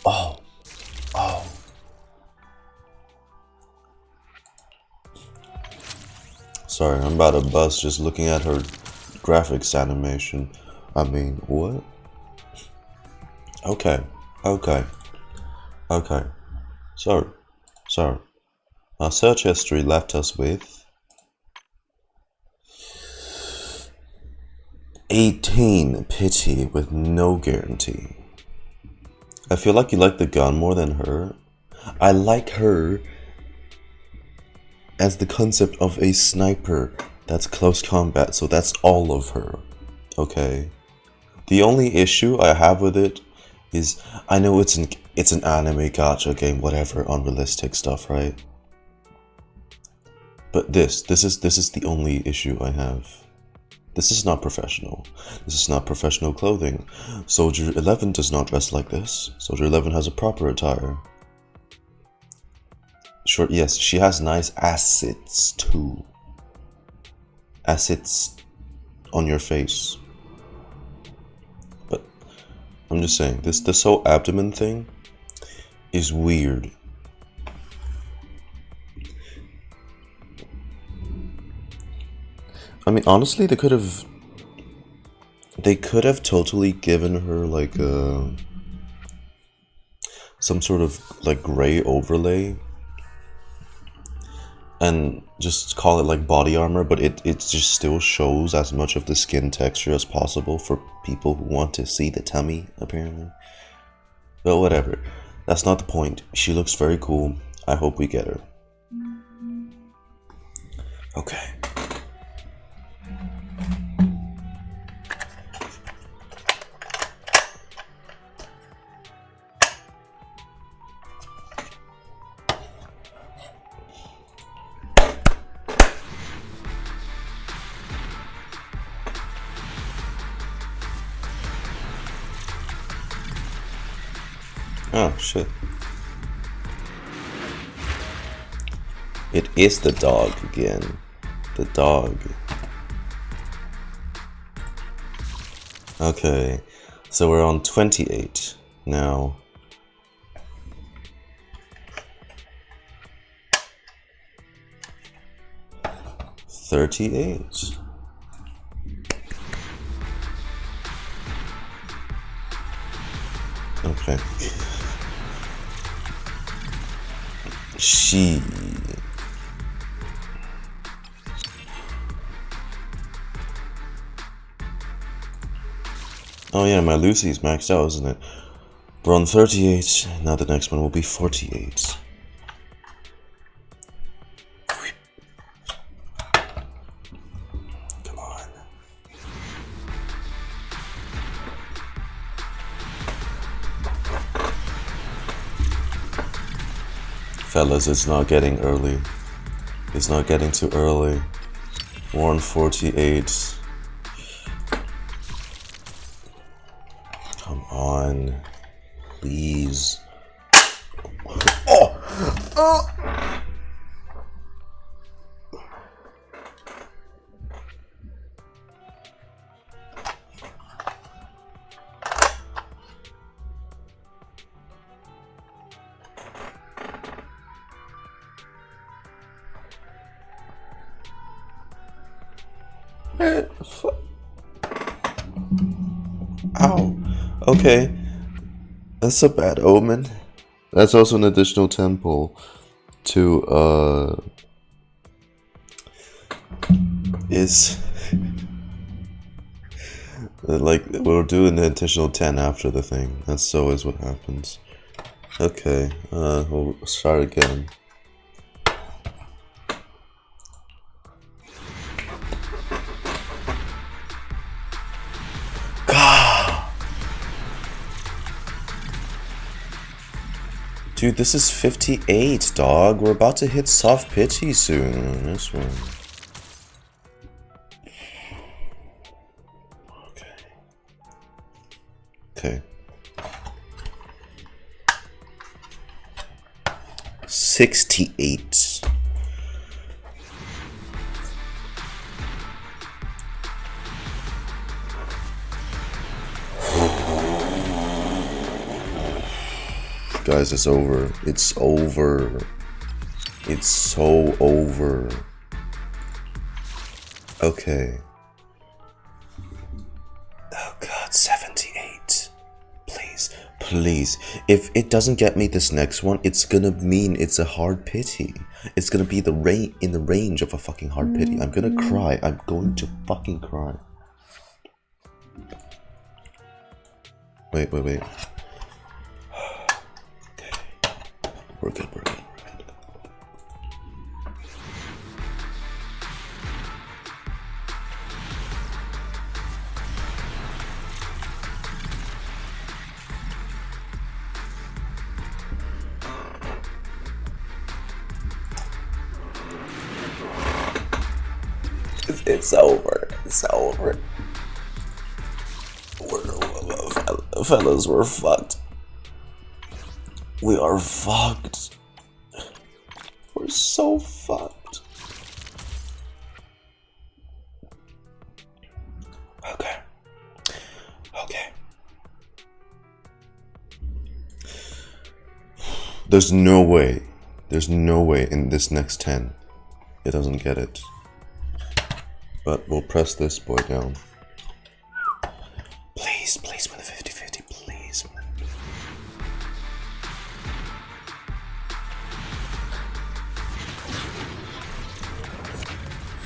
Oh, oh. Sorry, I'm about to bust just looking at her graphics animation. I mean, what? Okay, okay, okay. So, our search history left us with 18 pity with no guarantee. I feel like you like the gun more than her. I like her as the concept of a sniper that's close combat, so that's all of her. Okay. The only issue I have with it is I know it's an anime gacha game, whatever, unrealistic stuff, right? But this is the only issue I have. This is not professional. This is not professional clothing. Soldier 11 does not dress like this. Soldier 11 has a proper attire. Sure, yes, she has nice assets too. Assets on your face. But I'm just saying, this whole abdomen thing is weird. I mean, honestly, they could have totally given her like some sort of like gray overlay and just call it like body armor, but it just still shows as much of the skin texture as possible for people who want to see the tummy, apparently. But whatever, that's not the point. She looks very cool. I hope we get her. Okay. Oh, shit. It is the dog again. The dog. Okay, so we're on 28 now. $38. Okay. She. Oh yeah, my Lucy's maxed out, isn't it? We're on 38. Now the next one will be 48. Come on. Fellas, it's not getting early. It's not getting too early. We're on 48. Come on. Please. Oh! Oh! Ow. Okay. That's a bad omen. That's also an additional temple to is like we'll do an additional 10 after the thing. That's always what happens. Okay, we'll start again. Dude, this is 58, dog. We're about to hit soft pitchy soon on this one. Okay. 68. Guys, it's over. It's over. It's so over. Okay. Oh god, 78. Please, please. If it doesn't get me this next one, it's gonna mean it's a hard pity. It's gonna be in the range of a fucking hard pity. I'm gonna cry. I'm going to fucking cry. Wait. Okay. We're good. It's over. It's over. Fellas, we're fucked. We are fucked. We're so fucked. Okay. There's no way in this next 10 it doesn't get it. But we'll press this boy down. Please win the 50-50, please.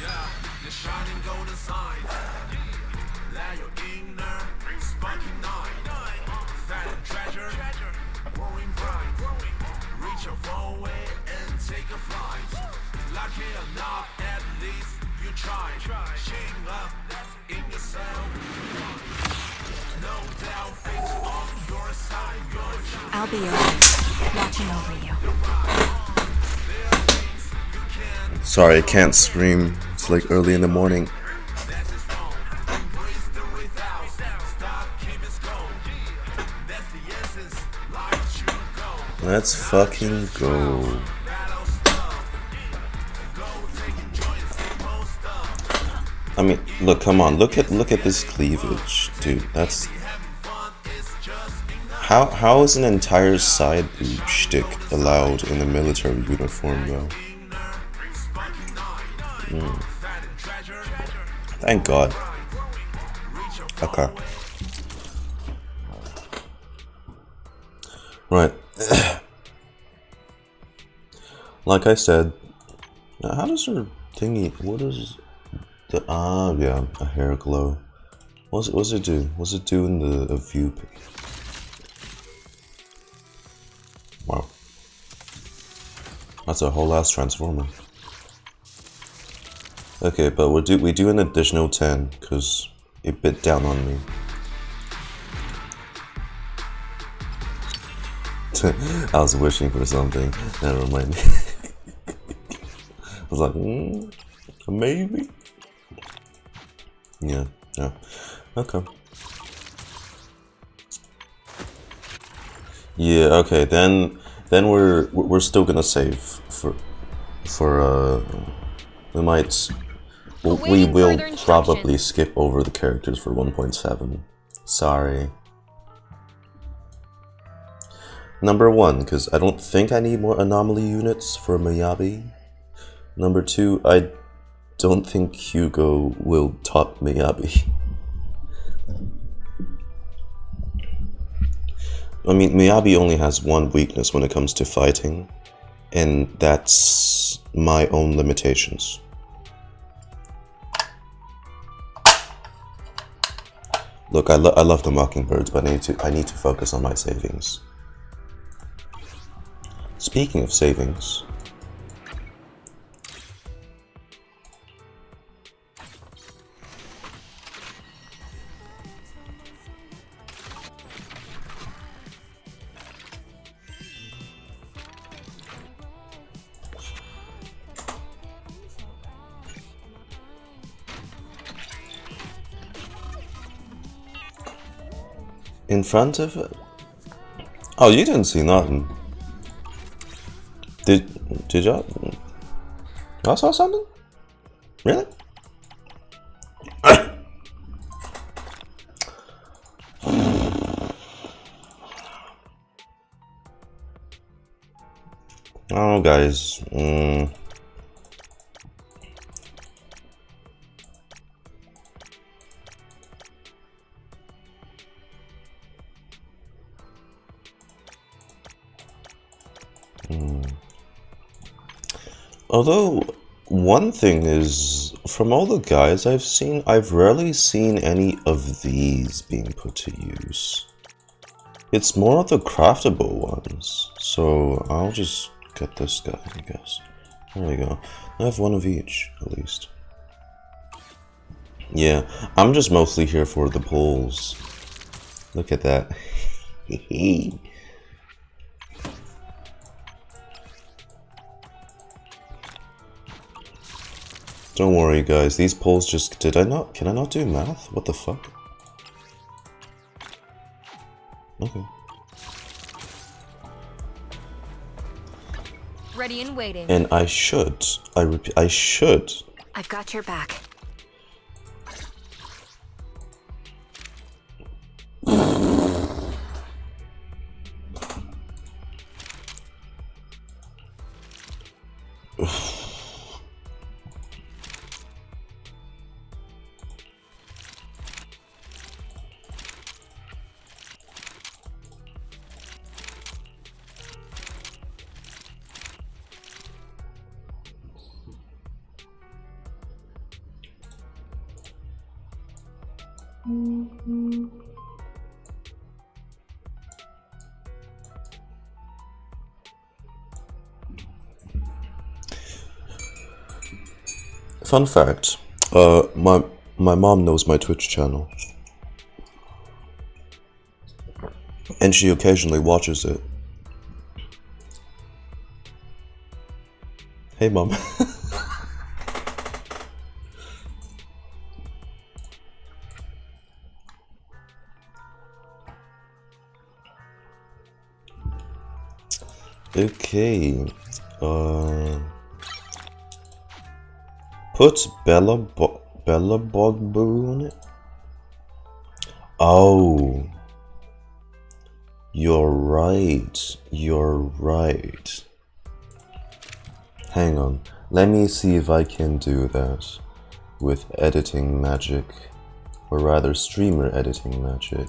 Yeah, the shining golden sign. Let your inner sparking night. Fat treasure, growing bright. Reach your phone way and take a flight. Lucky or not, at least you try. Shame up in yourself. No doubt, things on your side. I'll be alright, watching over you. Sorry, I can't scream. It's like early in the morning. Let's fucking go. I mean, look, come on, look at this cleavage, dude. That's how is an entire side boob shtick allowed in a military uniform, though? Thank God. Okay. Right. Like I said, how does her thingy? What is the yeah, a hair glow? What's it do? What's it do in the view? Wow, that's a whole ass transformer. Okay, but we do an additional 10 because it bit down on me. I was wishing for something. Never mind. I was like, maybe. Yeah. Okay. Yeah. Okay. Then we're still gonna save for we will probably skip over the characters for 1.7. Sorry. Number 1, because I don't think I need more anomaly units for Miyabi. Number 2, I don't think Hugo will top Miyabi. I mean, Miyabi only has one weakness when it comes to fighting, and that's my own limitations. Look, I love the Mockingbirds, but I need to focus on my savings. Speaking of savings, in front of it. Oh, you didn't see nothing. Did y'all? Y'all saw something? Really? I don't know, guys. Although, one thing is, from all the guys I've seen, I've rarely seen any of these being put to use. It's more of the craftable ones, so I'll just get this guy, I guess. There we go. I have one of each, at least. Yeah, I'm just mostly here for the pulls. Look at that. Don't worry, guys. These polls just... Can I not do math? What the fuck? Okay. Ready and waiting. And I should. I repeat, I should. I've got your back. Fun fact. My mom knows my Twitch channel. And she occasionally watches it. Hey, Mom. Okay. Put Bella Bogbu on it? Oh. You're right. You're right. Hang on. Let me see if I can do that with editing magic. Or rather, streamer editing magic.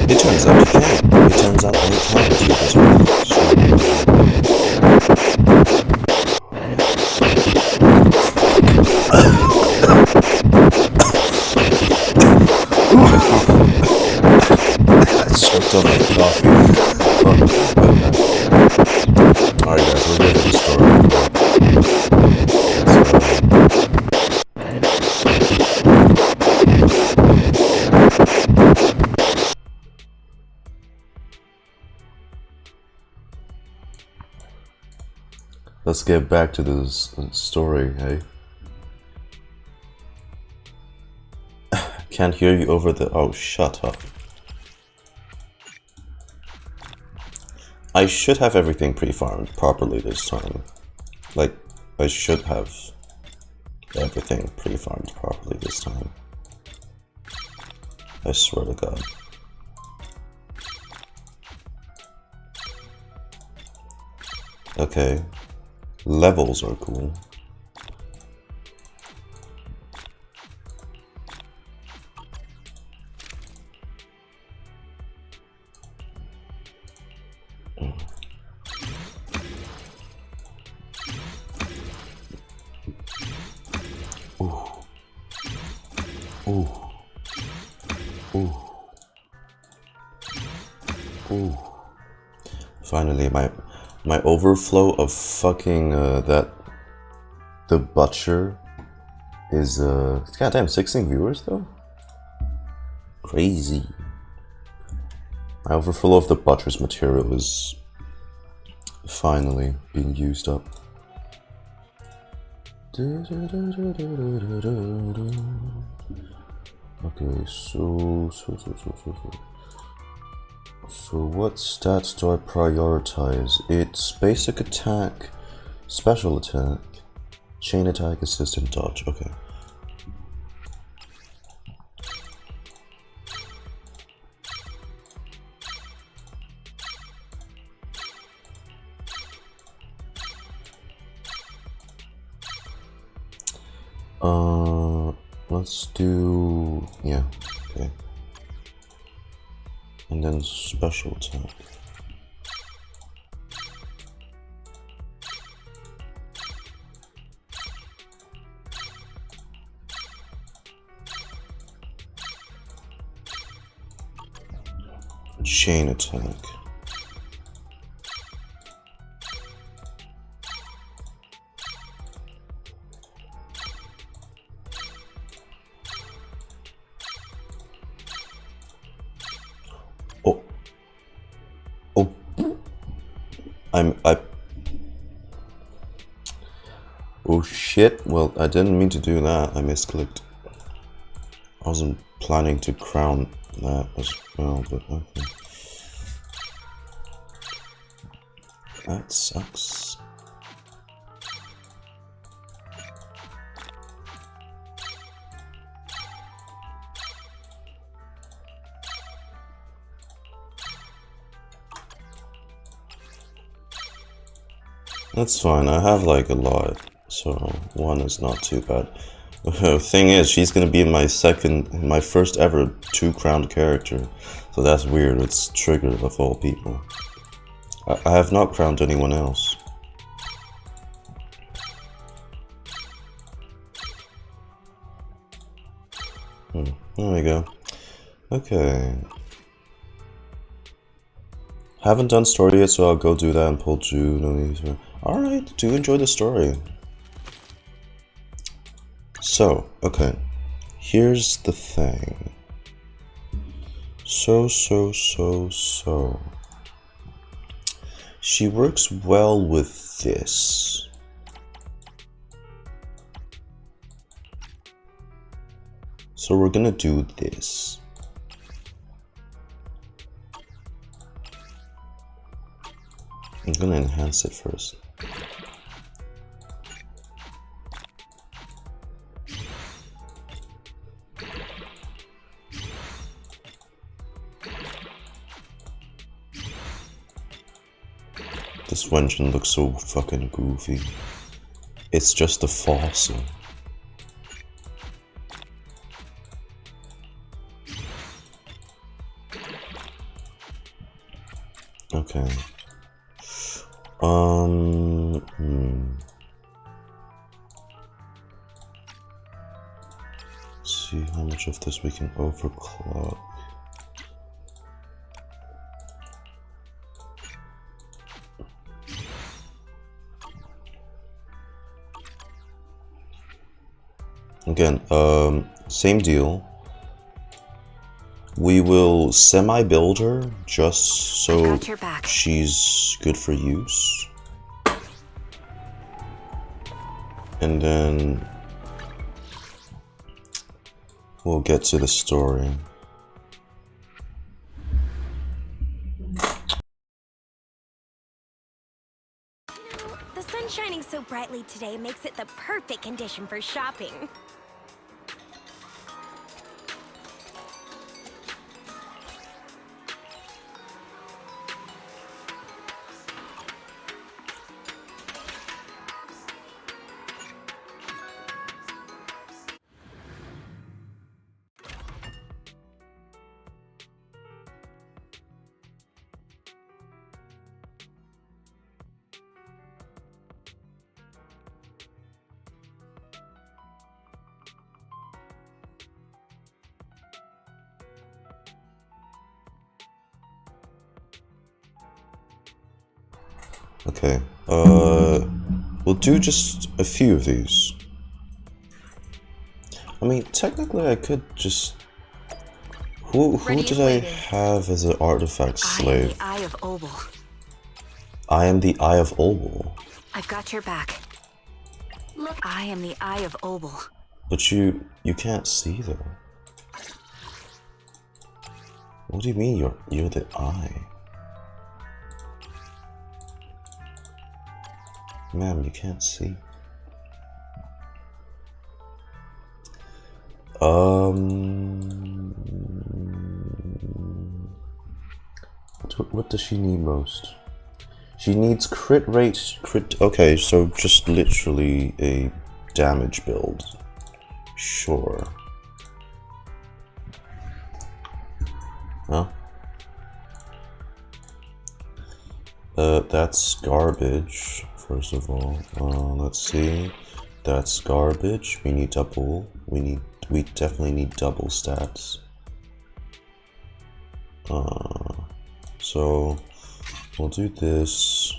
It turns out you can. It turns out you can do this I choked on my coffee. Alright guys, we're ready for the story. Let's get back to this story, hey? Can't hear you over the... Oh, shut up. I should have everything pre-farmed properly this time. Like, I should have everything pre-farmed properly this time. I swear to God. Okay. Levels are cool. Ooh. Ooh. Ooh. Ooh. Finally, my overflow of fucking the butcher is goddamn 16 viewers though. Crazy. My overflow of the butcher's material is finally being used up. Okay, so what stats do I prioritize? It's basic attack, special attack, chain attack, assist, and dodge. Okay. Let's do, yeah, okay. And then special attack. Chain attack. Oh shit, well, I didn't mean to do that, I misclicked. I wasn't planning to crown that as well, but okay. That sucks. That's fine, I have like a lot, so one is not too bad. The thing is, she's gonna be my first ever 2-crowned character, so that's weird, it's Trigger of all people. I have not crowned anyone else. There we go. Okay. Haven't done story yet, so I'll go do that and pull June. Alright, do enjoy the story. So, okay. Here's the thing. So. She works well with this. So we're gonna do this. I'm gonna enhance it first. This engine looks so fucking goofy. It's just a fossil. Okay. Let's see how much of this we can overclock. Again, same deal. We will semi-build her just so she's good for use. And then we'll get to the story. sun shining so brightly today makes it the perfect condition for shopping. Okay, we'll do just a few of these. I mean, technically I could just... Who did I have as an artifact slave? I am the Eye of Obel. I am the Eye of Obel. I've got your back. Look, I am the Eye of Obel. But you can't see though. What do you mean you're the eye? Ma'am, you can't see. What does she need most? She needs crit rate, okay, so just literally a damage build. Sure. Huh? That's garbage, first of all. Let's see. That's garbage. We need double. We definitely need double stats. So we'll do this.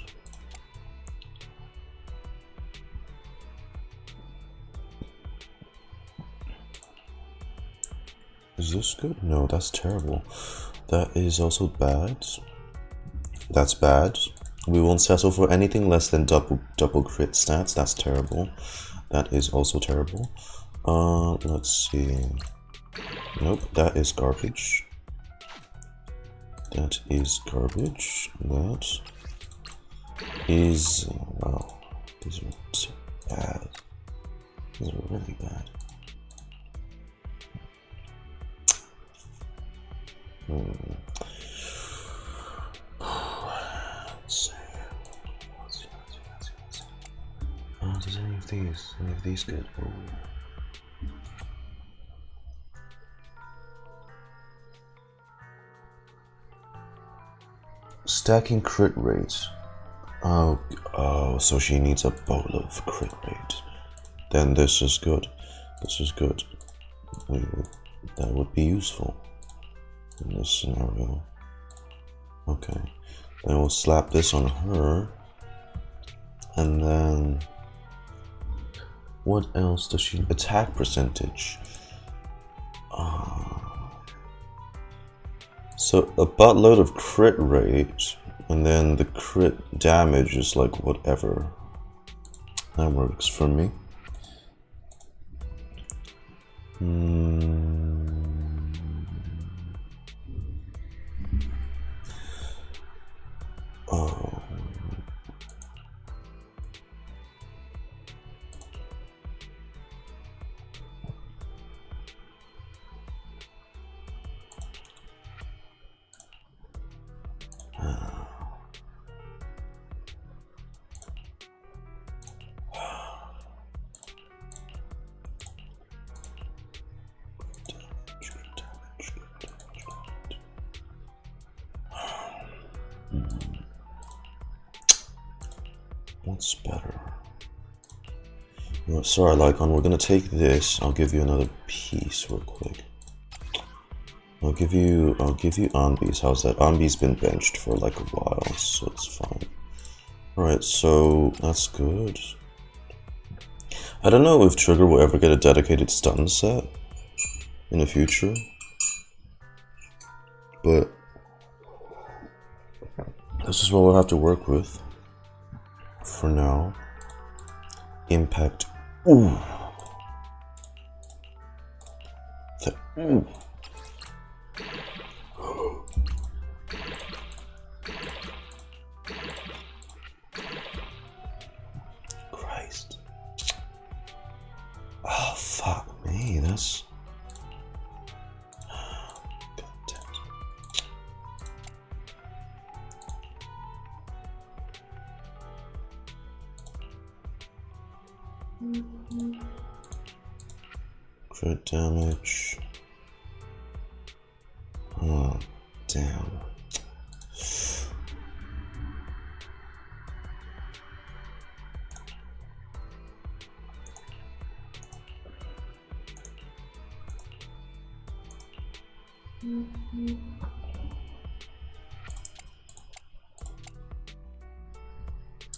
Is this good? No, that's terrible. That is also bad. That's bad. We won't settle for anything less than double crit stats. That's terrible. That is also terrible. Let's see. Nope, that is garbage. That is garbage. That is... wow. These are bad. These are really bad. Let's see. Oh, does any of these good? Oh. Stacking crit rate. Oh, so she needs a boatload of crit rate. Then this is good. This is good. That would be useful in this scenario. Okay. Then we'll slap this on her. And then... what else does she... attack percentage. So a buttload of crit rate, and then the crit damage is like whatever. That works for me. Oh. What's better? Sorry, Lycon, we're gonna take this. I'll give you another piece real quick. I'll give you Ambi's. How's that? Ambi's been benched for like a while, so it's fine. Alright, so that's good. I don't know if Trigger will ever get a dedicated stun set in the future, but this is what we'll have to work with for now. Impact. Ooh. Ooh. guess. God damn it. Crit damage. Oh, damn.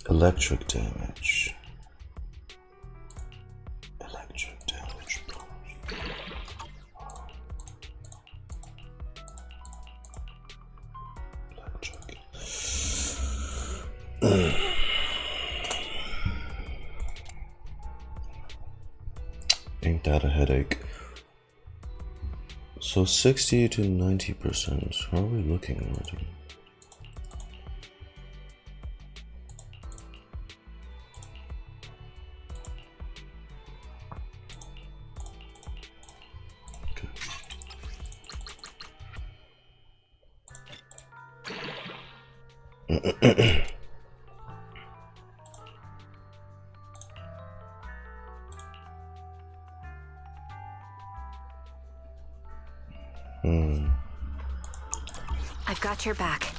Electric damage. Electric damage. Electric. Ain't that a headache? So 60 to 90%. How are we looking already? I've got your back.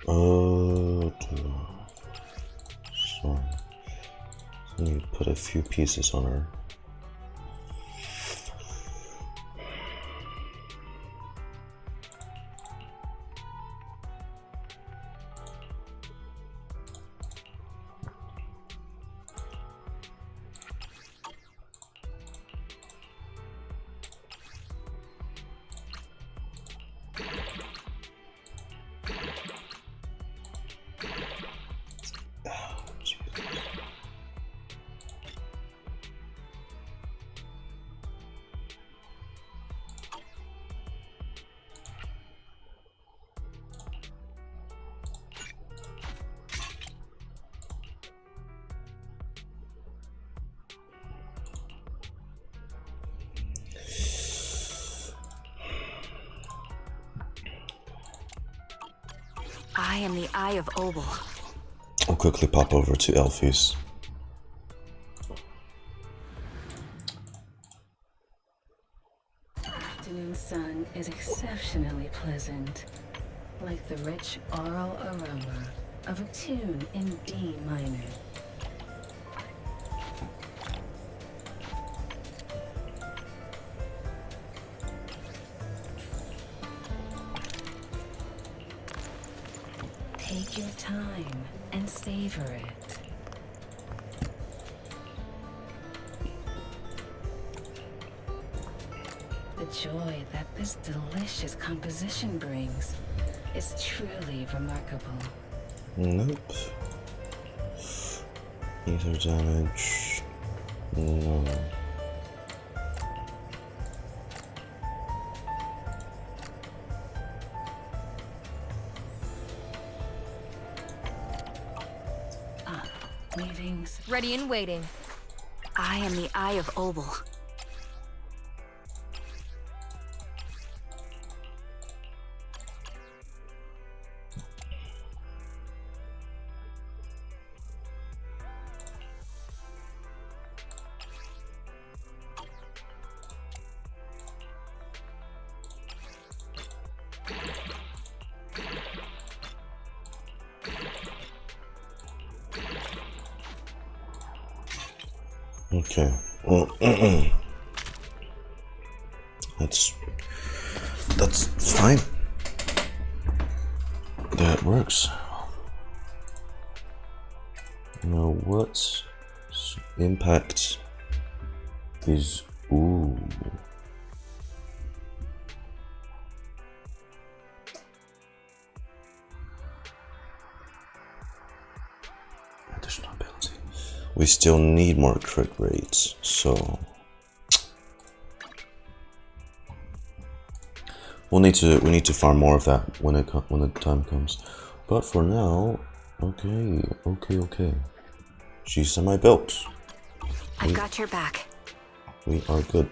So let me put a few pieces on her. I am the Eye of Obel. I'll quickly pop over to Elfie's. Afternoon sun is exceptionally pleasant, like the rich oral aroma of a tune in D minor. Take your time and savor it. The joy that this delicious composition brings is truly remarkable. Nope. Ether damage. No. Weavings. Ready and waiting. I am the Eye of Obel. Okay. Well, that's fine. That works. Now what impact is ooh. Additional ability. We still need more crit rates, so we need to farm more of that when the time comes. But for now, okay. She's semi-built. I've got your back. We are good.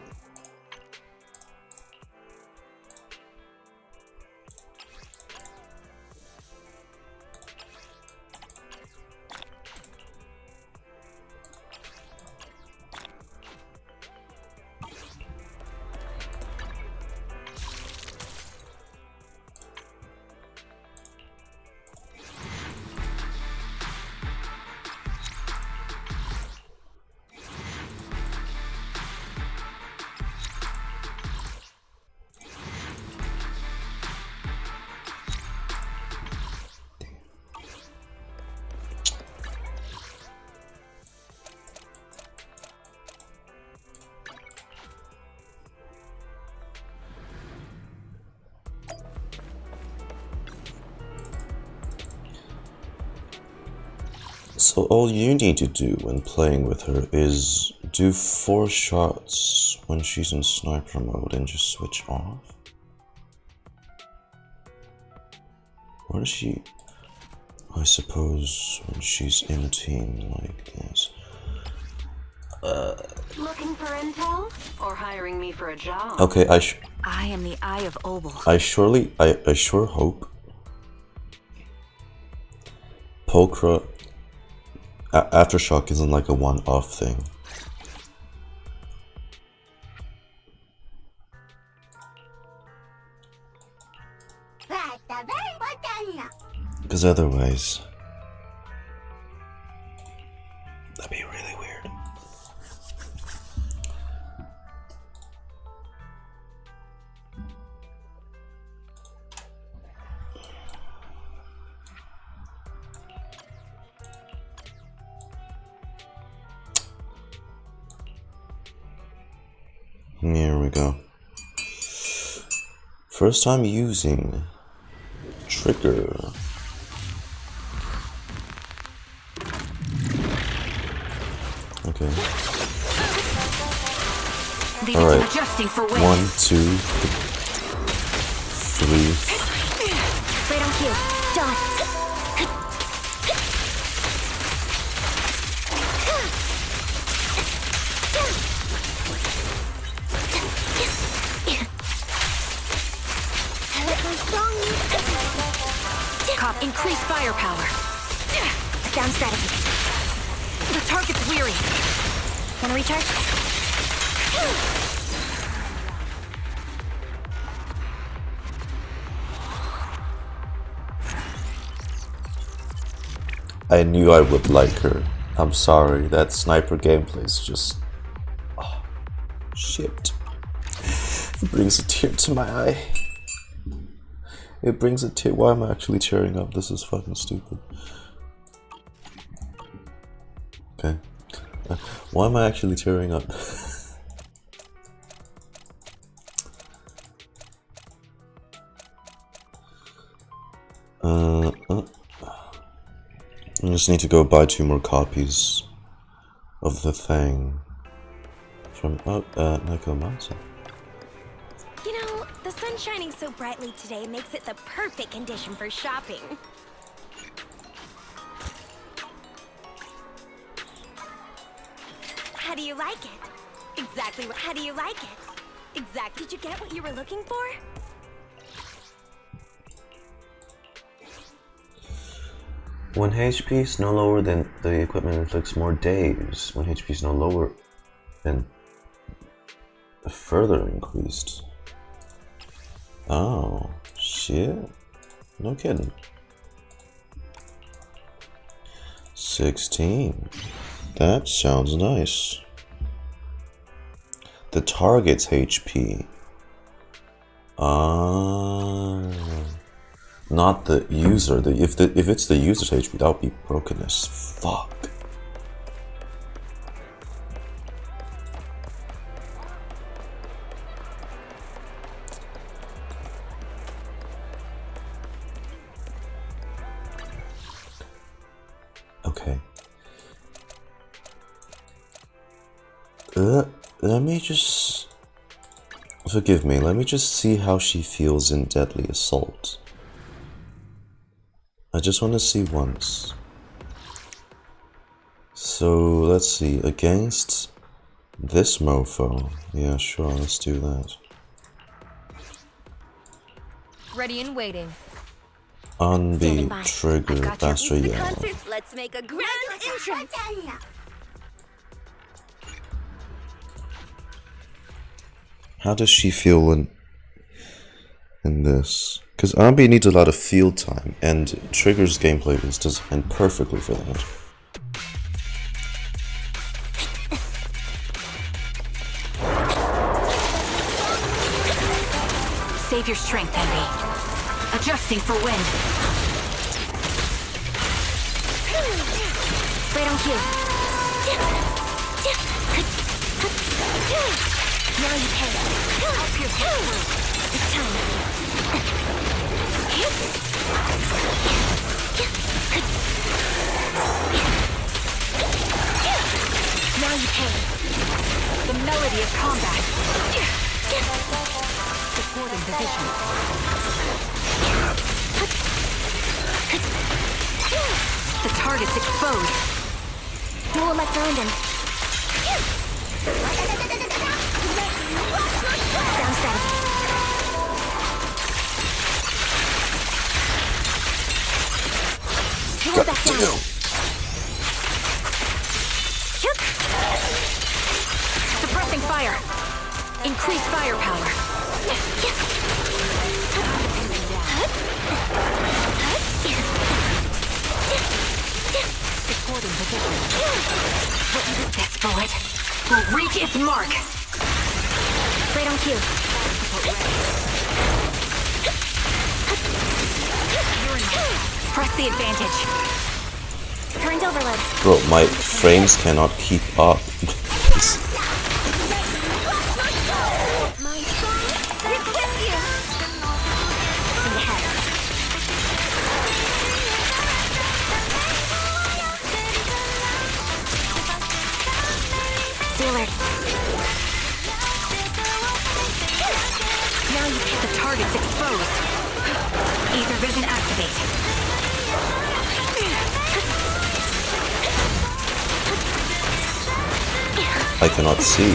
So all you need to do when playing with her is do 4 shots when she's in sniper mode and just switch off? Or does she... I suppose when she's in team like this. Looking for intel? Or hiring me for a job? Okay, I am the Eye of Obel. I sure hope Pokra Aftershock isn't like a one-off thing. Because otherwise, that'd be really weird. Here we go. First time using trigger. Okay. All right. Adjusting for 1, 2, 3. Right on cue. Done. Cop, increase firepower. Sound strategy. The target's weary. Wanna recharge? I knew I would like her. I'm sorry, that sniper gameplay is just... Oh, shit. It brings a tear to my eye. It brings a tear. Why am I actually tearing up? This is fucking stupid. Okay. Why am I actually tearing up? I just need to go buy 2 more copies of the thing from Nakomasa. You know, the sun shining so brightly today makes it the perfect condition for shopping. How do you like it? Exactly. How do you like it? Exactly. Did you get what you were looking for? When HP is no lower than the equipment inflicts more days. When HP is no lower than further increased. Oh, shit. No kidding. 16. That sounds nice. The target's HP. Not the user. If it's the user's HP, that would be broken as fuck. Okay. Let me just... Forgive me, let me just see how she feels in Deadly Assault. I just want to see once. So let's see, against this mofo. Yeah, sure, let's do that. Ready and waiting. Unbeat, trigger, faster The yell. concerts, let's make a grand entrance. How does she feel in this? Because Ambi needs a lot of field time, and Trigger's gameplay is designed perfectly for that. Save your strength, Envy. Adjusting for wind. Right on cue. Now you pay. It's time. Now you pay. The melody of combat. Supporting position. The target's exposed. Dual referendum. Sound strategy. Pull back down. Suppressing fire. Increase firepower. Supporting position. This bullet will reach its mark. Right on cue. Press the advantage. Current overload. Bro, my frames cannot keep up. My song is with you. In the head. Stay alert. Now you hit the target's exposed. Ether vision activate. I cannot see.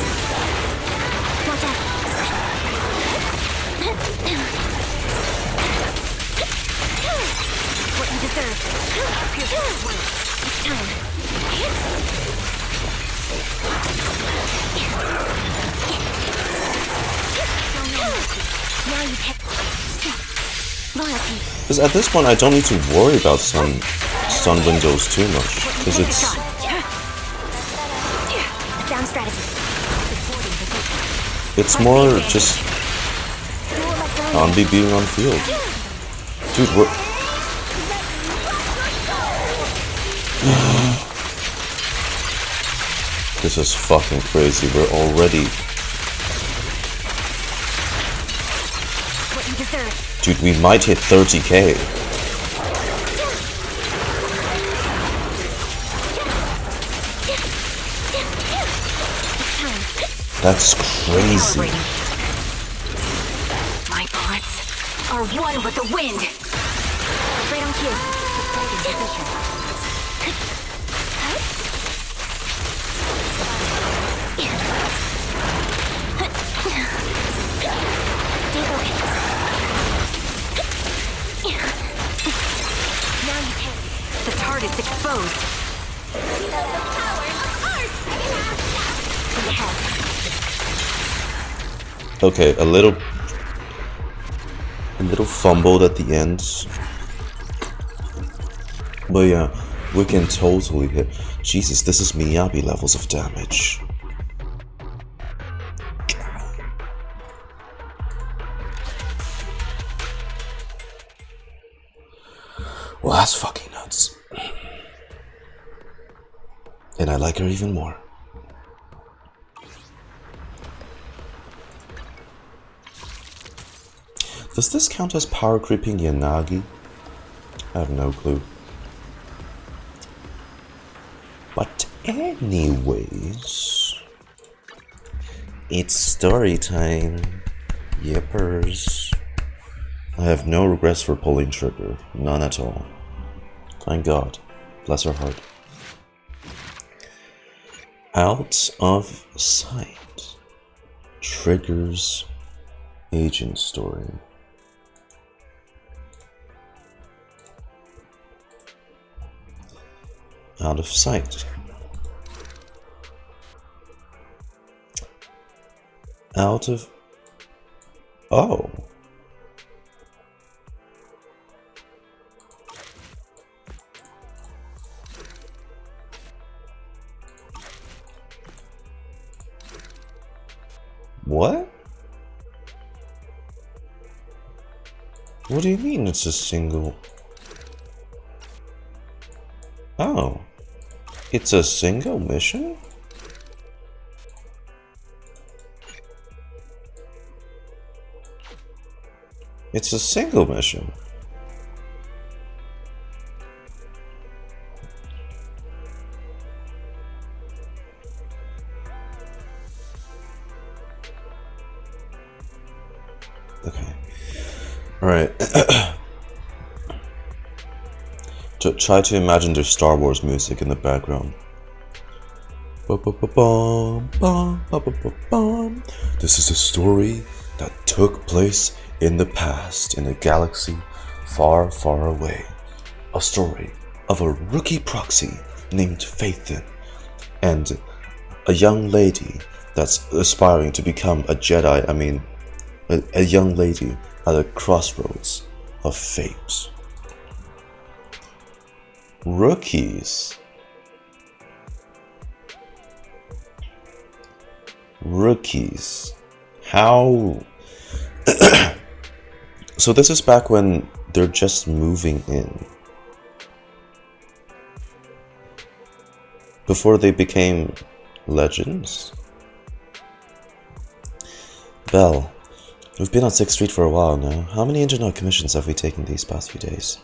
Watch out. What you deserve. It's time. Now you pick. Loyalty. Because at this point I don't need to worry about stun windows too much. Because it's... Sound strategy. It's more just Ambi being on field. Dude, we're... This is fucking crazy. We're already... What you deserve. Dude, we might hit 30k. That's crazy. My bullets are one with the wind. Right on cue. Stay focused. Now you pay. The target's exposed. The power of art. In the head. Okay, a little fumbled at the end. But yeah, we can totally hit. Jesus, this is Miyabi levels of damage. Well, that's fucking nuts. And I like her even more. Does this count as power creeping Yanagi? I have no clue. But anyways, it's story time. Yippers. I have no regrets for pulling trigger. None at all. Thank God. Bless her heart. Out of sight. Triggers agent story. Out of sight. Out of... Oh. What? What do you mean it's a single? Oh. It's a single mission? It's a single mission. Okay. Alright. Try to imagine there's Star Wars music in the background. This is a story that took place in the past in a galaxy far, far away. A story of a rookie proxy named Faithin and a young lady that's aspiring to become a Jedi. I mean, a young lady at a crossroads of fate. Rookies. Rookies. How? So this is back when they're just moving in. Before they became legends. Belle, we've been on 6th Street for a while now. How many internet commissions have we taken these past few days?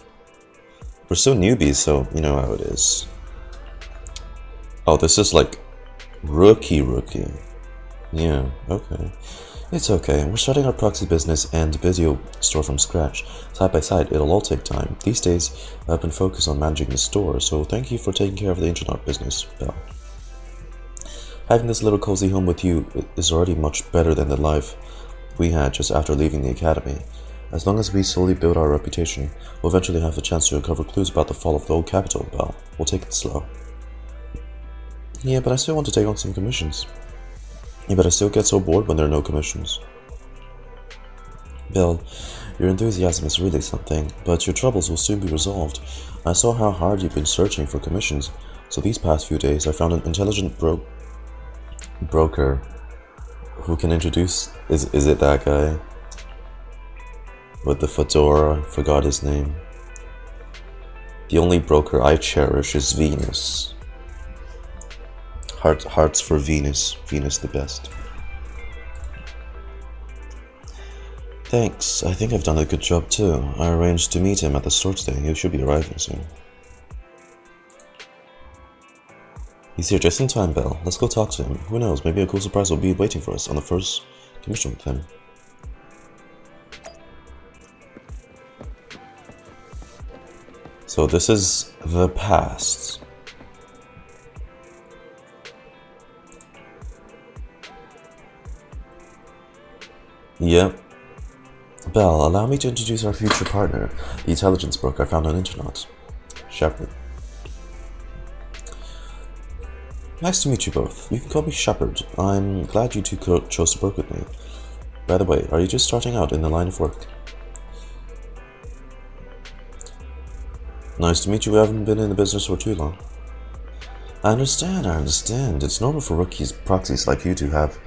We're still newbies, so you know how it is. Oh, this is like rookie. Yeah, okay. It's okay. We're starting our proxy business and video store from scratch. Side by side, it'll all take time. These days, I've been focused on managing the store, so thank you for taking care of the internet business, Belle. Having this little cozy home with you is already much better than the life we had just after leaving the academy. As long as we slowly build our reputation, we'll eventually have a chance to uncover clues about the fall of the old capital, Belle. We'll take it slow. Yeah, but I still want to take on some commissions. Yeah, but I still get so bored when there are no commissions. Belle, your enthusiasm is really something, but your troubles will soon be resolved. I saw how hard you've been searching for commissions, so these past few days I found an intelligent broker who can introduce... Is it that guy? With the fedora, forgot his name. The only broker I cherish is Venus. Hearts for Venus. Venus the best. Thanks. I think I've done a good job too. I arranged to meet him at the store today. He should be arriving soon. He's here just in time, Belle. Let's go talk to him. Who knows, maybe a cool surprise will be waiting for us on the first commission with him. So this is the past. Yep. Belle, allow me to introduce our future partner, the intelligence broker I found on internet. Shepard. Nice to meet you both. You can call me Shepard. I'm glad you two chose to work with me. By the way, are you just starting out in the line of work? Nice to meet you. We haven't been in the business for too long. I understand. It's normal for proxies like you to have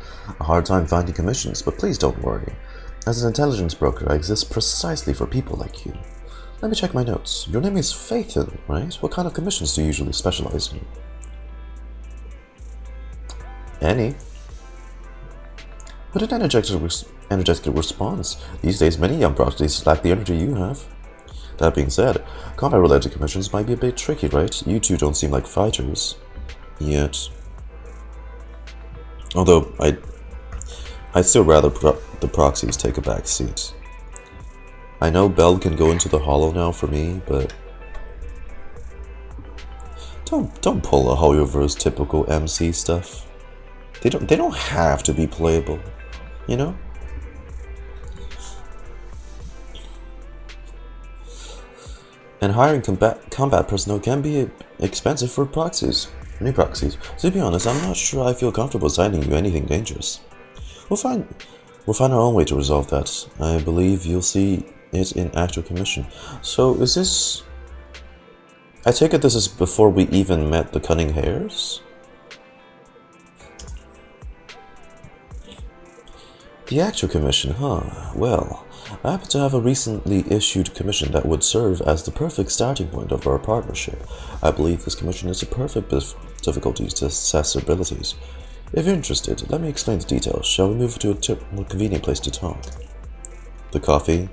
a hard time finding commissions, but please don't worry. As an intelligence broker, I exist precisely for people like you. Let me check my notes. Your name is Faithin, right? What kind of commissions do you usually specialize in? Any. What an energetic response. These days, many young proxies lack the energy you have. That being said, combat-related commissions might be a bit tricky, right? You two don't seem like fighters. Yet. Although, I'd still rather the proxies take a back seat. I know Belle can go into the hollow now for me, but... Don't pull a Hoyoverse typical MC stuff. They don't have to be playable, you know? And hiring combat personnel can be expensive for new proxies. To be honest, I'm not sure I feel comfortable assigning you anything dangerous. We'll find our own way to resolve that. I believe you'll see it in actual commission. So is this... I take it this is before we even met the Cunning Hares? The actual commission, huh? Well, I happen to have a recently issued commission that would serve as the perfect starting point of our partnership. I believe this commission is a perfect bit of difficulties to assess their abilities. If you're interested, let me explain the details. Shall we move to a more convenient place to talk? The coffee?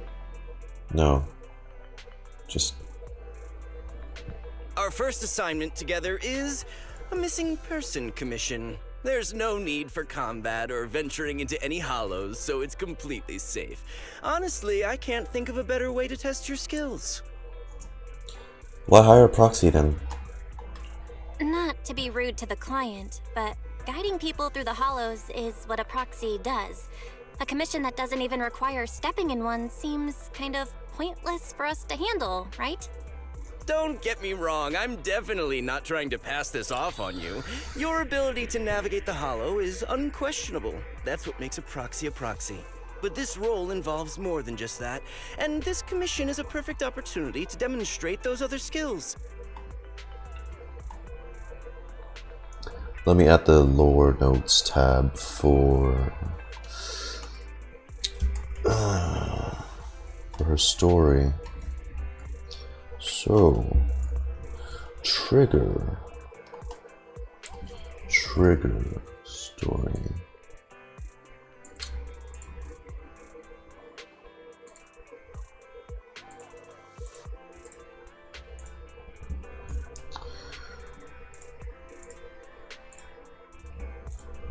No. Just... Our first assignment together is a missing person commission. There's no need for combat or venturing into any hollows, so it's completely safe. Honestly, I can't think of a better way to test your skills. Why hire a proxy then? Not to be rude to the client, but guiding people through the hollows is what a proxy does. A commission that doesn't even require stepping in one seems kind of pointless for us to handle, right? Don't get me wrong, I'm definitely not trying to pass this off on you. Your ability to navigate the hollow is unquestionable. That's what makes a proxy a proxy. But this role involves more than just that, and this commission is a perfect opportunity to demonstrate those other skills. Let me add the lore notes tab for her story. So, trigger story.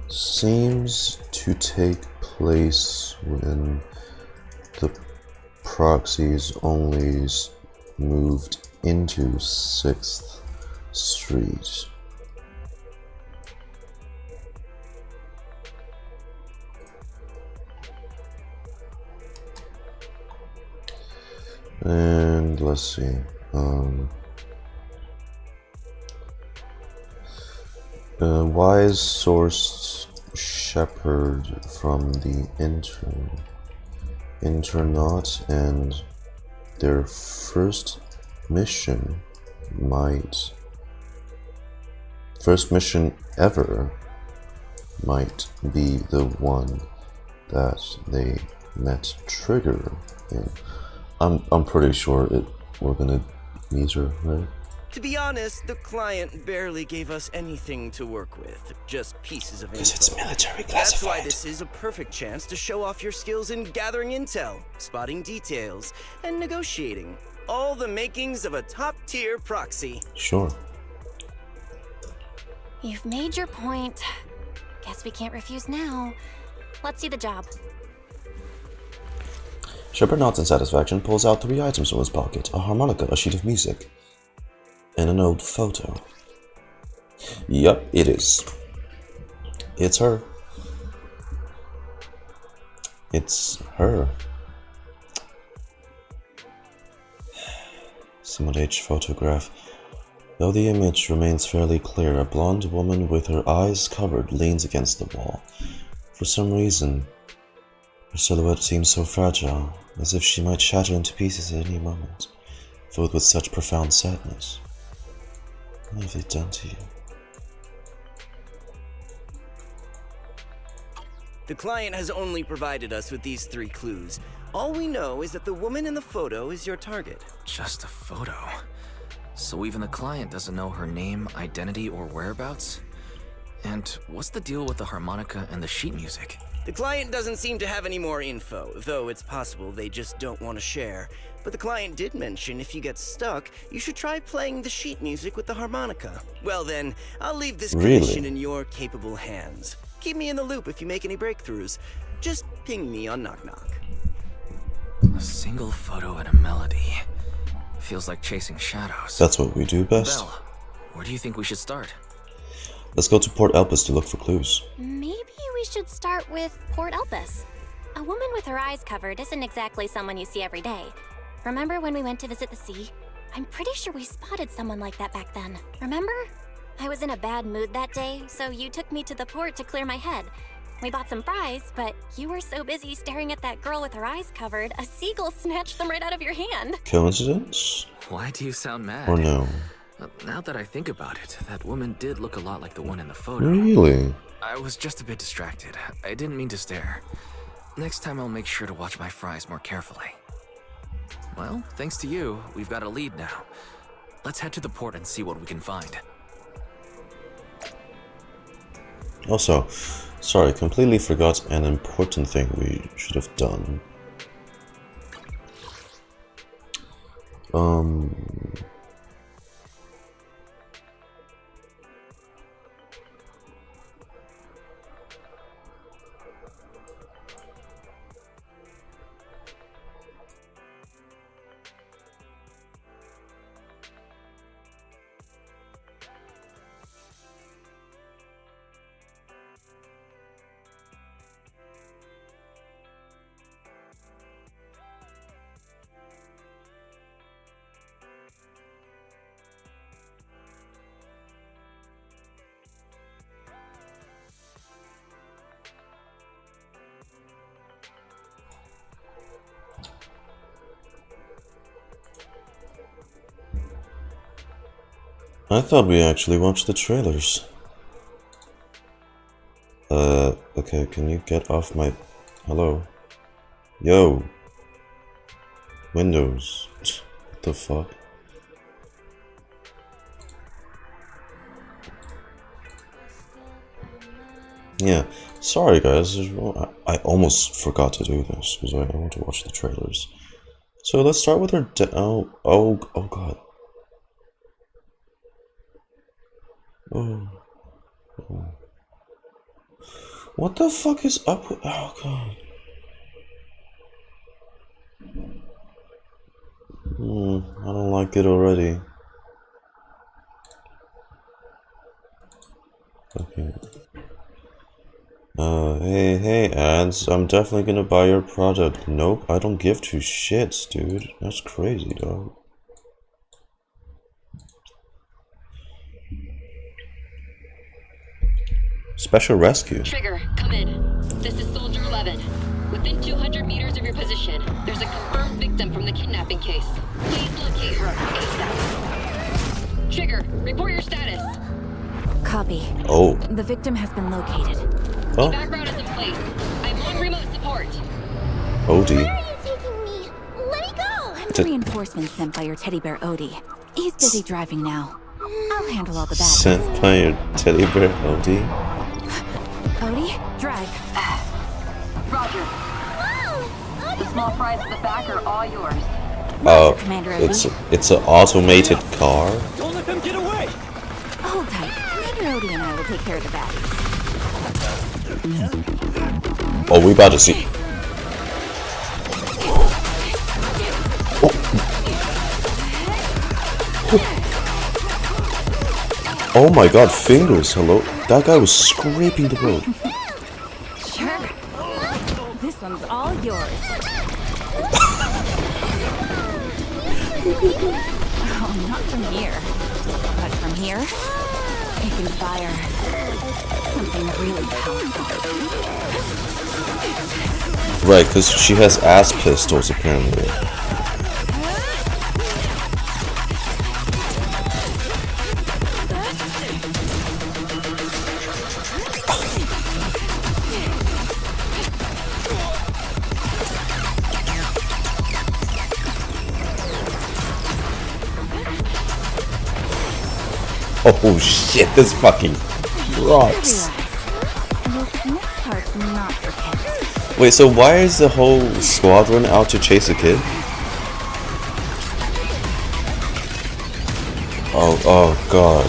Seems to take place when the proxies only moved into 6th Street. And let's see. Wise sourced shepherd from the internat, and their first mission ever might be the one that they met Trigger in. I'm pretty sure we're gonna meet her, right? To be honest, the client barely gave us anything to work with, just pieces of info. Because it's military classified. That's why this is a perfect chance to show off your skills in gathering intel, spotting details, and negotiating. All the makings of a top-tier proxy. Sure. You've made your point. Guess we can't refuse now. Let's see the job. Shepard nods in satisfaction, pulls out 3 items from his pocket: a harmonica, a sheet of music, and an old photo. Yup, it is. It's her. It's her. Simulate photograph. Though the image remains fairly clear, a blonde woman with her eyes covered leans against the wall. For some reason, her silhouette seems so fragile, as if she might shatter into pieces at any moment, filled with such profound sadness. What have they done to you? The client has only provided us with these 3 clues. All we know is that the woman in the photo is your target. Just a photo. So even the client doesn't know her name, identity, or whereabouts? And what's the deal with the harmonica and the sheet music? The client doesn't seem to have any more info, though it's possible they just don't want to share. But the client did mention if you get stuck, you should try playing the sheet music with the harmonica. Well then, I'll leave this commission in your capable hands. Keep me in the loop if you make any breakthroughs. Just ping me on Knock Knock. A single photo and a melody. Feels like chasing shadows. That's what we do best. Belle, Where do you think we should start? Let's go to Port Elpis to look for clues. Maybe we should start with Port Elpis. A woman with her eyes covered isn't exactly someone you see every day. Remember when we went to visit the sea? I'm pretty sure we spotted someone like that back then. Remember? I was in a bad mood that day, so you took me to the port to clear my head. We bought some fries, but you were so busy staring at that girl with her eyes covered, a seagull snatched them right out of your hand. Coincidence? Why do you sound mad? Or no? Now that I think about it, that woman did look a lot like the one in the photo. Really? I was just a bit distracted. I didn't mean to stare. Next time I'll make sure to watch my fries more carefully. Well, thanks to you, we've got a lead now. Let's head to the port and see what we can find. Also, sorry, completely forgot an important thing we should have done. I thought we actually watched the trailers. Okay, can you get off my... Hello? Yo! Windows. What the fuck? Yeah, sorry guys, I almost forgot to do this because I want to watch the trailers. So let's start with her oh god. Oh. What the fuck is up with... Oh god. I don't like it already. Okay. Hey ads, I'm definitely gonna buy your product. Nope, I don't give two shits, dude. That's crazy, dog. Special rescue. Trigger, come in. This is Soldier 11. Within 200 meters of your position, there's a confirmed victim from the kidnapping case. Please locate her ASAP. Trigger, report your status. Copy. Oh. The victim has been located. Oh. The background is in place. I'm on remote support. Odie. Where are you taking me? Let me go! I'm the reinforcement sent by your teddy bear Odie. He's busy driving now. I'll handle all the bad. Sent by your teddy bear Odie. Odie, drive. Roger. The small fries at the back are all yours. Oh, Commander Odie. it's an automated car. Don't let them get away! Hold tight. Commander Odie and I will take care of the baddies. Oh, we about to see. Oh my god, fingers, hello. That guy was scraping the road. Sure. This one's all yours. Oh, not from here. But from here, it can fire something really powerful. Right, because she has ass pistols apparently. Oh shit, this fucking rocks. This next part's not for kids. Wait, so why is the whole squadron out to chase a kid? Oh god.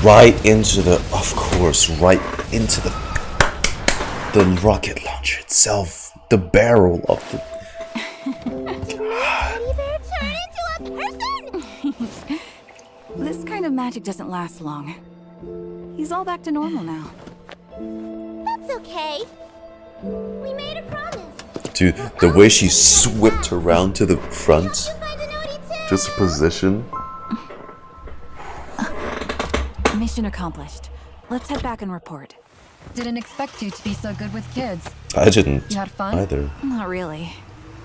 Right into the, of course, right into the rocket launcher itself. The barrel of the... Teddy bear turn into a person? This kind of magic doesn't last long. He's all back to normal now. That's okay. We made a promise. Dude, the way she whipped around to the front, just position. Mission accomplished. Let's head back and report. Didn't expect you to be so good with kids. I didn't You had fun? either. Not really.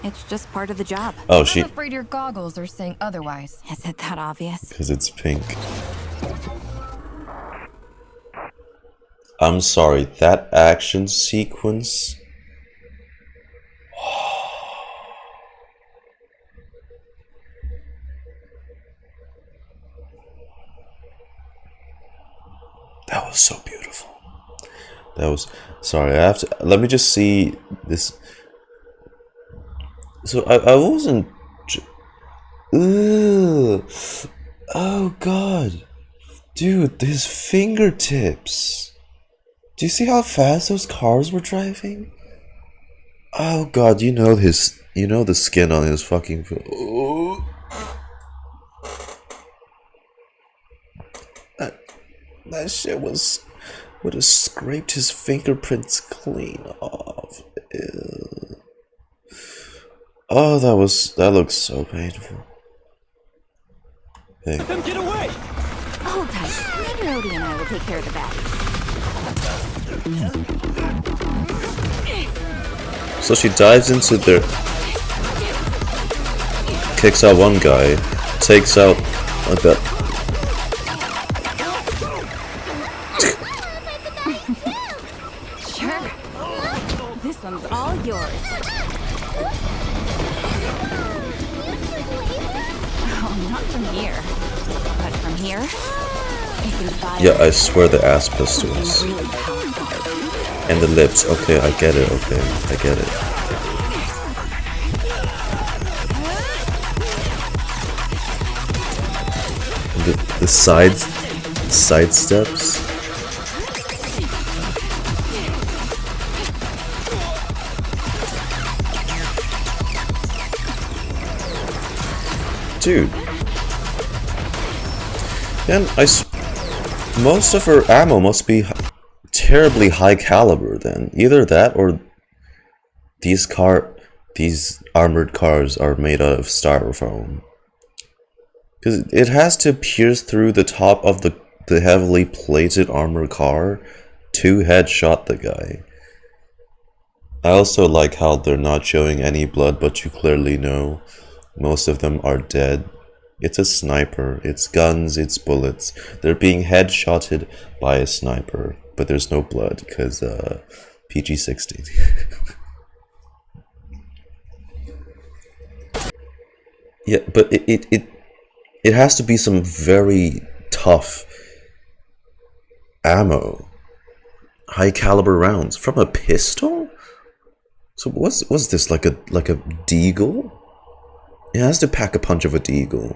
It's just part of the job. Oh, I'm afraid your goggles are saying otherwise. Is it that obvious? because it's pink. I'm sorry, that action sequence. That was so beautiful. That was, sorry, I have to, let me just see this. So I wasn't, ugh. Oh god. Dude, his fingertips. Do you see how fast those cars were driving? Oh god, you know the skin on his fucking, oh. That shit would have scraped his fingerprints clean off. Ew. Oh, that looks so painful. Hey. Get away! Hold tight. Maybe Rhodey and I will take care of the bag. So she dives into their, kicks out one guy, takes out like that. Sure. This one's all yours. Oh, not from here. But from here, it can fire. Yeah, I swear the ass pistols. Really powerful. And the lips. Okay, I get it. Okay, I get it. And the side steps. Dude. And most of her ammo must be terribly high caliber then. Either that or these armored cars are made out of styrofoam. Because it has to pierce through the top of the heavily plated armored car to headshot the guy. I also like how they're not showing any blood, but you clearly know most of them are dead. It's a sniper, it's guns, it's bullets. They're being headshotted by a sniper, but there's no blood because PG-16. Yeah, but it has to be some very tough ammo, high caliber rounds from a pistol. So what's this, like a deagle? It has to pack a punch of a deagle.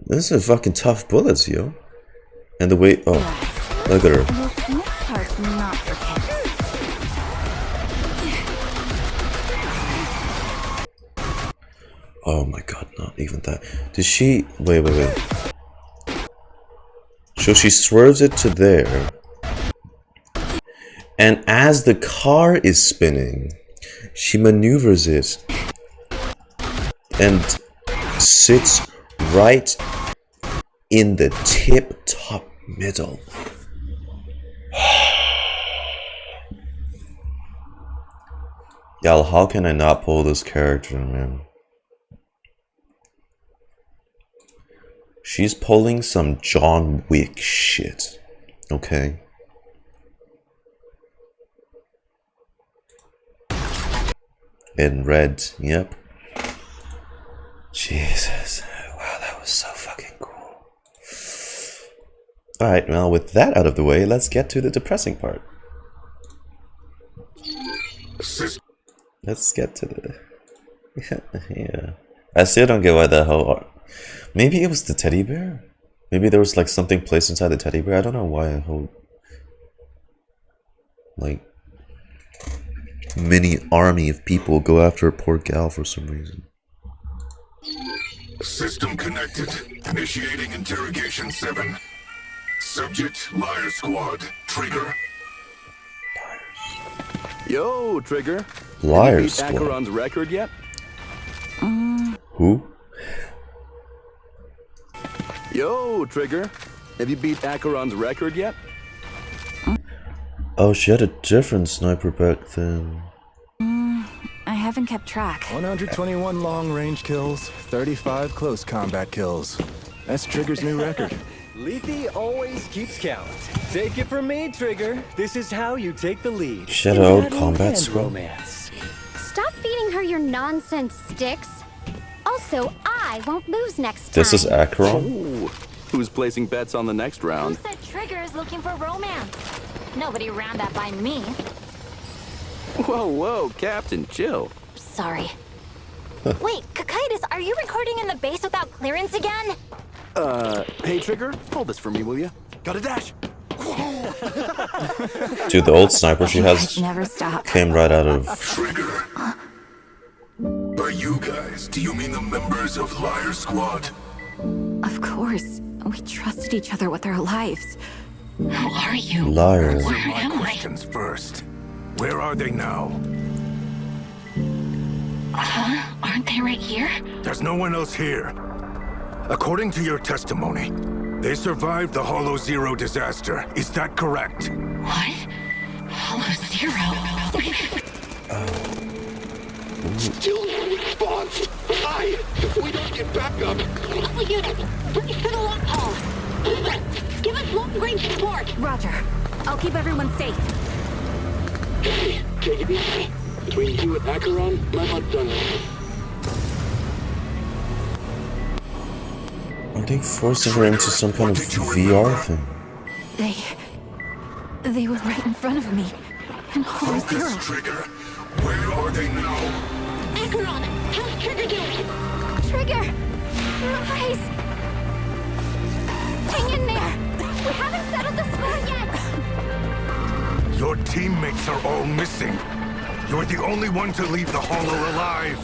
This is fucking tough bullets, yo. And the way, oh, look at her. This next part's not for kids. Oh my god, not even that. Did she, wait. So she swerves it to there. And as the car is spinning, she maneuvers it and sits right in the tip-top middle. Y'all, how can I not pull this character, man? She's pulling some John Wick shit, okay? In red, yep. Jesus. Wow, that was so fucking cool. Alright, well, with that out of the way, let's get to the depressing part. Let's get to the... yeah. I still don't get why the whole... Maybe it was the teddy bear? Maybe there was like something placed inside the teddy bear? I don't know why a whole... like... mini army of people go after a poor gal for some reason. System connected. Initiating interrogation 7. Subject, Liar Squad. Trigger. Yo, Trigger. Liar Have you beat Squad. Acheron's record yet? Who? Yo, Trigger. Have you beat Acheron's record yet? Oh, she had a different sniper back then. I haven't kept track. 121 long-range kills, 35 close combat kills. That's Trigger's new record. Leafy always keeps count. Take it from me, Trigger. This is how you take the lead. She had her own combat squad. Romance. Stop feeding her your nonsense, Sticks. Also, I won't lose next time. This is Acheron? Ooh. Who's placing bets on the next round? Who said Trigger is looking for romance? Nobody around that by me. Whoa, whoa, Captain, chill. Sorry. Wait, Kakaitis, are you recording in the base without clearance again? Hey, Trigger, hold this for me, will you? Got a dash. Dude, the old sniper she has Never stop. came right out of... Trigger. By you guys, do you mean the members of Liar Squad? Of course. We trusted each other with our lives. Who are you? Liar. Answer my questions first. Where are they now? Aren't they right here? There's no one else here. According to your testimony, they survived the Hollow Zero disaster. Is that correct? What? Hollow Zero? Still no response. Why? If we don't get back up. All units, brace for the long haul. Give us long-range support. Roger. I'll keep everyone safe. Hey, take it easy. Between you and Acheron, I'm not done. Are they forcing her into some kind of VR thing? They were right in front of me. And Hollow Zero. Focus, Trigger. Where are they now? Acheron, how's Trigger doing? Trigger! Rise! Hang in there! We haven't settled the score yet! Your teammates are all missing. You're the only one to leave the Hollow alive.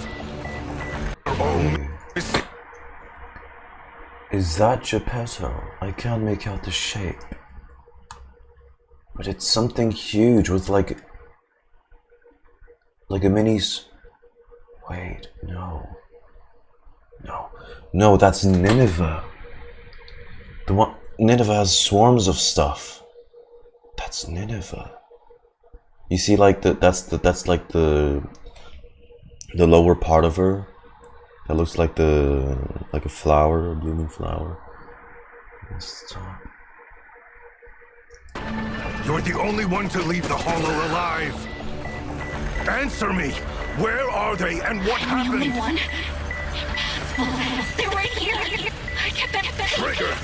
You're all missing. Is that Geppetto? I can't make out the shape. But it's something huge with like a mini's... Wait, no. No, that's Nineveh. The one... Nineveh has swarms of stuff. That's Nineveh. You see, like that's like the lower part of her. That looks like a flower, a blooming flower. You're the only one to leave the Hollow alive. Answer me. Where are they and what happened? Only one? Impossible. They're right here. I kept that. Trigger,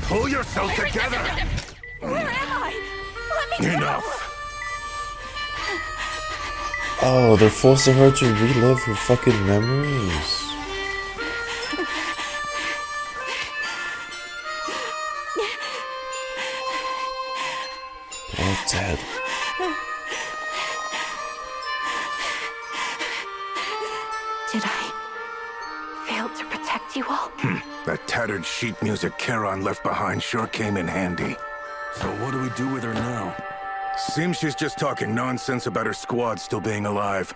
pull yourself together. Where am I? Let me Enough. Oh, they're forcing her to relive her fucking memories. They're all dead. Did I fail to protect you all? That tattered sheet music Charon left behind sure came in handy. So what do we do with her now? Seems she's just talking nonsense about her squad still being alive.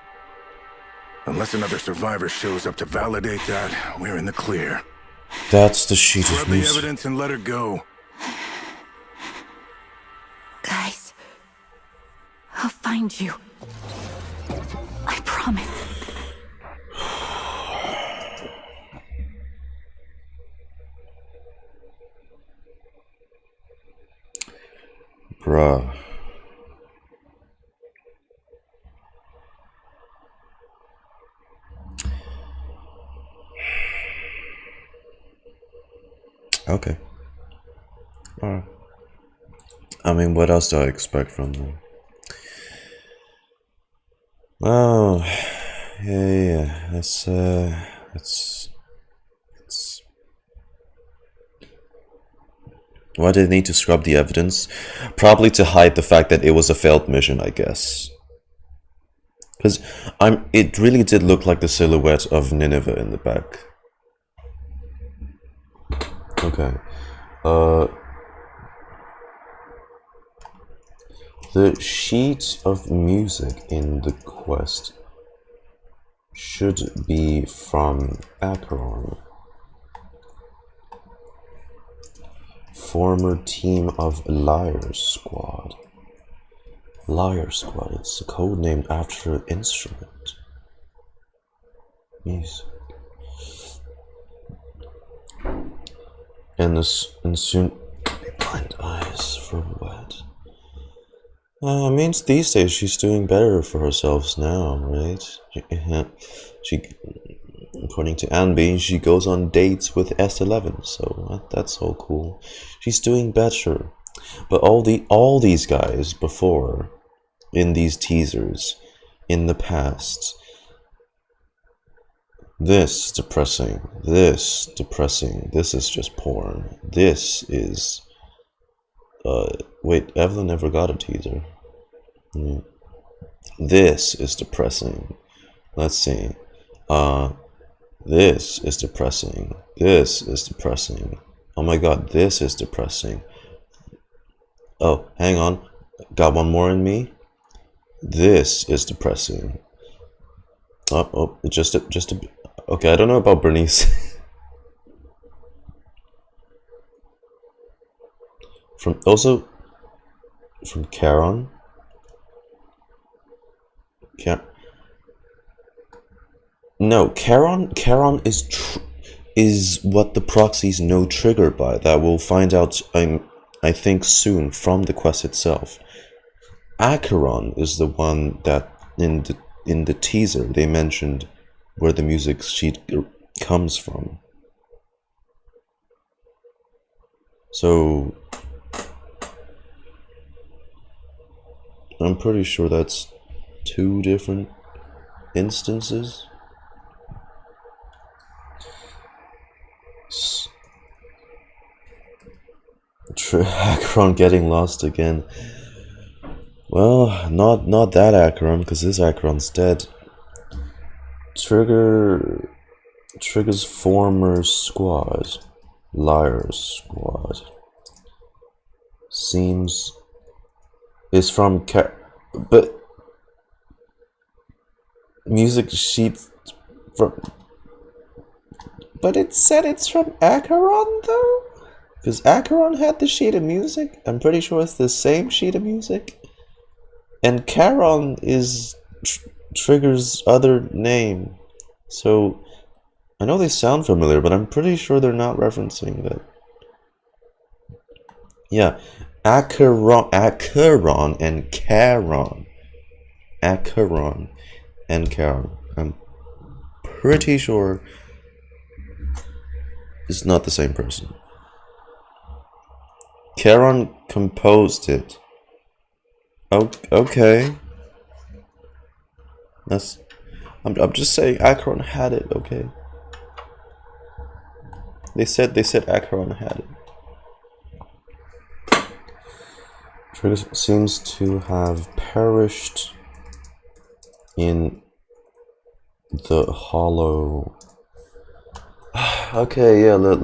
Unless another survivor shows up to validate that, we're in the clear. That's the sheet Scrub of the music. evidence and let her go. Guys, I'll find you. I promise. Bruh. Okay. Alright. I mean, what else do I expect from them? Oh, yeah. That's why did they need to scrub the evidence? Probably to hide the fact that it was a failed mission, I guess. Because it really did look like the silhouette of Nineveh in the back. Okay. The sheet of music in the quest should be from Acheron. Former team of Liar Squad. Liar Squad, it's a code named after an instrument. Music. And soon be blind eyes for wet. Means these days she's doing better for herself now, right? She, according to Anby, she goes on dates with S11, so that's all cool. She's doing better. But all these guys before, in these teasers, in the past, this depressing, this depressing, this is just porn, this is, wait, Evelyn never got a teaser. This is depressing. Let's see. This is depressing. This is depressing. Oh my god, this is depressing. Oh, hang on. Got one more in me. This is depressing. Just a okay, I don't know about Bernice. From Charon. No, Charon is what the proxies know trigger by. That we'll find out, I think, soon from the quest itself. Acheron is the one that in the teaser they mentioned where the music sheet comes from. So I'm pretty sure that's two different instances. Acheron getting lost again. Well, not that Acheron, because this Acheron's dead. Trigger's former squad, Liar Squad, is from but music sheet from, but it said it's from Acheron though, because Acheron had the sheet of music. I'm pretty sure it's the same sheet of music, and Charon is Trigger's other name. So I know they sound familiar, but I'm pretty sure they're not referencing that. Yeah, Acheron and Charon. Acheron and Charon. I'm pretty sure it's not the same person. Charon composed it. Oh, okay. I'm just saying Acheron had it, okay? They said Acheron had it. Trigger seems to have perished in the hollow. Okay, yeah, look.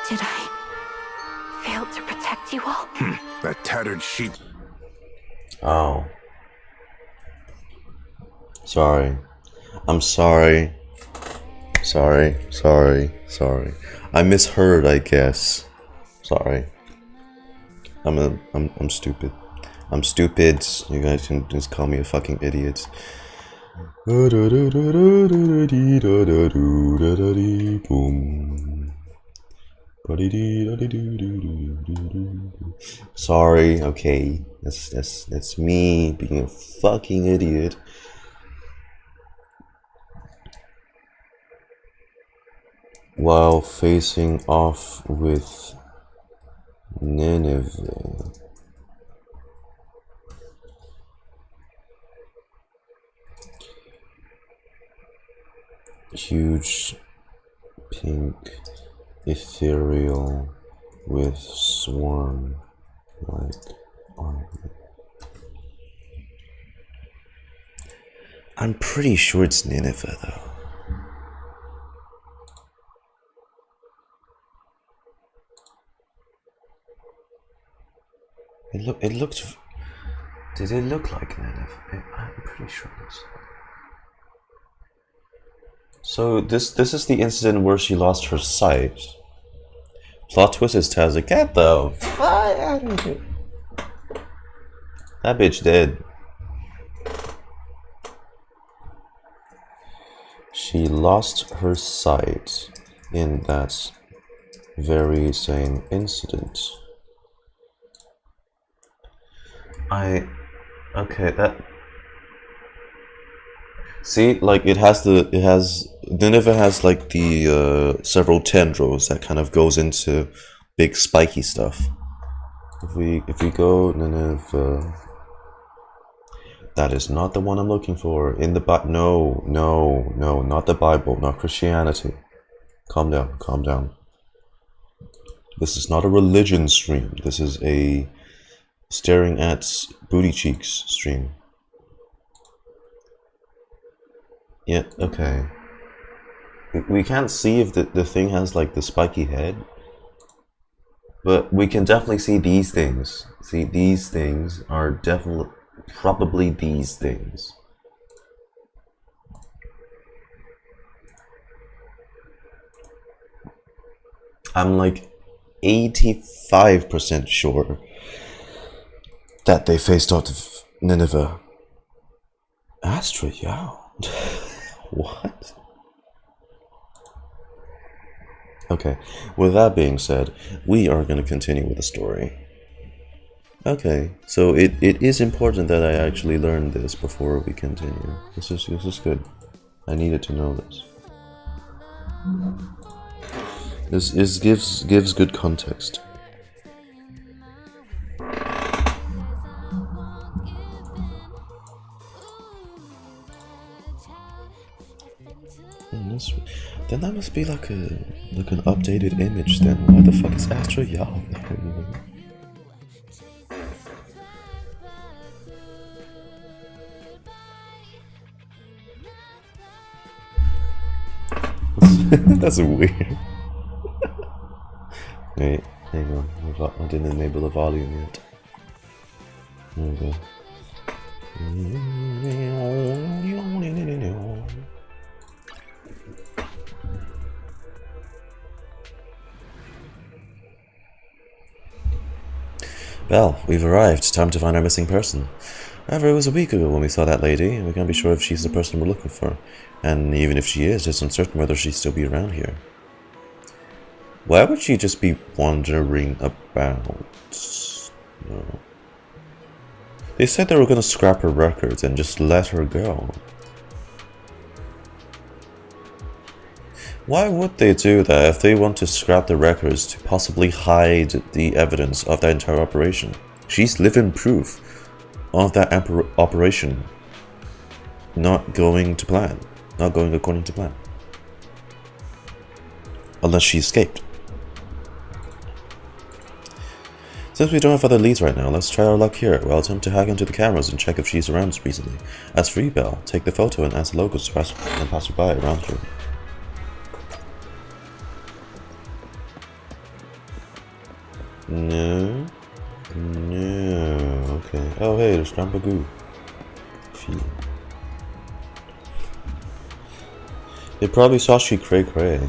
Did I fail to protect you all? That tattered sheet. Oh. Sorry. I'm sorry. Sorry. I misheard, I guess. Sorry. I'm stupid. I'm stupid. You guys can just call me a fucking idiot. Sorry, okay. That's me being a fucking idiot. While facing off with Nineveh. Huge pink ethereal with swarm like I'm pretty sure it's Nineveh, though. It looked. Did it look like Nineveh? I'm pretty sure it was. So this is the incident where she lost her sight. Plot twist is Tazza. Get the fuck out of here. That bitch dead. She lost her sight in that very same incident. Okay, that. See, like it has Nineveh has like the several tendrils that kind of goes into big spiky stuff. If we go Nineveh, that is not the one I'm looking for. In the no, not the Bible, not Christianity. Calm down, calm down. This is not a religion stream. This is a staring at booty cheeks stream. Yeah, okay. We can't see if the thing has like the spiky head, but we can definitely see these things. See, these things are definitely probably these things. I'm like 85% sure that they faced out of Nineveh. Astra Yao. What? Okay, with that being said, we are going to continue with the story. Okay, so it is important that I actually learn this before we continue. This is good. I needed to know this. This gives good context. Then that must be like an updated image. Then why the fuck is Astra Yao there? That's weird. Wait, hang on. I didn't enable the volume yet. There we go. Well, we've arrived. Time to find our missing person. However, it was a week ago when we saw that lady, and we can't be sure if she's the person we're looking for. And even if she is, it's uncertain whether she'd still be around here. Why would she just be wandering about? No. They said they were going to scrap her records and just let her go. Why would they do that if they want to scrap the records to possibly hide the evidence of that entire operation? She's living proof of that operation not going to plan, not going according to plan. Unless she escaped. Since we don't have other leads right now, let's try our luck here. We'll attempt to hack into the cameras and check if she's around recently. As for you, Belle, take the photo and ask the locals to pass her by around her. No. No. Okay. Oh, hey, there's Grandpa Goo. They probably saw she cray cray.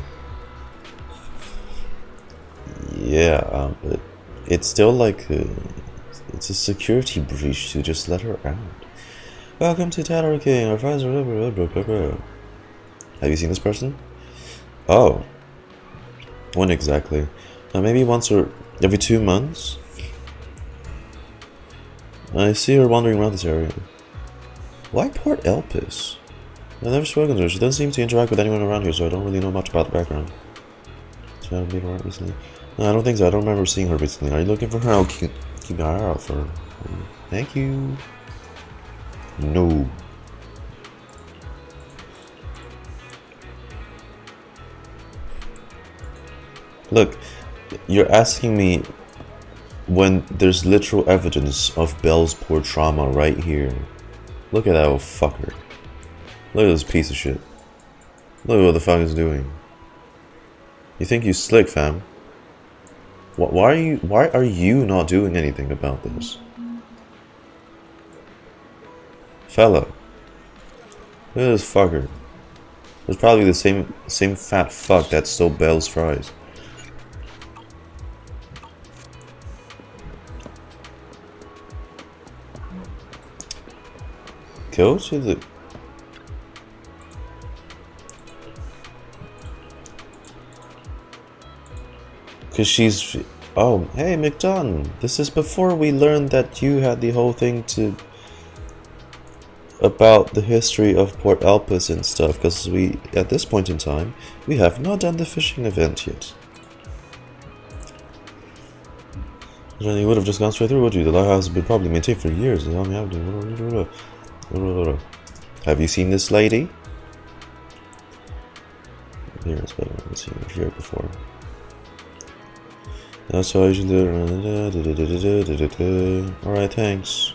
Yeah, but it's still like it's a security breach to just let her out. Welcome to Tatler King. Our friends are. Have you seen this person? Oh. When exactly? Maybe once or every 2 months? I see her wandering around this area. Why Port Elpis? I've never spoken to her. She doesn't seem to interact with anyone around here, so I don't really know much about the background. She hasn't been around recently. No, I don't think so. I don't remember seeing her recently. Are you looking for her? I'll keep an eye out for her. Thank you. No. Look, you're asking me when there's literal evidence of Belle's poor trauma right here. Look at that old fucker. Look at this piece of shit. Look at what the fuck he's doing. You think you slick, fam? Why are you not doing anything about this? Fella. Look at this fucker. It's probably the same fat fuck that stole Belle's fries. Go to the... Cause she's... Oh, hey McDonald. This is before we learned that you had the whole thing to... about the history of Port Elpis and stuff, because we, at this point in time, we have not done the fishing event yet. And you would have just gone straight through, would you? The lighthouse has been probably maintained for years. Have you seen this lady? Here, it's better. I've seen her here before. That's how I usually do. Alright, thanks.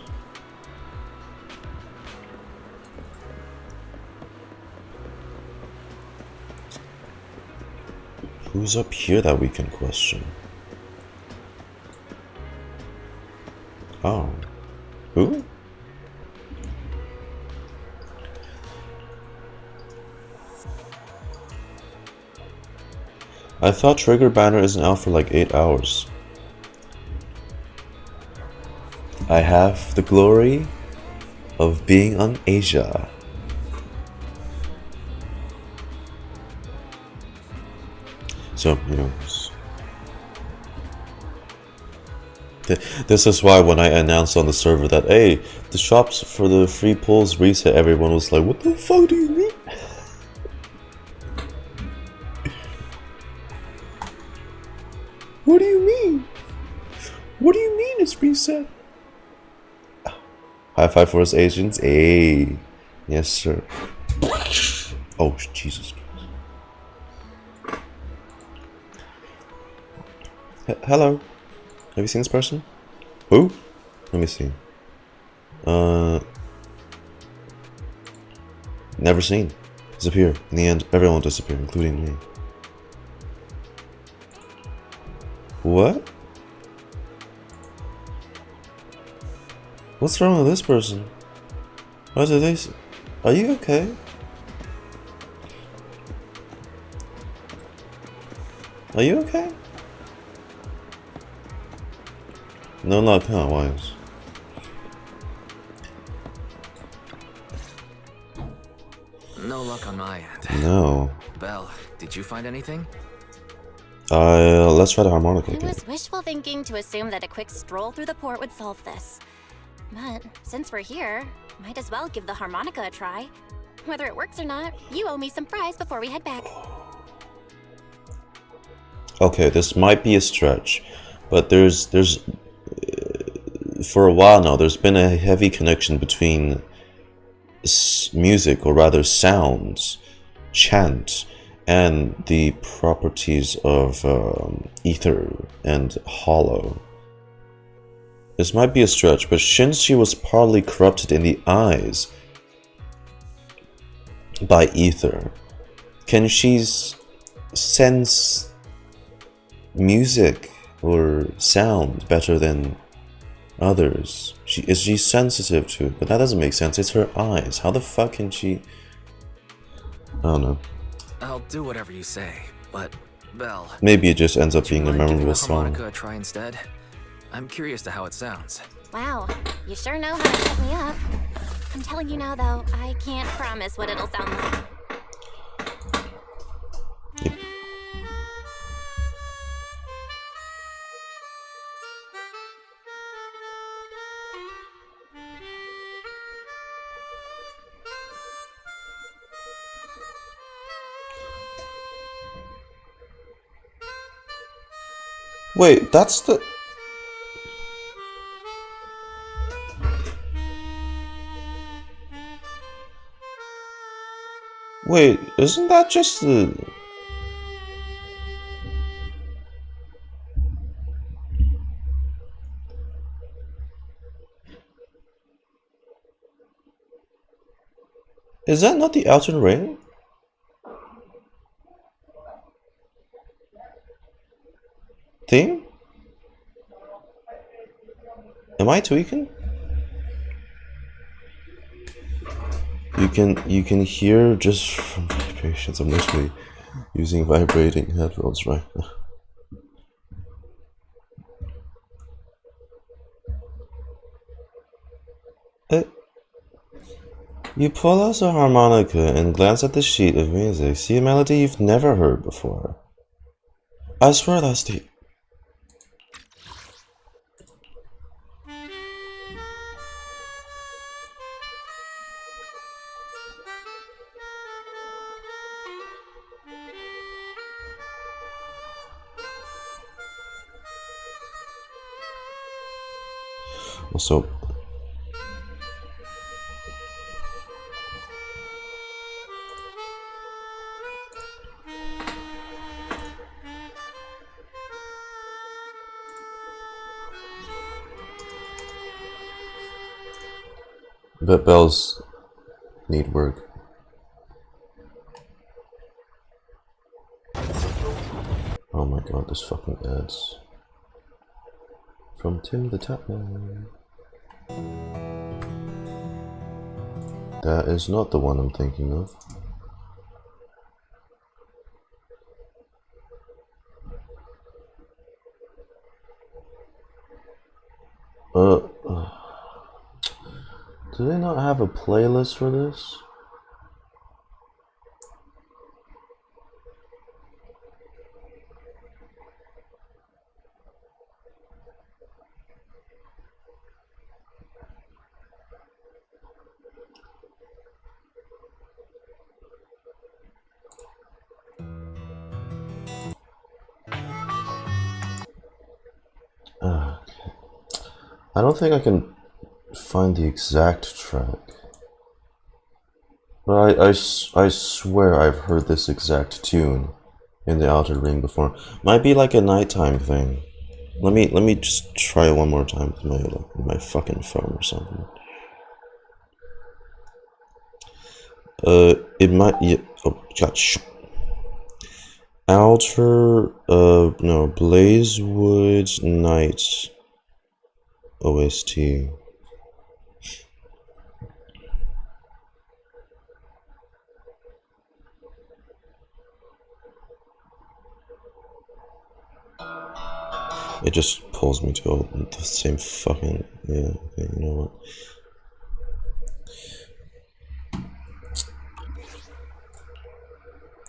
Who's up here that we can question? Oh. Who? I thought Trigger Banner isn't out for like 8 hours. I have the glory of being on Asia. So, you know, this is why when I announced on the server that, hey, the shops for the free pulls reset, everyone was like, what the fuck do you mean? What do you mean? What do you mean it's reset? High five for us Asians. Hey. Yes, sir. Oh, Jesus Christ. Hello. Have you seen this person? Who? Let me see. Never seen. Disappear. In the end, everyone disappeared, including me. What? What's wrong with this person? What did they say? Are you okay? Are you okay? No luck, huh, Wise? No luck on my end. No. Belle, did you find anything? Let's try the harmonica It again. was wishful thinking to assume that a quick stroll through the port would solve this. But since we're here, might as well give the harmonica a try. Whether it works or not, you owe me some fries before we head back. Okay, this might be a stretch, but there's for a while now, there's been a heavy connection between music, or rather sounds, chant, and the properties of ether and hollow. This might be a stretch, but since she was partly corrupted in the eyes by ether, can she sense music or sound better than others? Is she sensitive to it? But that doesn't make sense. It's her eyes. How the fuck can she? I don't know. I'll do whatever you say, but Belle, maybe it just ends up do you being a mind giving memorable the harmonica song. a try instead? I'm curious to how it sounds. Wow, you sure know how to set me up. I'm telling you now, though, I can't promise what it'll sound like. Wait, that's the... Wait, isn't that just the... Is that not the outer ring? Thing? Am I tweaking? You can hear just from vibrations. I'm literally using vibrating headphones right now. You pull out a harmonica and glance at the sheet of music. See a melody you've never heard before. I swear that's the... Also... But bells need work. Oh my god, this fucking ads. From Tim the Tapman. That is not the one I'm thinking of. Do they not have a playlist for this? I don't think I can find the exact track. But I swear I've heard this exact tune in the Outer Ring before. Might be like a nighttime thing. Let me just try it one more time with my fucking phone or something. It might, yeah, oh gosh. Outer, no, Blazewood Nights OST. It just pulls me to the same fucking, yeah, okay, you know what.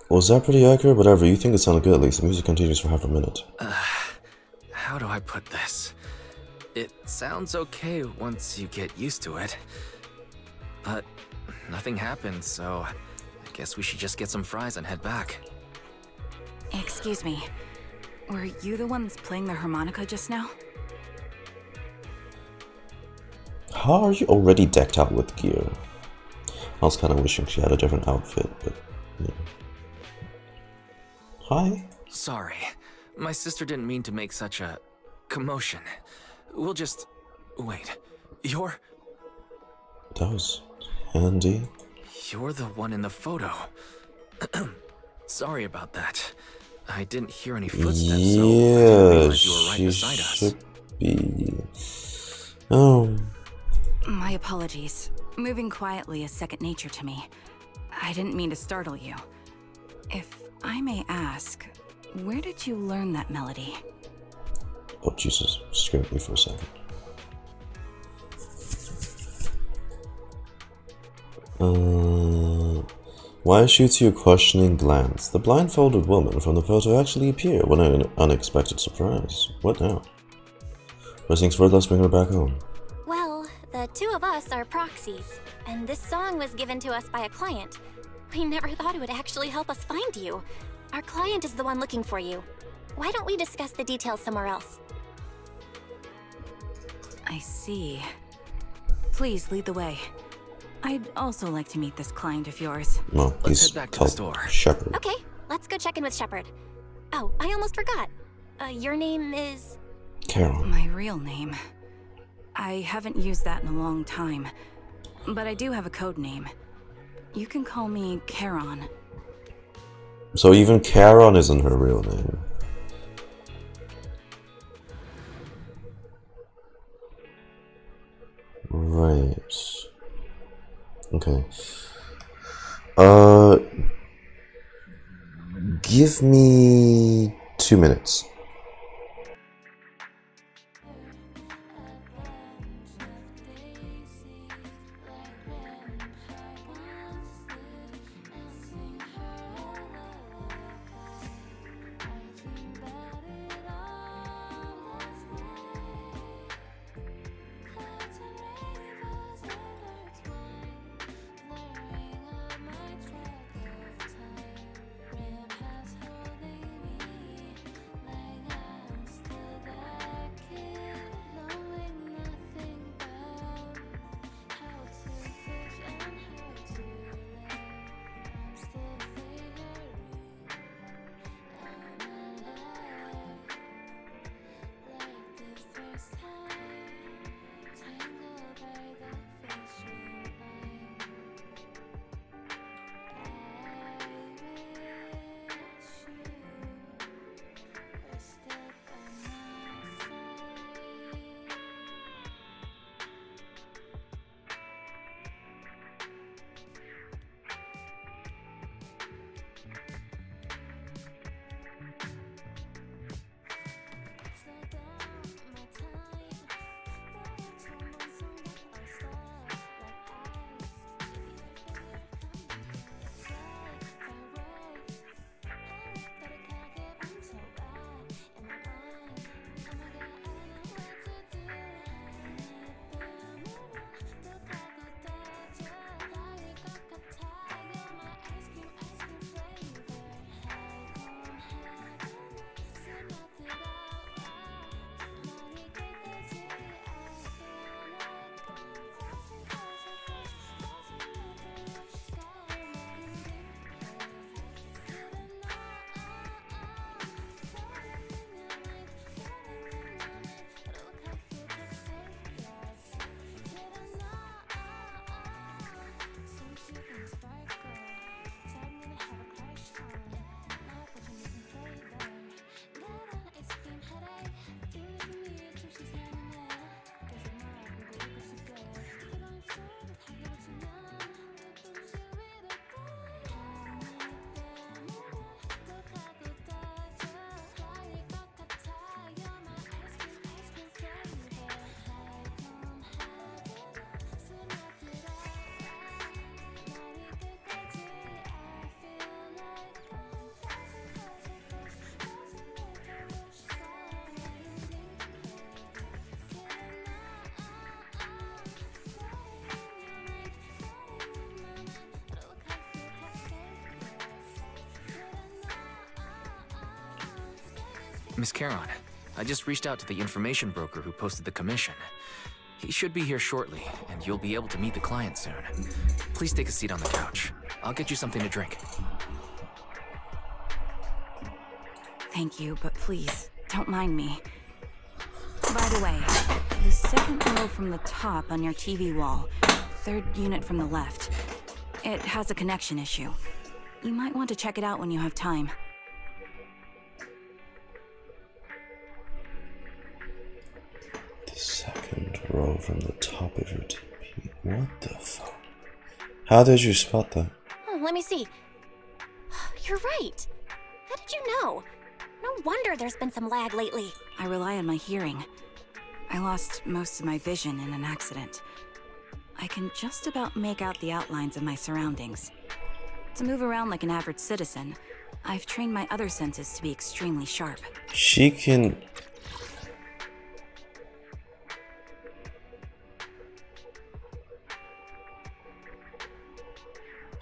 Was that pretty accurate? Whatever, you think it sounded good at least. The music continues for half a minute. How do I put this? It sounds okay once you get used to it. But nothing happened, so I guess we should just get some fries and head back. Excuse me. Were you the ones playing the harmonica just now? How are you already decked out with gear? I was kind of wishing she had a different outfit, but yeah. Hi. Sorry, my sister didn't mean to make such a commotion. We'll just wait. You're... That was handy. You're the one in the photo. Sorry about that. I didn't hear any footsteps, so I didn't realize you were right beside us. Should be. Oh. My apologies. Moving quietly is second nature to me. I didn't mean to startle you. If I may ask, where did you learn that melody? Oh Jesus, scared me for a second. Why shoots you a questioning glance? The blindfolded woman from the photo actually appeared. What an unexpected surprise. What now? First things first, let's bring her back home. Well, the two of us are proxies, and this song was given to us by a client. We never thought it would actually help us find you. Our client is the one looking for you. Why don't we discuss the details somewhere else? I see. Please lead the way. I'd also like to meet this client of yours. Well, let's head back to the store. Shepard. Okay, let's go check in with Shepard. Oh, I almost forgot. Your name is... Carol. My real name. I haven't used that in a long time. But I do have a code name. You can call me Charon. So even Charon isn't her real name. Right. Okay. Give me 2 minutes. Miss Charon, I just reached out to the information broker who posted the commission. He should be here shortly, and you'll be able to meet the client soon. Please take a seat on the couch. I'll get you something to drink. Thank you, but please, don't mind me. By the way, the second row from the top on your TV wall, third unit from the left, it has a connection issue. You might want to check it out when you have time. The second row from the top of your TV. What the fuck? How did you spot that? Oh, let me see. You're right. How did you know? No wonder there's been some lag lately. I rely on my hearing. I lost most of my vision in an accident. I can just about make out the outlines of my surroundings. To move around like an average citizen, I've trained my other senses to be extremely sharp. She can...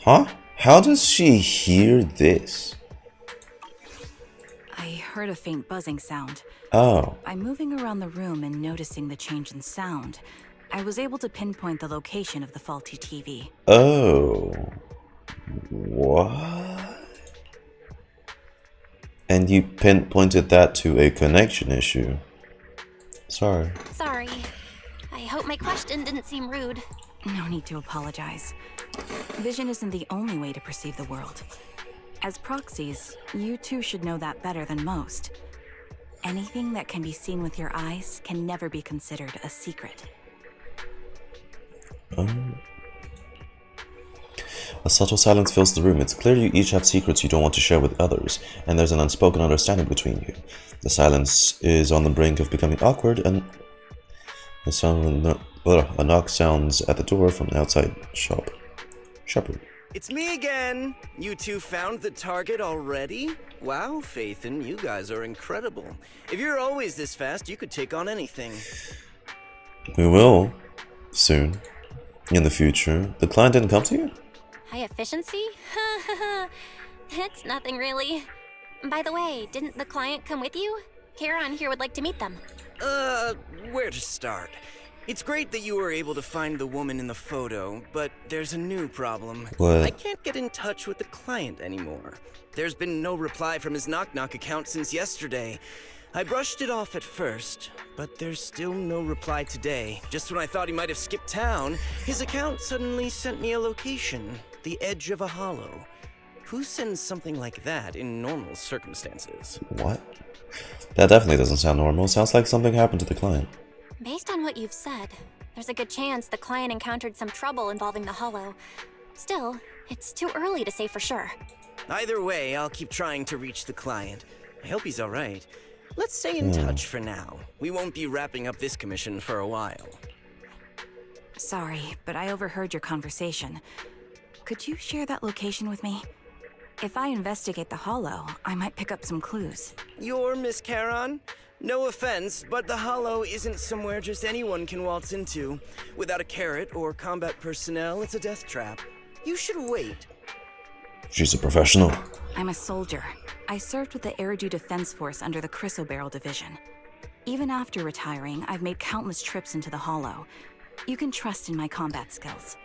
Huh? How does she hear this? I heard a faint buzzing sound. Oh. By moving around the room and noticing the change in sound, I was able to pinpoint the location of the faulty TV. Oh. What? And you pinpointed that to a connection issue. Sorry. Sorry. I hope my question didn't seem rude. No need to apologize. Vision isn't the only way to perceive the world. As proxies, you too should know that better than most. Anything that can be seen with your eyes can never be considered a secret. A subtle silence fills the room. It's clear you each have secrets you don't want to share with others, and there's an unspoken understanding between you. The silence is on the brink of becoming awkward, and a knock sounds at the door from the outside shop. Shepard. It's me again! You two found the target already? Wow, Phaethon, you guys are incredible. If you're always this fast, you could take on anything. We will. Soon. In the future. The client didn't come to you? High efficiency? It's nothing really. By the way, didn't the client come with you? Charon here would like to meet them. Where to start? It's great that you were able to find the woman in the photo, but there's a new problem. What? I can't get in touch with the client anymore. There's been no reply from his Knock Knock account since yesterday. I brushed it off at first, but there's still no reply today. Just when I thought he might have skipped town, his account suddenly sent me a location, the edge of a hollow. Who sends something like that in normal circumstances? What? That definitely doesn't sound normal. Sounds like something happened to the client. Based on what you've said, there's a good chance the client encountered some trouble involving the hollow. Still, it's too early to say for sure. Either way, I'll keep trying to reach the client. I hope he's alright. Let's stay in touch for now. We won't be wrapping up this commission for a while. Sorry, but I overheard your conversation. Could you share that location with me? If I investigate the hollow, I might pick up some clues. You're Miss Charon? No offense, but the hollow isn't somewhere just anyone can waltz into. Without a carrot or combat personnel, it's a death trap. You should wait. She's a professional. I'm a soldier. I served with the Eridu Defense Force under the Chrysoberyl Division. Even after retiring, I've made countless trips into the hollow. You can trust in my combat skills.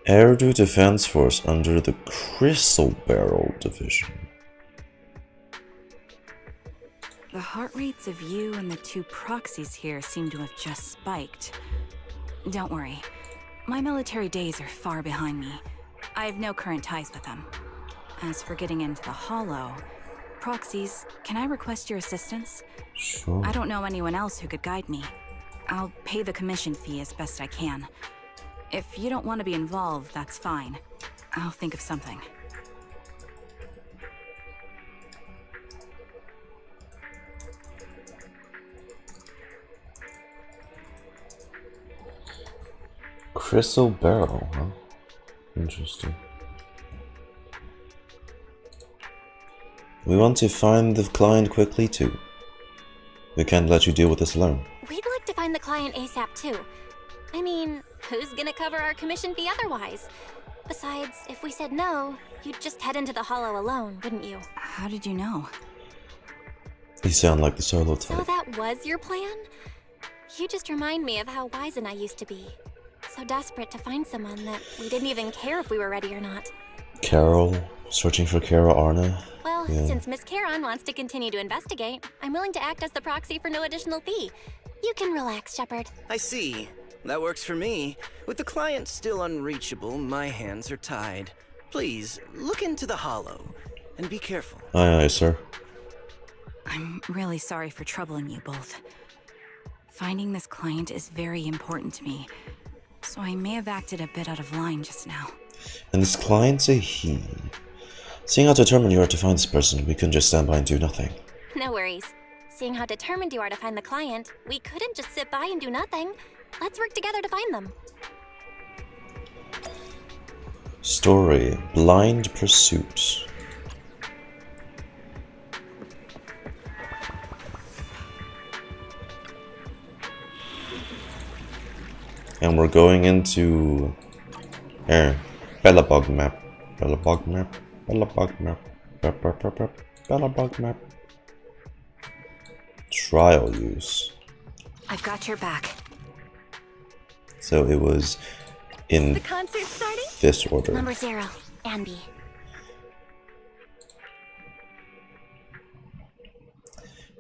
Eridu Defense Force under the Chrysoberyl Division. The heart rates of you and the two proxies here seem to have just spiked. Don't worry. My military days are far behind me. I have no current ties with them. As for getting into the hollow, proxies, can I request your assistance? Sure. I don't know anyone else who could guide me. I'll pay the commission fee as best I can. If you don't want to be involved, that's fine. I'll think of something. Chrysoberyl, huh? Interesting. We want to find the client quickly too. We can't let you deal with this alone. We'd like to find the client ASAP too. I mean, who's gonna cover our commission fee otherwise? Besides, if we said no, you'd just head into the hollow alone, wouldn't you? How did you know? You sound like the solo type. So that was your plan? You just remind me of how wise and I used to be. So desperate to find someone that we didn't even care if we were ready or not. Carol? Searching for Carol Arna? Well, Yeah. since Miss Charon wants to continue to investigate, I'm willing to act as the proxy for no additional fee. You can relax, Shepard. I see. That works for me. With the client still unreachable, my hands are tied. Please, look into the hollow, and be careful. Aye, aye, sir. I'm really sorry for troubling you both. Finding this client is very important to me, so I may have acted a bit out of line just now. And this client's a he. Seeing how determined you are to find this person, we couldn't just stand by and do nothing. No worries. Seeing how determined you are to find the client, we couldn't just sit by and do nothing. Let's work together to find them. Story: Blind Pursuit. And we're going into Bellabog map. Bellabog map. Bellabog map. Bellabog map. Trial use. I've got your back. So it was in The concert starting? this order. Number 0, Anby.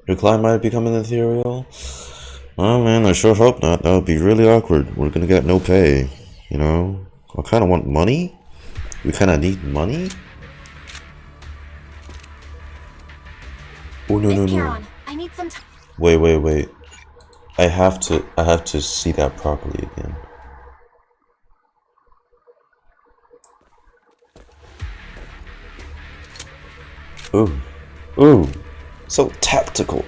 Your client might become an ethereal. Oh man, I sure hope not. That would be really awkward. We're gonna get no pay, you know? I kind of want money. We kind of need money. Oh no no no! I need some time. Wait. I have to see that properly again. Ooh, so tactical.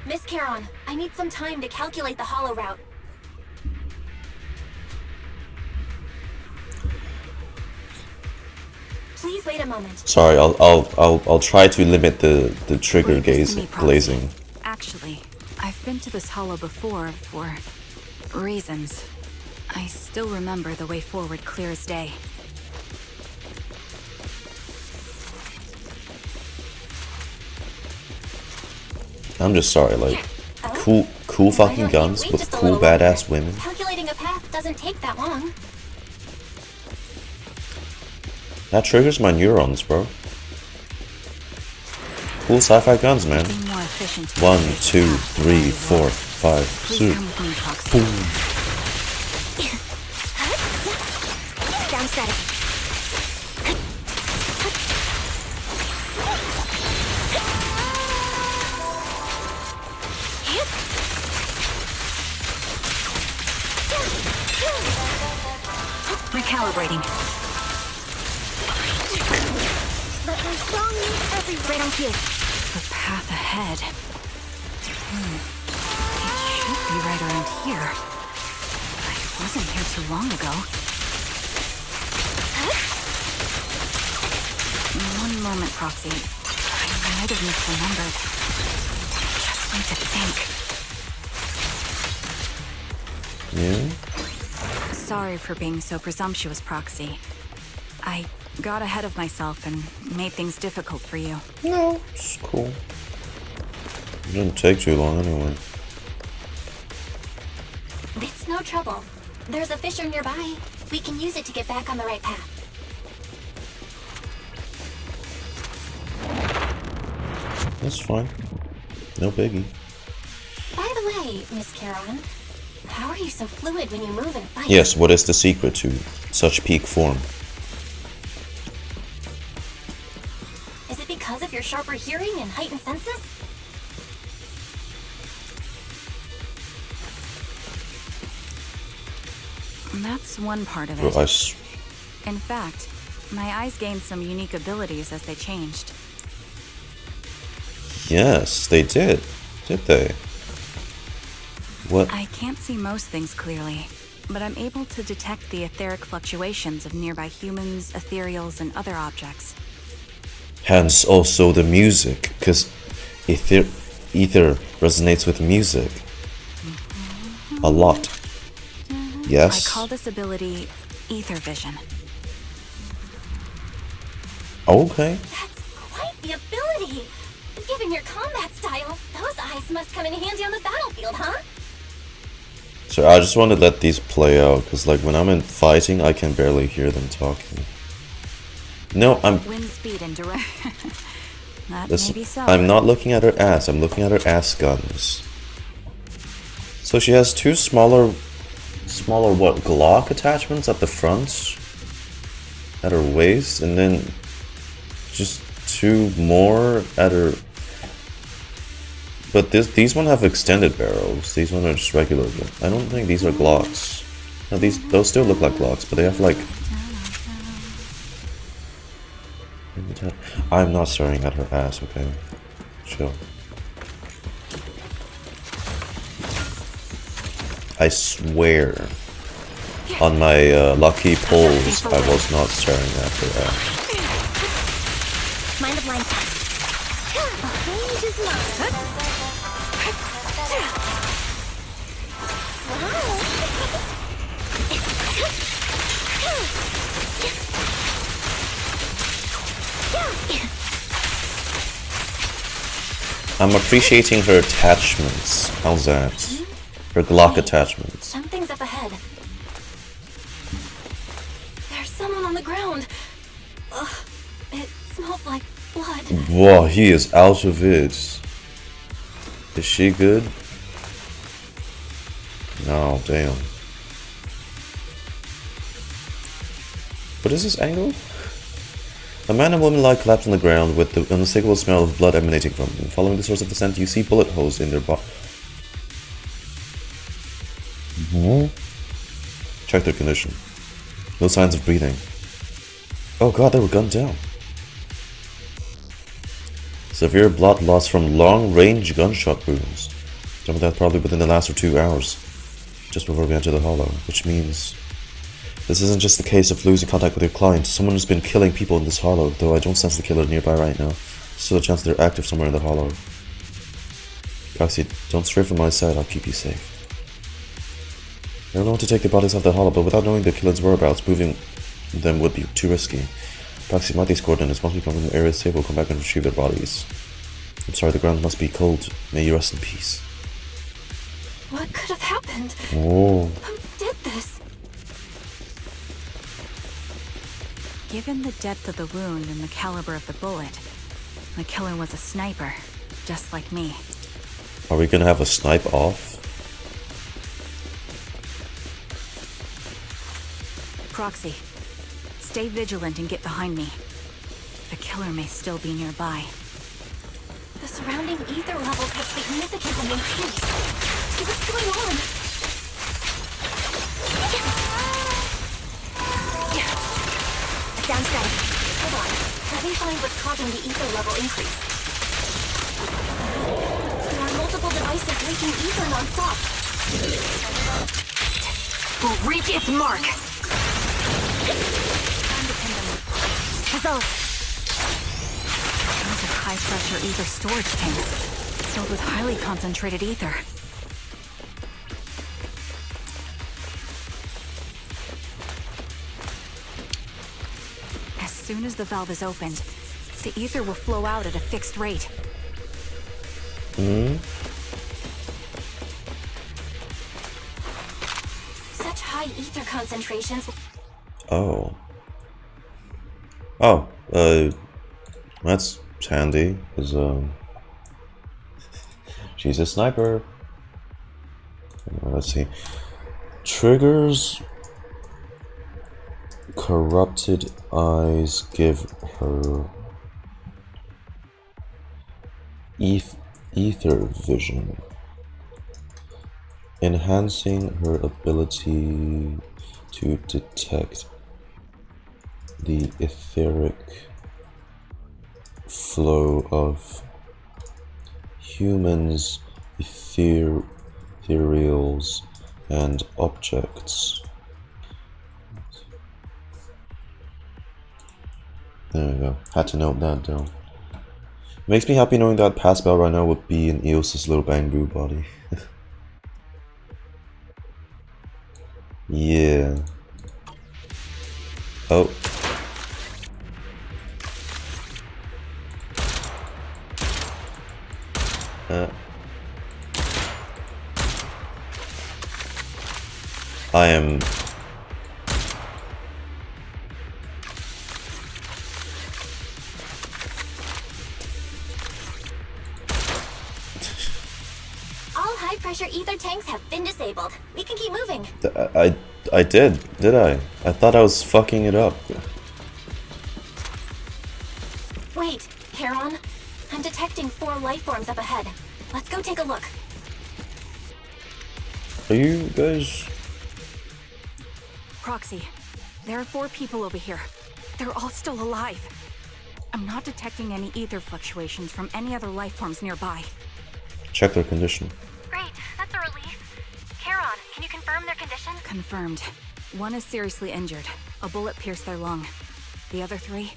Miss Caron, I need some time to calculate the hollow route. Please wait a moment. Sorry, I'll try to limit the trigger glazing. Actually, I've been to this hollow before for reasons. I still remember the way forward clear as day. I'm just sorry, like cool fucking guns with cool badass women. Calculating a path doesn't take that long. That triggers my neurons, bro. Cool sci-fi guns, man. 1, 2, 3, 4, 5, 6. Boom. Down strategy. Recalibrating. Let my song meet every right on cue. The path ahead. It should be right around here. I wasn't here too long ago. One moment, Proxy. I might have misremembered. Just need to think. Yeah? Sorry for being so presumptuous, Proxy. I got ahead of myself and made things difficult for you. No, it's cool. It didn't take too long anyway. It's no trouble. There's a fissure nearby. We can use it to get back on the right path. That's fine. No biggie. By the way, Miss Caron, how are you so fluid when you move and fight? Yes, what is the secret to such peak form? Is it because of your sharper hearing and heightened senses? That's one part of Bro, it. In fact, my eyes gained some unique abilities as they changed. Yes, they did. Did they? What? I can't see most things clearly, but I'm able to detect the etheric fluctuations of nearby humans, ethereals, and other objects. Hence also the music, because ether resonates with music. A lot. Yes? I call this ability ether vision. Okay. That's quite the ability! Given your combat style, those eyes must come in handy on the battlefield, huh? So I just want to let these play out, because like when I'm in fighting, I can barely hear them talking. No, Wind speed and direct. That listen, may be so. I'm not looking at her ass, I'm looking at her ass guns. So she has two smaller what, Glock attachments at the front? At her waist, and then just two more at her... But these one have extended barrels. These one are just regular. I don't think these are Glocks. No, those still look like Glocks, but they have like... I'm not staring at her ass, okay? Chill. I swear on my lucky pulls, I was not staring at her ass. Mind the blind spot. Range is mine. I'm appreciating her attachments. How's that? Her Glock attachments. Something's up ahead. There's someone on the ground. Ugh, it smells like blood. Whoa, he is out of it. Is she good? No, damn. What is this angle? A man and woman lie collapsed on the ground with the unmistakable smell of blood emanating from them. Following the source of the scent, you see bullet holes in their body. Check their condition. No signs of breathing. Oh god, they were gunned down. Severe blood loss from long-range gunshot wounds. Some of that probably within the last 2 hours. Just before we enter the hollow. Which means... this isn't just the case of losing contact with your client. Someone has been killing people in this hollow, though I don't sense the killer nearby right now. Still a chance they're active somewhere in the hollow. Proxy, don't stray from my side, I'll keep you safe. I don't want to take the bodies off the hollow, but without knowing the killer's whereabouts, moving them would be too risky. Proxy, mark these coordinates. Once we come from the area safe, we'll come back and retrieve their bodies. I'm sorry, the ground must be cold. May you rest in peace. What could have happened? Oh. Who did this? Given the depth of the wound and the caliber of the bullet, the killer was a sniper, just like me. Are we gonna have a snipe off? Proxy, stay vigilant and get behind me. The killer may still be nearby. The surrounding ether levels have significantly increased. What's going on? Sounds good. Hold on. Let me find what's causing the ether level increase. There are multiple devices leaking ether non-stop. Will reach its mark! Huzzah! Those are high-pressure ether storage tanks, filled with highly concentrated ether. As soon as the valve is opened, the ether will flow out at a fixed rate. Such high ether concentrations. Oh. That's handy, because, she's a sniper. Let's see. Triggers corrupted eyes give her ether vision, enhancing her ability to detect the etheric flow of humans, ethereals, and objects. There we go. Had to note that down. Makes me happy knowing that pass bell right now would be in Eos's little bamboo body. Yeah. Oh. I am... All high-pressure ether tanks have been disabled. We can keep moving. I did I? I thought I was fucking it up. Wait, Heron. I'm detecting 4 life forms up ahead. Let's go take a look. Are you guys... Proxy, there are 4 people over here. They're all still alive. I'm not detecting any ether fluctuations from any other life forms nearby. Check their condition. Great, that's a relief. Heron, can you confirm their condition? Confirmed. 1 is seriously injured. A bullet pierced their lung. The other 3?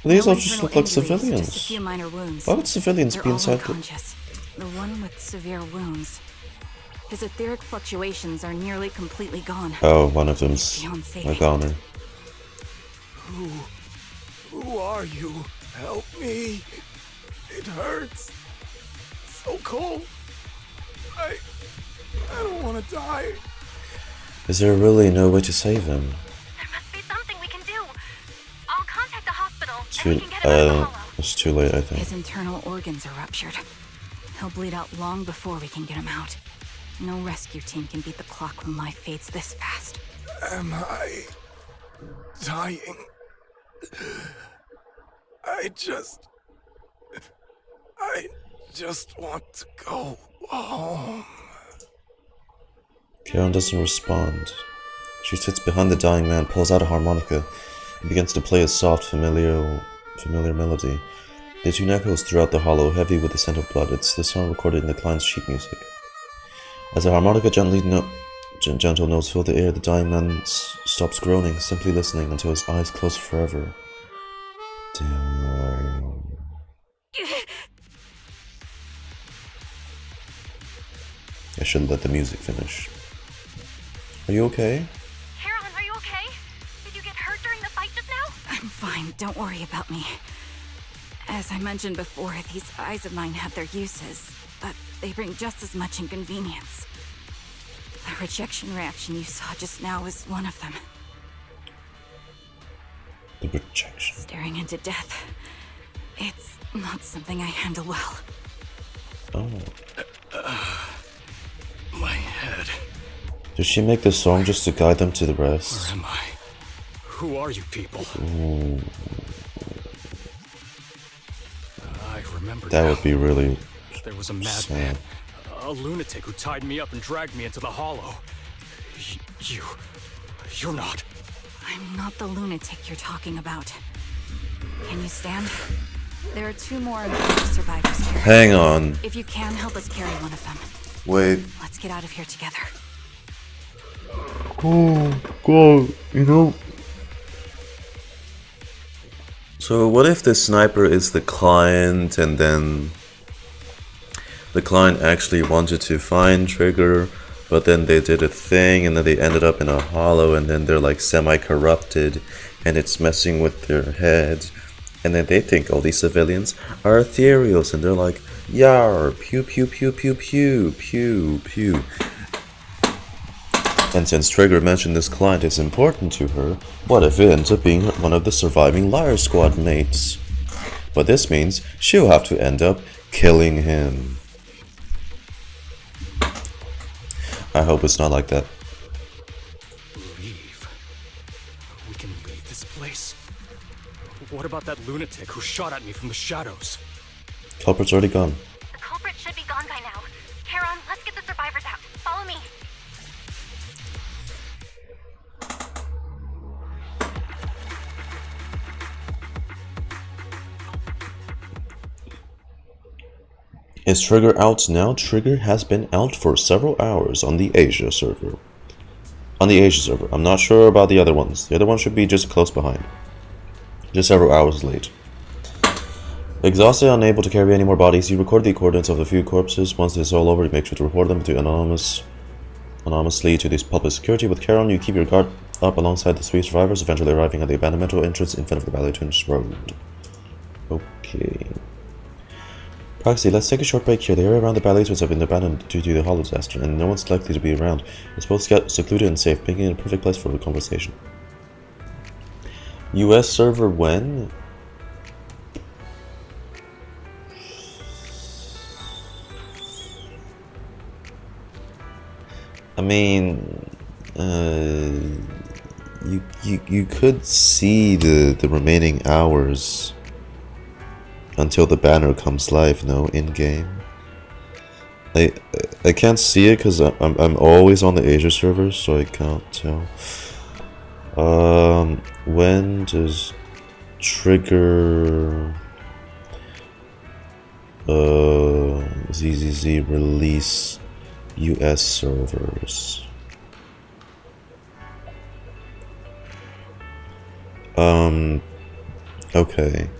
These No all just internal look like injuries, civilians. Just a few minor wounds. Why would civilians They're be all inside the... unconscious. The one with severe wounds. His etheric fluctuations are nearly completely gone. Oh, one of them's Fiancé. a goner. Who are you? Help me. It hurts. So cold. I don't want to die. Is there really no way to save him? There must be something we can do. I'll contact the hospital Too, and we can get him out of the hollow. it's too late, I think. His internal organs are ruptured. He'll bleed out long before we can get him out. No rescue team can beat the clock when life fades this fast. Am I dying. I just want to go home. Karen doesn't respond. She sits behind the dying man, pulls out a harmonica, and begins to play a soft, familiar melody. The tune echoes throughout the hollow, heavy with the scent of blood. It's the song recorded in the client's sheet music. As the harmonica gentle notes fill the air, the dying man stops groaning, simply listening until his eyes close forever. Damn. I should let the music finish. Are you okay? Carolyn, are you okay? Did you get hurt during the fight just now? I'm fine. Don't worry about me. As I mentioned before, these eyes of mine have their uses, but they bring just as much inconvenience. The rejection reaction you saw just now was one of them. The rejection. Staring into death. It's not something I handle well. Oh. My head. Did she make this song just to guide them to the rest? Where am I? Who are you people? Ooh. I remember That now. would be really There was a madman, a lunatic who tied me up and dragged me into the hollow. You're not. I'm not the lunatic you're talking about. Can you stand? There are 2 more important survivors here. Hang on. If you can, help us carry one of them. Wait. Let's get out of here together. Oh, God, you know. So what if the sniper is the client and then the client actually wanted to find Trigger, but then they did a thing and then they ended up in a hollow and then they're like semi-corrupted and it's messing with their heads, and then they think all these civilians are ethereals and they're like, yar, pew pew pew pew pew pew pew. And since Trigger mentioned this client is important to her, what if it ends up being one of the surviving Liar Squad mates? But this means she'll have to end up killing him. I hope it's not like that. Leave. We can leave this place. What about that lunatic who shot at me from the shadows? Culprit's already gone. The culprit should be gone by now. Karen, let's get the survivors out. Follow me. Is Trigger out now? Trigger has been out for several hours on the Asia server. I'm not sure about the other ones. The other one should be just close behind. Just several hours late. Exhausted, unable to carry any more bodies, you record the coordinates of a few corpses. Once this is all over, you make sure to report them to anonymously to this public security. With Karen, you keep your guard up alongside the 3 survivors, eventually arriving at the abandoned entrance in front of the Ballet Twins Road. Okay. Proxy, let's take a short break here. The area around the Ballet Twins have been abandoned due to the hollow disaster, and no one's likely to be around. It's both secluded and safe, making it a perfect place for a conversation. US server when? I mean, you could see the remaining hours until the banner comes live, no, in game. I can't see it because I'm always on the Asia server, so I can't tell. When does Trigger ZZZ release US servers? Okay.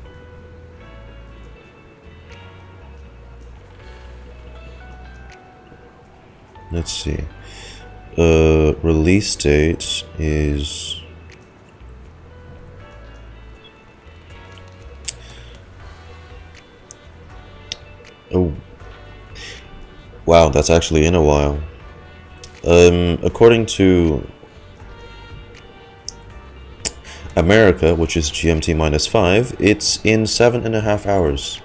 Let's see. Release date is wow, that's actually in a while. According to America, which is GMT -5, it's in 7.5 hours.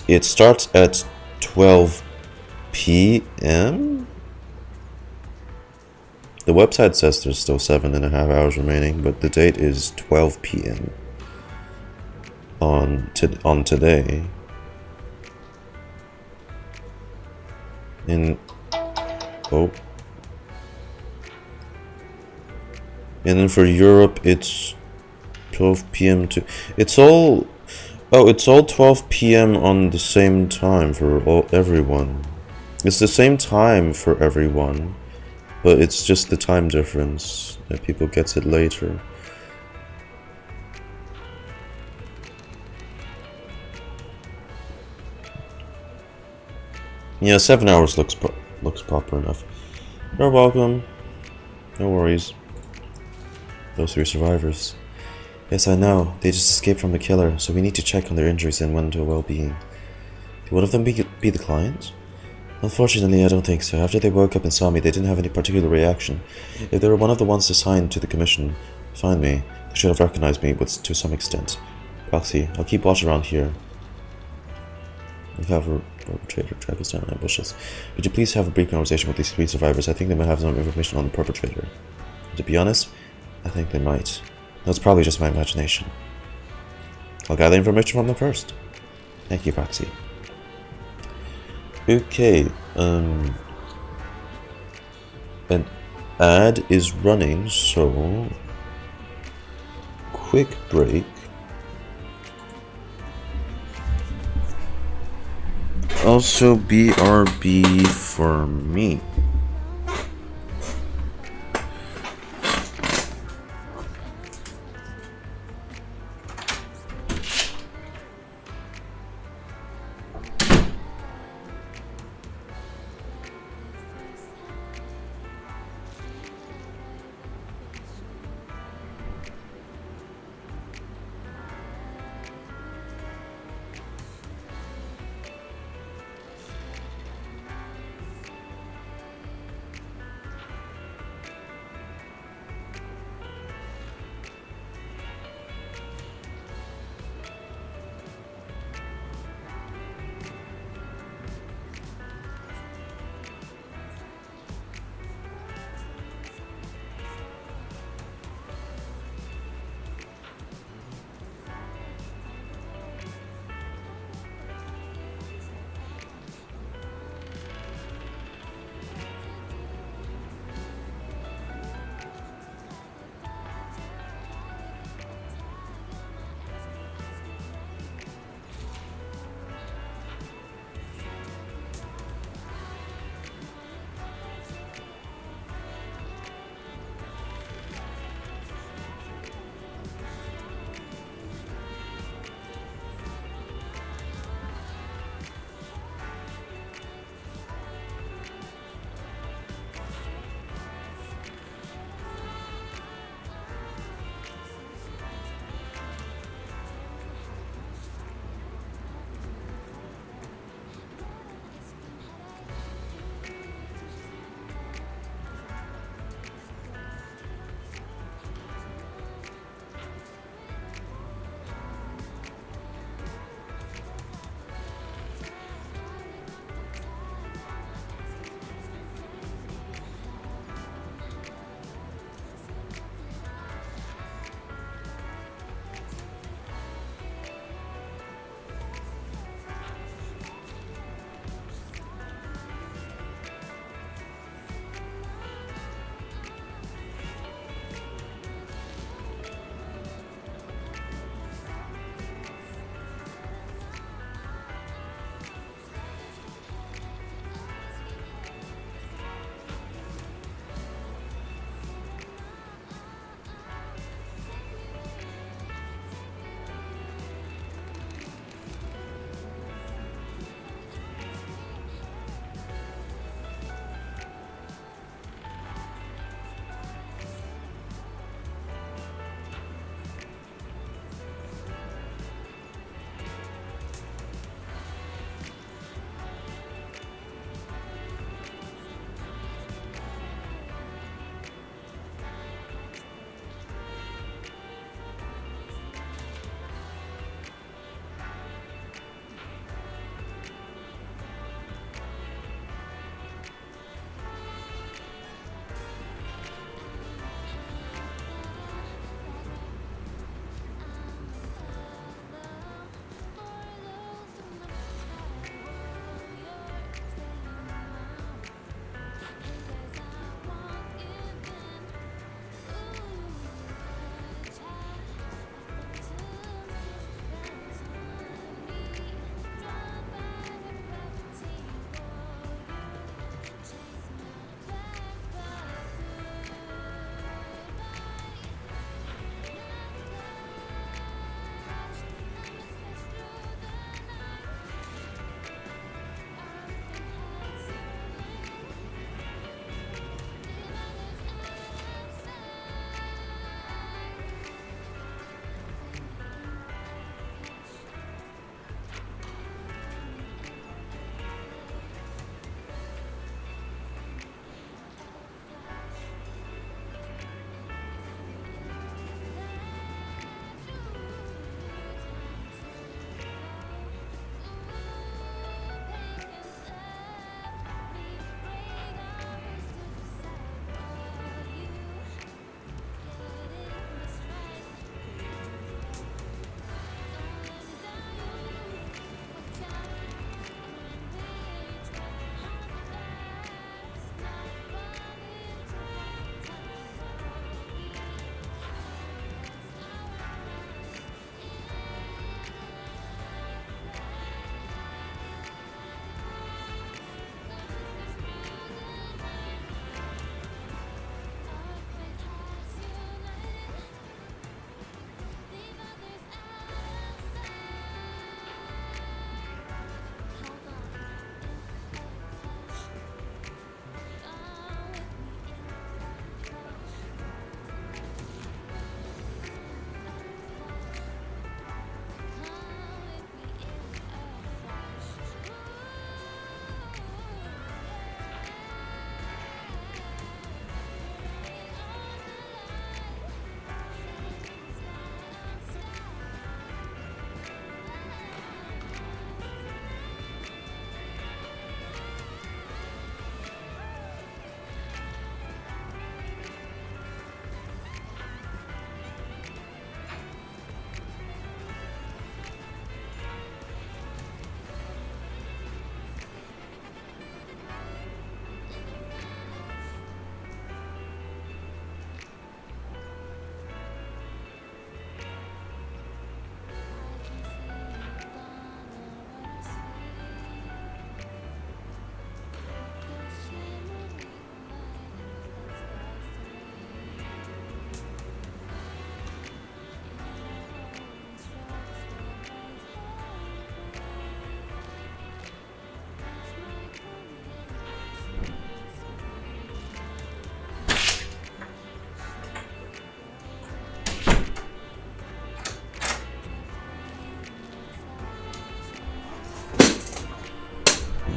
It starts at 12 p.m. The website says there's still 7.5 hours remaining, but the date is 12 p.m. on today. And then for Europe, it's 12 p.m. to. It's all 12 p.m. on the same time for everyone. It's the same time for everyone, but it's just the time difference that people gets it later. Yeah, 7 hours looks proper enough. You're welcome. No worries. Those 3 survivors. Yes, I know. They just escaped from the killer, so we need to check on their injuries and mental well-being. Did one of them be the client? Unfortunately, I don't think so. After they woke up and saw me, they didn't have any particular reaction. If they were one of the ones assigned to the commission to find me, they should have recognized me to some extent. Proxy, I'll keep watch around here. We have a perpetrator track us down in ambushes. Would you please have a brief conversation with these 3 survivors? I think they might have some information on the perpetrator. To be honest, I think they might. That's probably just my imagination. I'll gather information from them first. Thank you, Proxy. Okay, an ad is running, so quick break. Also BRB for me.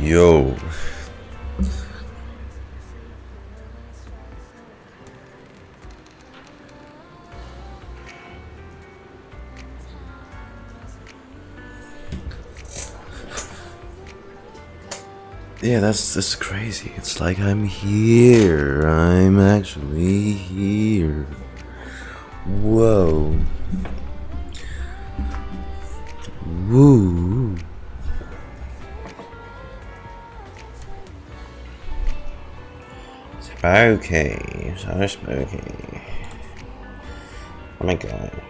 Yo. Yeah, that's crazy. It's like I'm here. I'm actually here. Whoa. Woo. Spooky. So spooky. Oh my god.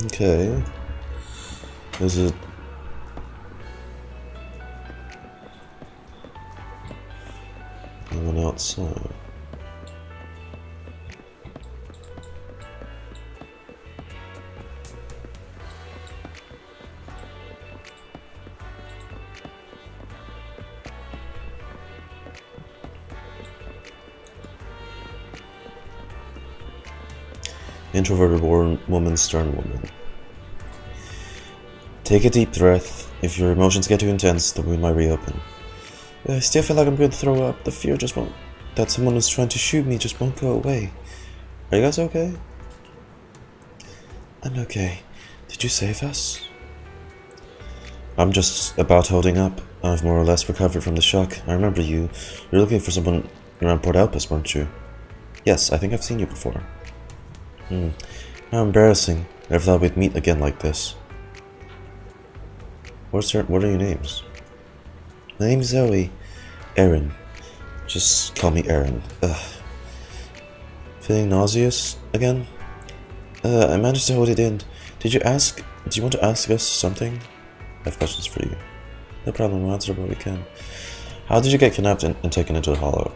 Okay. Is it? No one outside. Introverted woman, stern woman. Take a deep breath. If your emotions get too intense, the wound might reopen. I still feel like I'm going to throw up. The fear just won't. That someone is trying to shoot me just won't go away. Are you guys okay? I'm okay. Did you save us? I'm just about holding up. I've more or less recovered from the shock. I remember you. You're looking for someone around Port Elpis, weren't you? Yes, I think I've seen you before. How embarrassing. Never thought we'd meet again like this. What are your names? My name's Zoe. Aaron. Just call me Aaron. Ugh. Feeling nauseous again? I managed to hold it in. Do you want to ask us something? I have questions for you. No problem, we'll answer what we can. How did you get kidnapped and taken into the Hollow?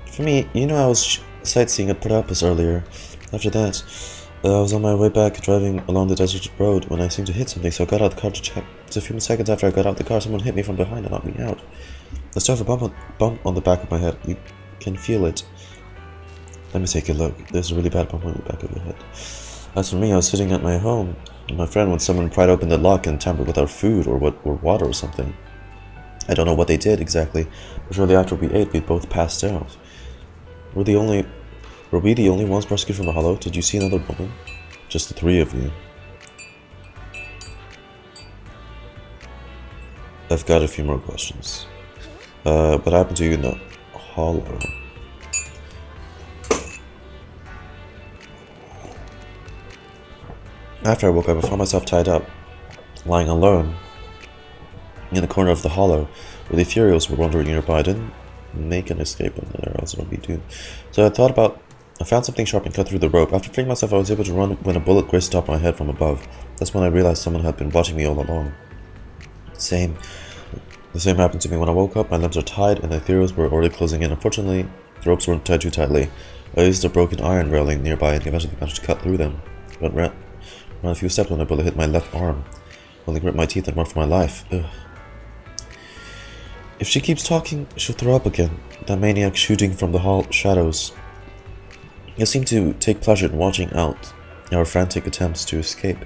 For me, you know I was sightseeing at Port Elpis earlier. After that, I was on my way back driving along the deserted road when I seemed to hit something, so I got out of the car to check. Just a few seconds after I got out of the car, someone hit me from behind and knocked me out. I still have a bump on the back of my head. You can feel it. Let me take a look. There's a really bad bump on the back of your head. As for me, I was sitting at my home with my friend when someone pried open the lock and tampered with our food or water or something. I don't know what they did exactly, but shortly after we ate, we both passed out. Were we the only ones rescued from the Hollow? Did you see another woman? Just the three of you. I've got a few more questions. What happened to you in the Hollow? After I woke up, I found myself tied up, lying alone in the corner of the Hollow, where the Ethereals were wandering nearby. I didn't make an escape on there, else I'd be doomed. So I found something sharp and cut through the rope. After freeing myself, I was able to run when a bullet grazed the top of my head from above. That's when I realized someone had been watching me all along. The same happened to me when I woke up. My limbs are tied and the Ethereals were already closing in. Unfortunately, the ropes weren't tied too tightly. I used a broken iron railing nearby and eventually managed to cut through them. But ran a few steps when a bullet hit my left arm. I only grit my teeth and run for my life. Ugh. If she keeps talking, she'll throw up again. That maniac shooting from the shadows. They seem to take pleasure in watching out our frantic attempts to escape.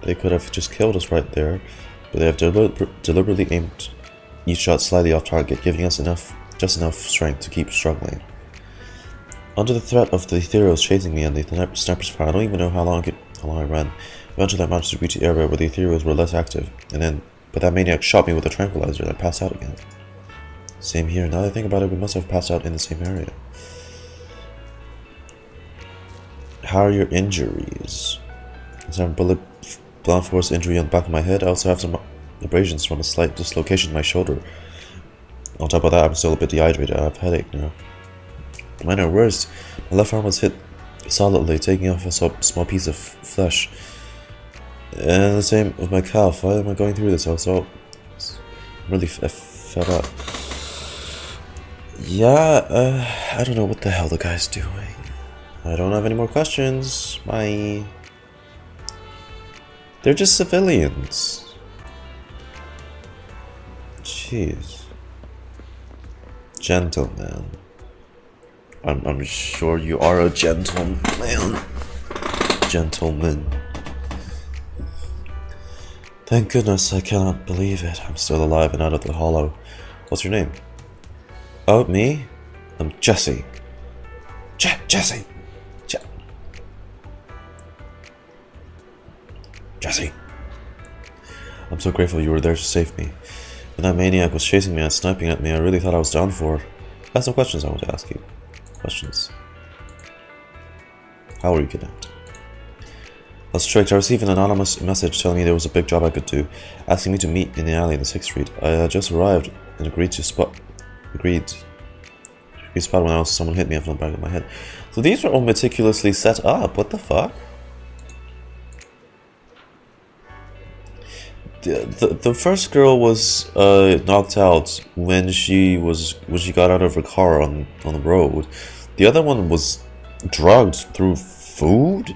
They could have just killed us right there, but they have deliberately aimed each shot slightly off target, giving us just enough strength to keep struggling. Under the threat of the Ethereals chasing me and the sniper's fire, I don't even know how long I ran. Eventually I managed to reach the area where the Ethereals were less active, but that maniac shot me with a tranquilizer and I passed out again. Same here. Now that I think about it, we must have passed out in the same area. How are your injuries? I have a blunt force injury on the back of my head. I also have some abrasions from a slight dislocation in my shoulder. On top of that, I'm still a bit dehydrated. I have a headache now. Minor worst, my left arm was hit solidly, taking off a small piece of flesh. And the same with my calf. Why am I going through this? I'm really fed up. Yeah, I don't know what the hell the guy's doing. I don't have any more questions. Bye. They're just civilians. Jeez. Gentleman. I'm sure you are a gentleman. Gentleman. Thank goodness, I cannot believe it. I'm still alive and out of the hollow. What's your name? Oh, me? I'm Jesse. Jesse! Jesse. I'm so grateful you were there to save me. When that maniac was chasing me and sniping at me, I really thought I was down for. I have some questions I want to ask you. Questions. How were you kidnapped? I was tricked. I received an anonymous message telling me there was a big job I could do, asking me to meet in the alley in the 6th Street. I had just arrived and agreed to spot when someone hit me from the back of my head. So these were all meticulously set up. What the fuck? The first girl was knocked out when she got out of her car on the road. The other one was drugged through food,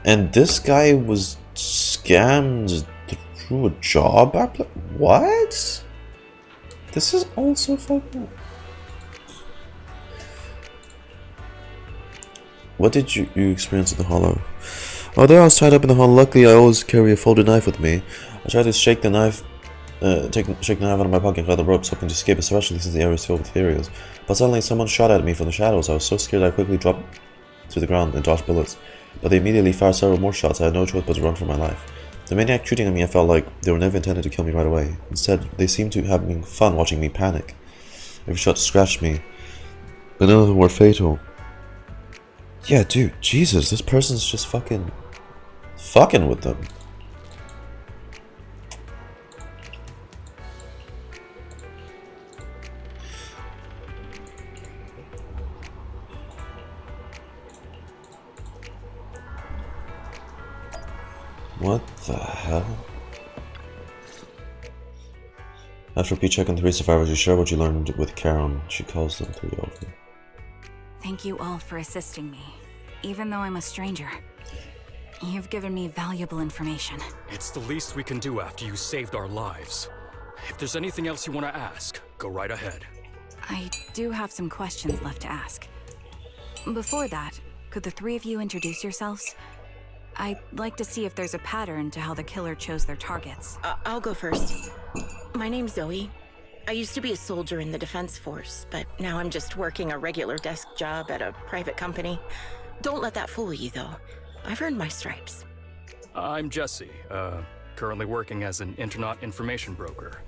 and this guy was scammed through a job application. What? This is also fucked up. What did you experience in the hollow? Although I was tied up in the hall, luckily I always carry a folded knife with me. I tried to shake the knife out of my pocket and cut the ropes, hoping to escape, especially since the area is filled with areas. But suddenly someone shot at me from the shadows. I was so scared I quickly dropped to the ground and dodged bullets. But they immediately fired several more shots. I had no choice but to run for my life. The maniac shooting at me, I felt like they were never intended to kill me right away. Instead, they seemed to having fun watching me panic. Every shot scratched me, but none of them were fatal. Yeah, dude, Jesus, this person's just fucking with them. What the hell? After checking 3 survivors, you share what you learned with Karen. She calls them 3 over. Thank you all for assisting me, even though I'm a stranger. You've given me valuable information. It's the least we can do after you saved our lives. If there's anything else you want to ask, go right ahead. I do have some questions left to ask. Before that, could the 3 of you introduce yourselves? I'd like to see if there's a pattern to how the killer chose their targets. I'll go first. My name's Zoe. I used to be a soldier in the Defense Force, but now I'm just working a regular desk job at a private company. Don't let that fool you, though. I've earned my stripes. I'm Jesse, currently working as an internet information broker.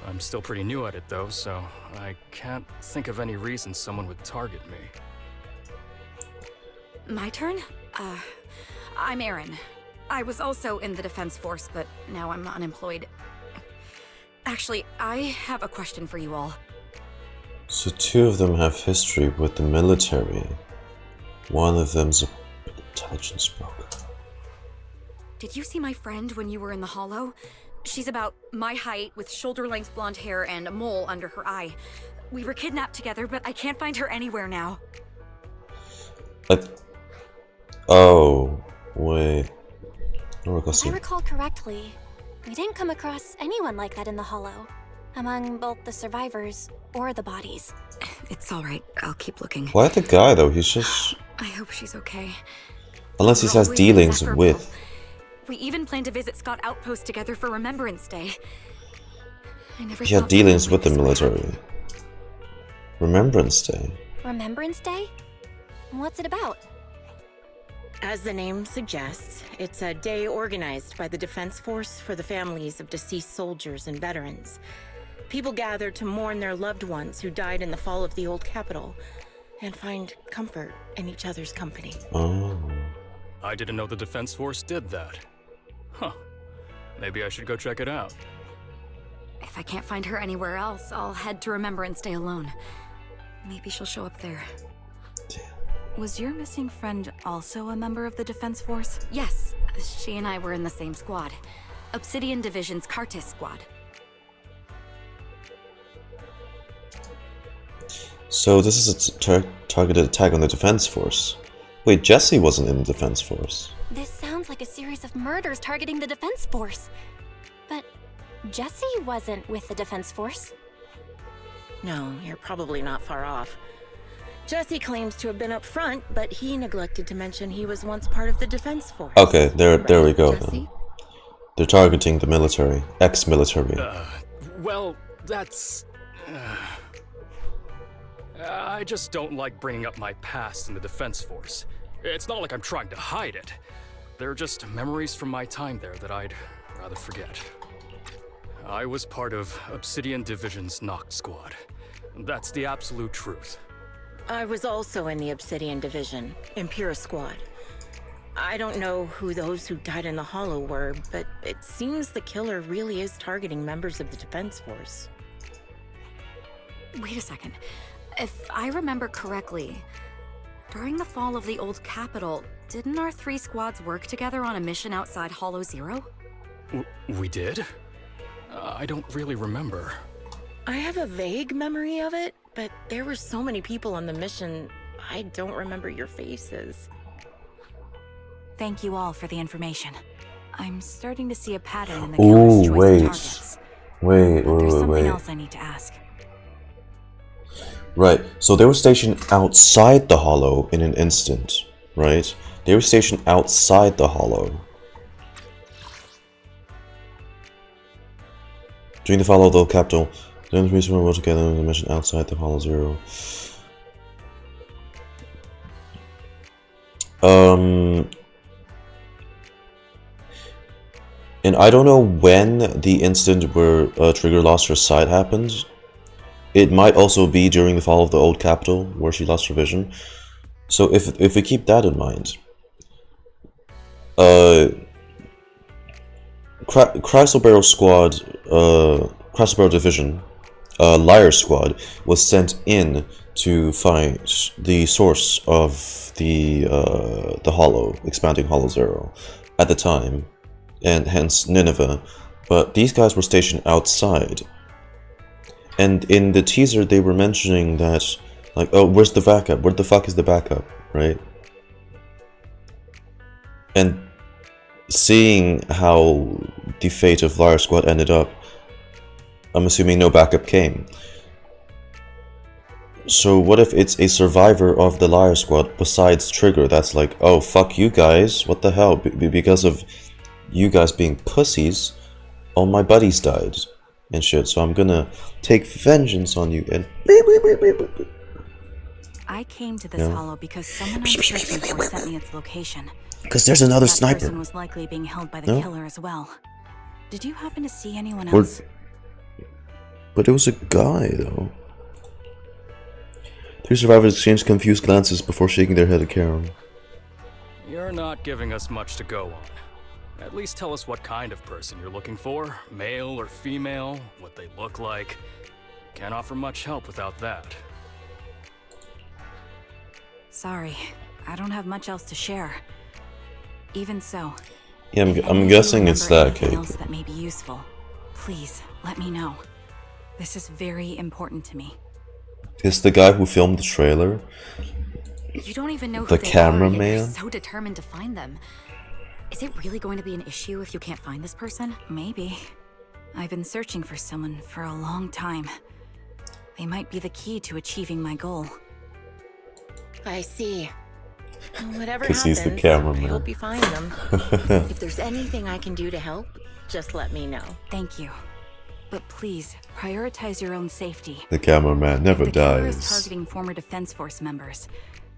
I'm still pretty new at it, though, so I can't think of any reason someone would target me. My turn? I'm Erin. I was also in the Defense Force, but now I'm unemployed. Actually, I have a question for you all. So 2 of them have history with the military. One of them's an intelligence broker. Did you see my friend when you were in the hollow? She's about my height, with shoulder-length blonde hair and a mole under her eye. We were kidnapped together, but I can't find her anywhere now. Oh, wait. If I recall correctly, we didn't come across anyone like that in the hollow, among both the survivors or the bodies. It's alright, I'll keep looking. Why the guy though? He's just... I hope she's okay. Unless he has dealings with... We even planned to visit Scott Outpost together for Remembrance Day. He had dealings with the military. Remembrance Day? Remembrance Day? What's it about? As the name suggests, it's a day organized by the Defense Force for the families of deceased soldiers and veterans. People gather to mourn their loved ones who died in the fall of the old capital, and find comfort in each other's company. Oh. I didn't know the Defense Force did that. Huh. Maybe I should go check it out. If I can't find her anywhere else, I'll head to Remembrance Day alone. Maybe she'll show up there. Was your missing friend also a member of the Defense Force? Yes, she and I were in the same squad. Obsidian Division's Cartis squad. So this is a targeted attack on the Defense Force. Wait, Jesse wasn't in the defense force. This sounds like a series of murders targeting the Defense Force. But Jesse wasn't with the Defense Force. No, you're probably not far off. Jesse claims to have been up front, but he neglected to mention he was once part of the Defense Force. Okay, there we go. Jesse? Then. They're targeting the military, ex-military. Well, that's... I just don't like bringing up my past in the Defense Force. It's not like I'm trying to hide it. They're just memories from my time there that I'd rather forget. I was part of Obsidian Division's Noct Squad. That's the absolute truth. I was also in the Obsidian Division, Impera Squad. I don't know who those who died in the Hollow were, but it seems the killer really is targeting members of the Defense Force. Wait a second. If I remember correctly, during the fall of the old capital, didn't our 3 squads work together on a mission outside Hollow Zero? We did? I don't really remember. I have a vague memory of it, but there were so many people on the mission, I don't remember your faces. Thank you all for the information. I'm starting to see a pattern in the killer's choice of targets. But there's something else I need to ask. Right, so they were stationed outside the Hollow in an instant, right? They were stationed outside the Hollow. During the fall of the capital, the enemies were together in a mission outside the Hollow Zero. And I don't know when the incident where Trigger lost her sight happened. It might also be during the fall of the old capital, where she lost her vision. So if we keep that in mind, Chrysobaro Squad, Chrysobaro Division, Liar Squad was sent in to find the source of the Hollow, expanding Hollow Zero, at the time, and hence Nineveh. But these guys were stationed outside. And in the teaser, they were mentioning that, like, oh, where's the backup? Where the fuck is the backup, right? And seeing how the fate of Liar Squad ended up, I'm assuming no backup came. So what if it's a survivor of the Liar Squad besides Trigger that's like, oh, fuck you guys, what the hell? Because of you guys being pussies, all my buddies died. And shit, so I'm gonna take vengeance on you and I came to this hollow because someone I'm searching for sent me its location. Because there's another that sniper. Person was likely being held by the killer as well. Did you happen to see anyone else? But it was a guy, though. 3 survivors exchanged confused glances before shaking their head at Karen. You're not giving us much to go on. At least tell us what kind of person you're looking for. Male or female, what they look like. Can't offer much help without that. Sorry, I don't have much else to share. Even so, yeah, I'm guessing it's that, Kate. Else that may be useful. Please, let me know. This is very important to me. Is the guy who filmed the trailer? You don't even know the who they cameraman? are, you're so determined to find them. Is it really going to be an issue if you can't find this person? Maybe. I've been searching for someone for a long time. They might be the key to achieving my goal. I see. Whatever 'Cause happens, he's the cameraman. I hope you find them. If there's anything I can do to help, just let me know. Thank you. But please, prioritize your own safety. The cameraman never If the killer is dies. targeting former Defense Force members,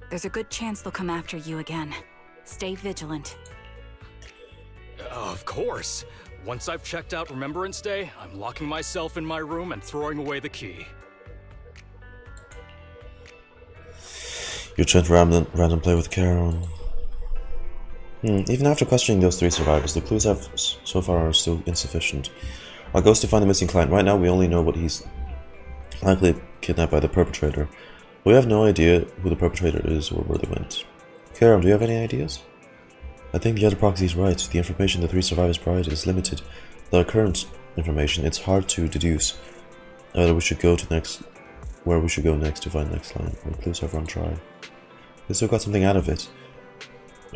there's a good chance they'll come after you again. Stay vigilant. Of course. Once I've checked out Remembrance Day, I'm locking myself in my room and throwing away the key. You're trying to random play with Karen. Even after questioning those 3 survivors, the clues have so far are still insufficient. Our goal is to find the missing client. Right now, we only know what he's likely kidnapped by the perpetrator. We have no idea who the perpetrator is or where they went. Karen, do you have any ideas? I think the other proxy is right. The information the 3 survivors provide is limited. With our current information, it's hard to deduce whether we should go to where we should go next to find the next client. Our clues have run dry. We still got something out of it.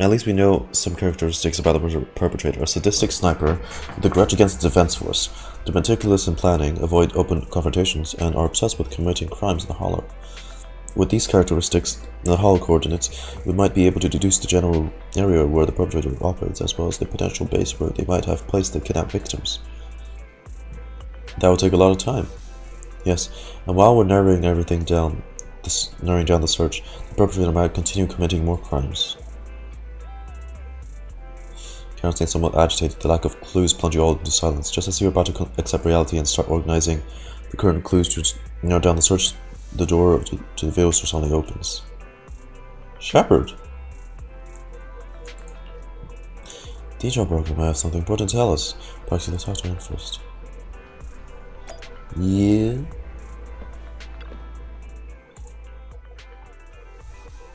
At least we know some characteristics about the perpetrator. A sadistic sniper with a grudge against the defense force. They're meticulous in planning, avoid open confrontations, and are obsessed with committing crimes in the Hollow. With these characteristics and the Hollow coordinates, we might be able to deduce the general area where the perpetrator operates, as well as the potential base where they might have placed the kidnapped victims. That will take a lot of time. Yes, and while we're narrowing everything down, narrowing down the search, the perpetrator might continue committing more crimes. Karen seems somewhat agitated. The lack of clues plunge you all into silence. Just as you're about to accept reality and start organizing the current clues to narrow down the search, the door to the video store suddenly opens. Shepard! The HR broker might have something important to tell us. Perhaps let's talk to him first. Yeah?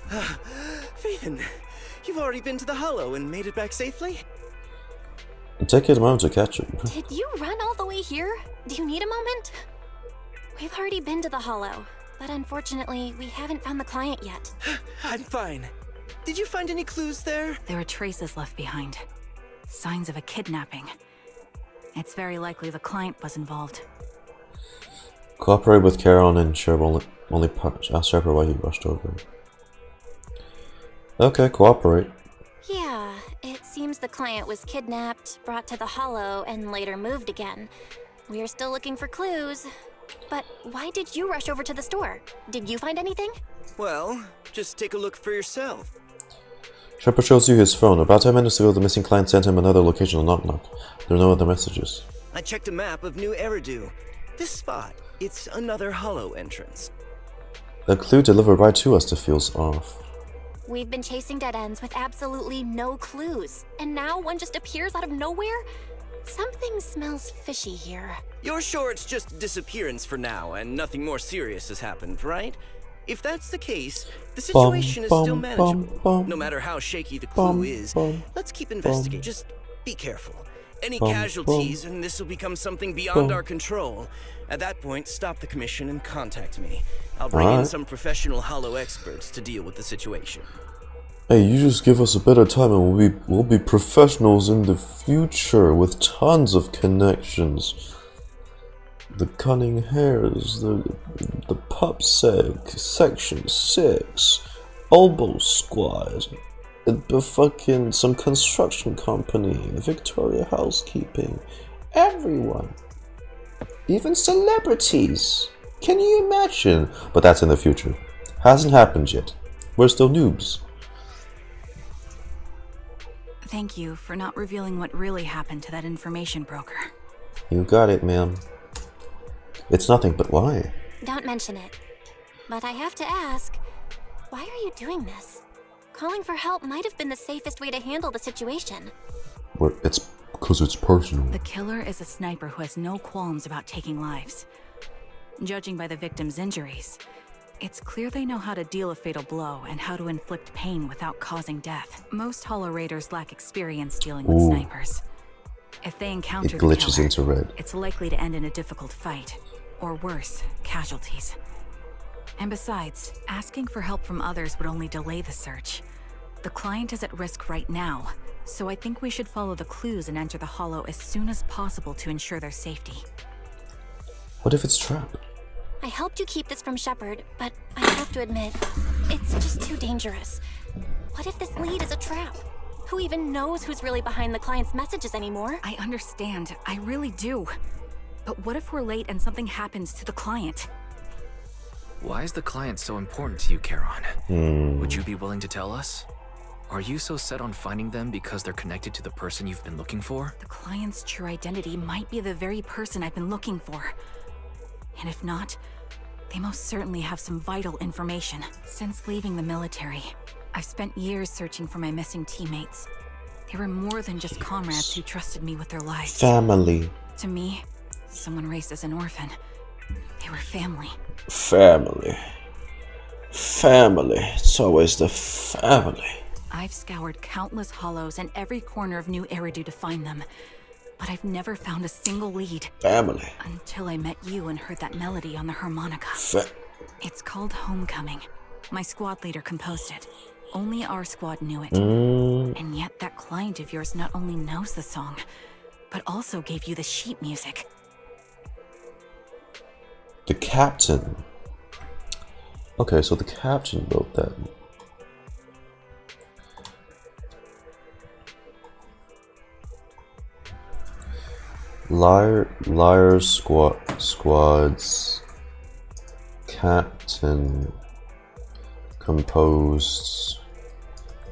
Phaethon, you've already been to the Hollow and made it back safely? Take it a moment to catch it. Did you run all the way here? Do you need a moment? We've already been to the Hollow, but unfortunately, we haven't found the client yet. I'm fine. Did you find any clues there? There are traces left behind. Signs of a kidnapping. It's very likely the client was involved. Cooperate with Charon and Shepard only ask Shepard why he rushed over. Okay, cooperate. Yeah, it seems the client was kidnapped, brought to the Hollow, and later moved again. We are still looking for clues. But why did you rush over to the store? Did you find anything? Well, just take a look for yourself. Shepard shows you his phone. About 10 minutes ago, the missing client sent him another location on Knock Knock. There are no other messages. I checked a map of New Eridu. This spot, it's another Hollow entrance. A clue delivered right to us that feels off. We've been chasing dead ends with absolutely no clues. And now one just appears out of nowhere? Something smells fishy here. You're sure it's just a disappearance for now and nothing more serious has happened, right? If that's the case, the situation is still manageable. No matter how shaky the clue is, let's keep investigating. Just be careful. Any casualties and this will become something beyond our control. At that point, stop the commission and contact me. I'll bring in some professional Hollow experts to deal with the situation. Hey, you just give us a better time and we'll be professionals in the future with tons of connections. The Cunning Hairs, the PupSec, Section 6, Elbow Squad, the fucking some construction company, the Victoria Housekeeping, everyone. Even celebrities. Can you imagine? But that's in the future. Hasn't happened yet. We're still noobs. Thank you for not revealing what really happened to that information broker. You got it, ma'am. It's nothing, but why? Don't mention it. But I have to ask, why are you doing this? Calling for help might have been the safest way to handle the situation. It's because it's personal. The killer is a sniper who has no qualms about taking lives. Judging by the victim's injuries, it's clear they know how to deal a fatal blow and how to inflict pain without causing death. Most Hollow Raiders lack experience dealing with snipers. If they encounter the glitches killer, into red. it's likely to end in a difficult fight, or worse, casualties. And besides, asking for help from others would only delay the search. The client is at risk right now, so I think we should follow the clues and enter the Hollow as soon as possible to ensure their safety. What if it's a trap? I helped you keep this from Shepard, but I have to admit, it's just too dangerous. What if this lead is a trap? Who even knows who's really behind the client's messages anymore? I understand, I really do. But what if we're late and something happens to the client? Why is the client so important to you, Charon? Would you be willing to tell us? Are you so set on finding them because they're connected to the person you've been looking for? The client's true identity might be the very person I've been looking for. And if not, they most certainly have some vital information. Since leaving the military, I've spent years searching for my missing teammates. They were more than just comrades who trusted me with their lives. Family. To me, someone raised as an orphan, they were family. Family. Family. It's always the family. I've scoured countless hollows and every corner of New Eridu to find them, but I've never found a single lead. Family. Until I met you and heard that melody on the harmonica. It's called Homecoming. My squad leader composed it. Only our squad knew it. And yet that client of yours not only knows the song, but also gave you the sheet music. The captain. Okay, so the captain wrote that. Liar Squad's captain composed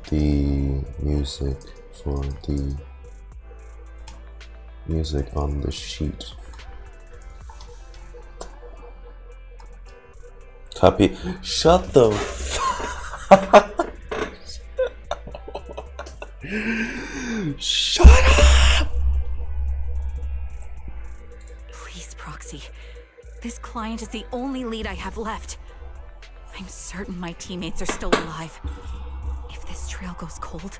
the music for the music on the sheet. Copy. Shut the fuck. Shut up! Please, Proxy. This client is the only lead I have left. I'm certain my teammates are still alive. If this trail goes cold,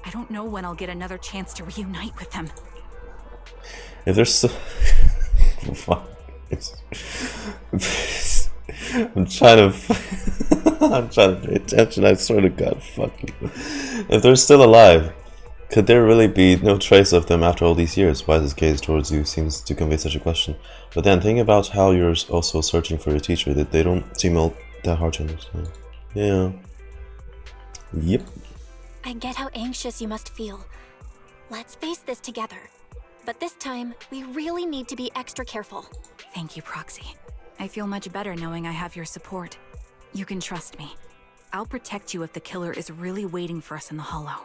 I don't know when I'll get another chance to reunite with them. If there's so... I'm trying to pay attention, I swear to God, fuck you. If they're still alive, could there really be no trace of them after all these years? Why this gaze towards you seems to convey such a question. But then think about how you're also searching for your teacher, that they don't seem all that hard to understand. Yeah. Yep. I get how anxious you must feel. Let's face this together. But this time, we really need to be extra careful. Thank you, Proxy. I feel much better knowing I have your support. You can trust me. I'll protect you if the killer is really waiting for us in the Hollow.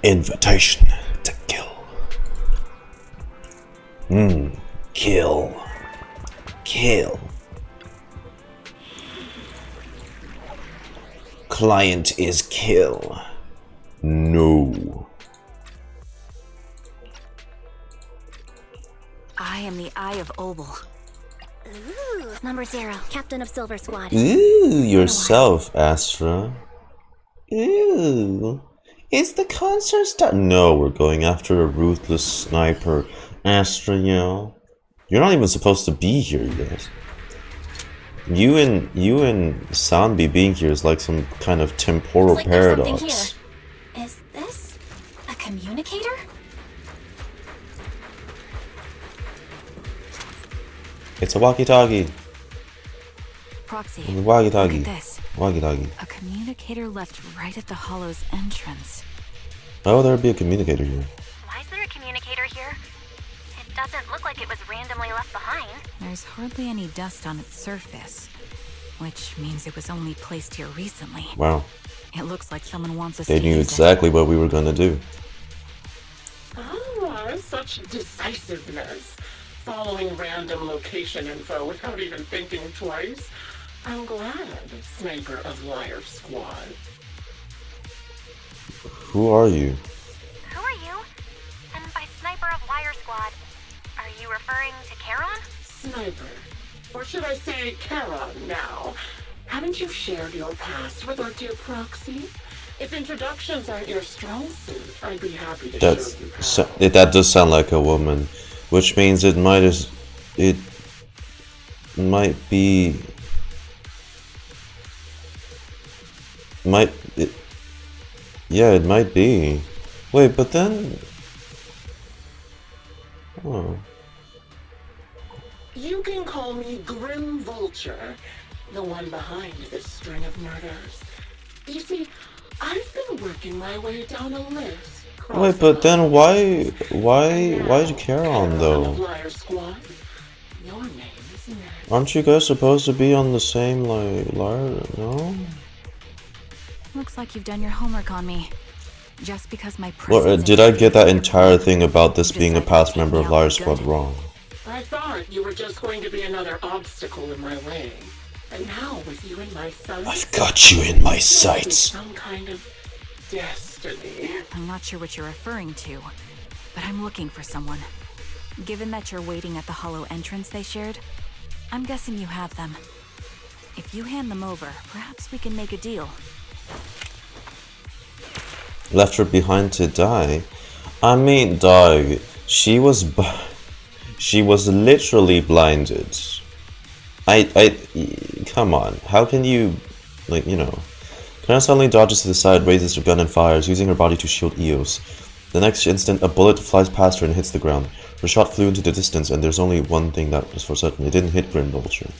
Invitation to kill. Kill. Kill. Client is kill. No. I am the Eye of Obel. Ooh, number 0, captain of Silver Squad. Ooh, yourself, Astra. Ooh. Is the concert start? No, we're going after a ruthless sniper. Astra, you know. You're not even supposed to be here, you guys. You and Sanbi being here is like some kind of temporal Like paradox. there's something here. Is this a communicator? It's a walkie-talkie. Proxy, It's a walkie-talkie. look at this. Walkie-talkie. A communicator left right at the Hollow's entrance. Why would there be a communicator here? Why is there a communicator here? It doesn't look like it was randomly left behind. There's hardly any dust on its surface, which means it was only placed here recently. Wow. It looks like someone wants us They to knew use exactly what we were gonna do. Ah, such decisiveness. Following random location info without even thinking twice. I'm glad, Sniper of Liar Squad. Who are you? Who are you? And by Sniper of Liar Squad, are you referring to Charon? Sniper. Or should I say Charon now? Haven't you shared your past with our dear Proxy? If introductions aren't your strong suit, I'd be happy to That's show you how. that does sound like a woman, which means it might be yeah, it might be. Wait, but then oh. You can call me Grim Vulture, the one behind this string of murders. You see, I've been working my way down a list. Wait, but then why did Charon though? Liar Squad. Your name is next. Aren't you guys supposed to be on the same like liar? No. Looks like you've done your homework on me. Just because my Well, presence did I get that interferes with your entire plan, thing about this you being a decided to past take member me of out Liar for Squad good. wrong? I thought you were just going to be another obstacle in my way. And now with you in my sights, I've got you in my it's sights. some kind of destiny. I'm not sure what you're referring to, but I'm looking for someone. Given that you're waiting at the Hollow entrance they shared, I'm guessing you have them. If you hand them over, perhaps we can make a deal. Left her behind to die. I mean, dog, she was literally blinded. Come on, how can you Like, you know. Clara suddenly dodges to the side, raises her gun and fires, using her body to shield Eos. The next instant, a bullet flies past her and hits the ground. Her shot flew into the distance, and there's only one thing that was for certain. It didn't hit Grim Vulture.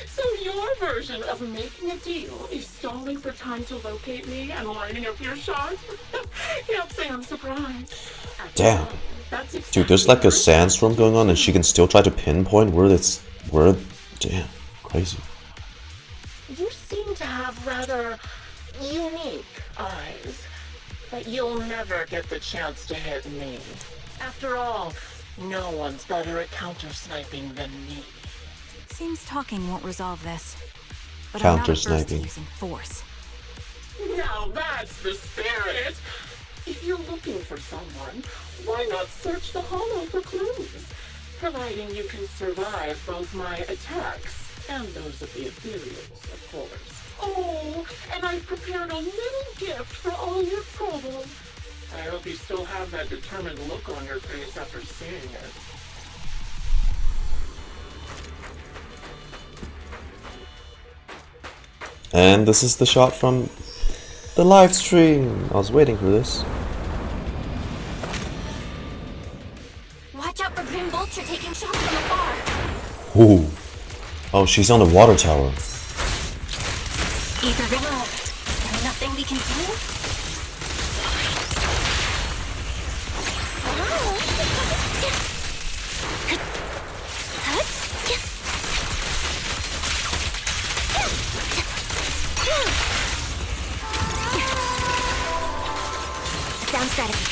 So your version of making a deal is stalling for time to locate me and lining up your shot? Can't say I'm surprised. Damn. Dude, there's like a sandstorm going on, and she can still try to pinpoint where it's... Damn. Crazy. You seem to have rather unique eyes, but you'll never get the chance to hit me. After all, no one's better at counter-sniping than me. Seems talking won't resolve this. But I'm not averse to Counter-sniping. using force. Now that's the spirit! If you're looking for someone, why not search the hollow for clues? Providing you can survive both my attacks and those of the ethereals, of course. Oh, and I've prepared a little gift for all your trouble. I hope you still have that determined look on your face after seeing it. And this is the shot from the live stream. I was waiting for this. Watch out for Grim Vulture taking shots from afar. Ooh. Oh, she's on the water tower. Ether River, is there nothing we can do? Sound strategy.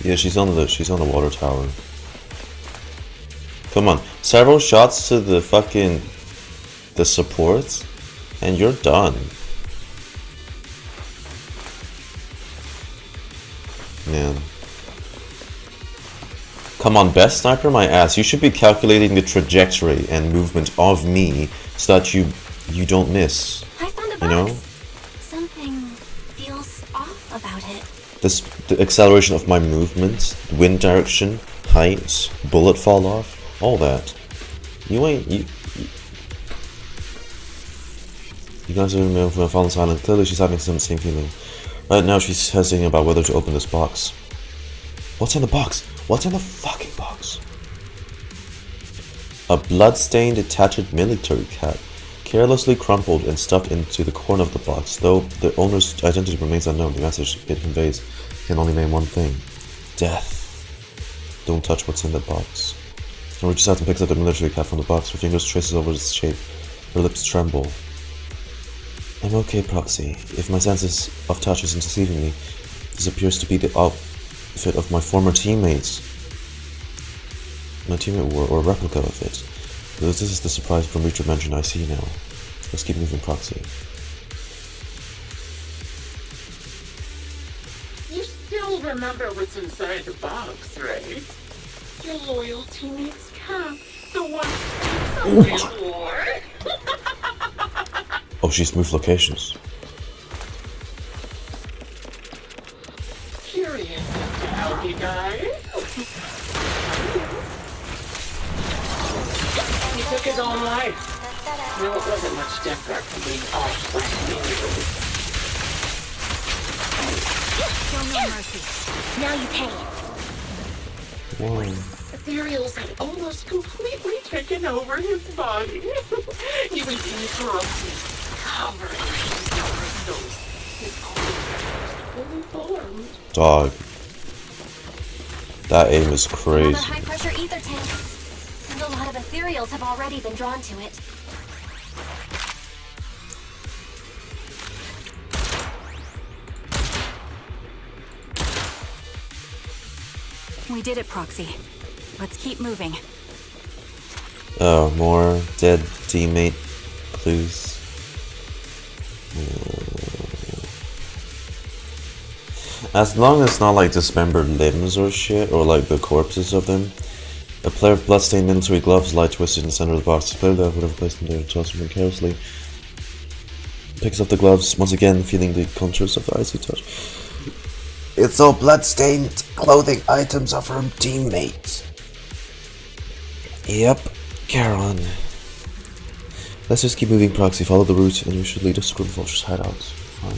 Yeah, she's on the water tower. Come on, several shots to the supports, and you're done. Man. Come on, best sniper my ass. You should be calculating the trajectory and movement of me so that you don't miss. I found a box. You know? Something feels off about it. The acceleration of my movement, wind direction, height, bullet fall off, all that. You guys are from Fallen Silent. Clearly she's having some same feeling. Right now she's hesitating about whether to open this box. What's in the box? What's in the fucking box? A blood-stained attached military cap, carelessly crumpled and stuffed into the corner of the box. Though the owner's identity remains unknown, the message it conveys can only mean one thing: death. Don't touch what's in the box. She reaches out and picks up the military cap from the box. Her fingers traces over its shape. Her lips tremble. I'm okay, Proxy. If my senses of touch isn't deceiving me, this appears to be the outfit of my former teammates. My teammate wore, or a replica of it. This is the surprise from Reacher mentioned I see now. Let's keep moving, Proxy. You still remember what's inside the box, right? Your loyal teammate's cap. The one you wore. Oh, she's moved locations. Curious as to how he died. He took his own life. No, it wasn't much different from being off by Show no mercy. Now you pay. Whoa. Ethereals had almost completely taken over his body. He was interrupted, covered in crystals. His cortex fully formed. Dog. That aim is Another crazy. high-pressure ether tank. And a lot of ethereals have already been drawn to it. We did it, Proxy. Let's keep moving. Oh, more dead teammate clues. As long as it's not like dismembered limbs or shit, or like the corpses of them. A pair of bloodstained military gloves lie twisted in the center of the box. The player that would have placed them there tosses them carelessly. Picks up the gloves, once again feeling the contours of the icy touch. It's all bloodstained clothing items of her teammates. Yep, Karen. Let's just keep moving, Proxy. Follow the route, and you should lead us to Grim Vulture's hideout. Fine.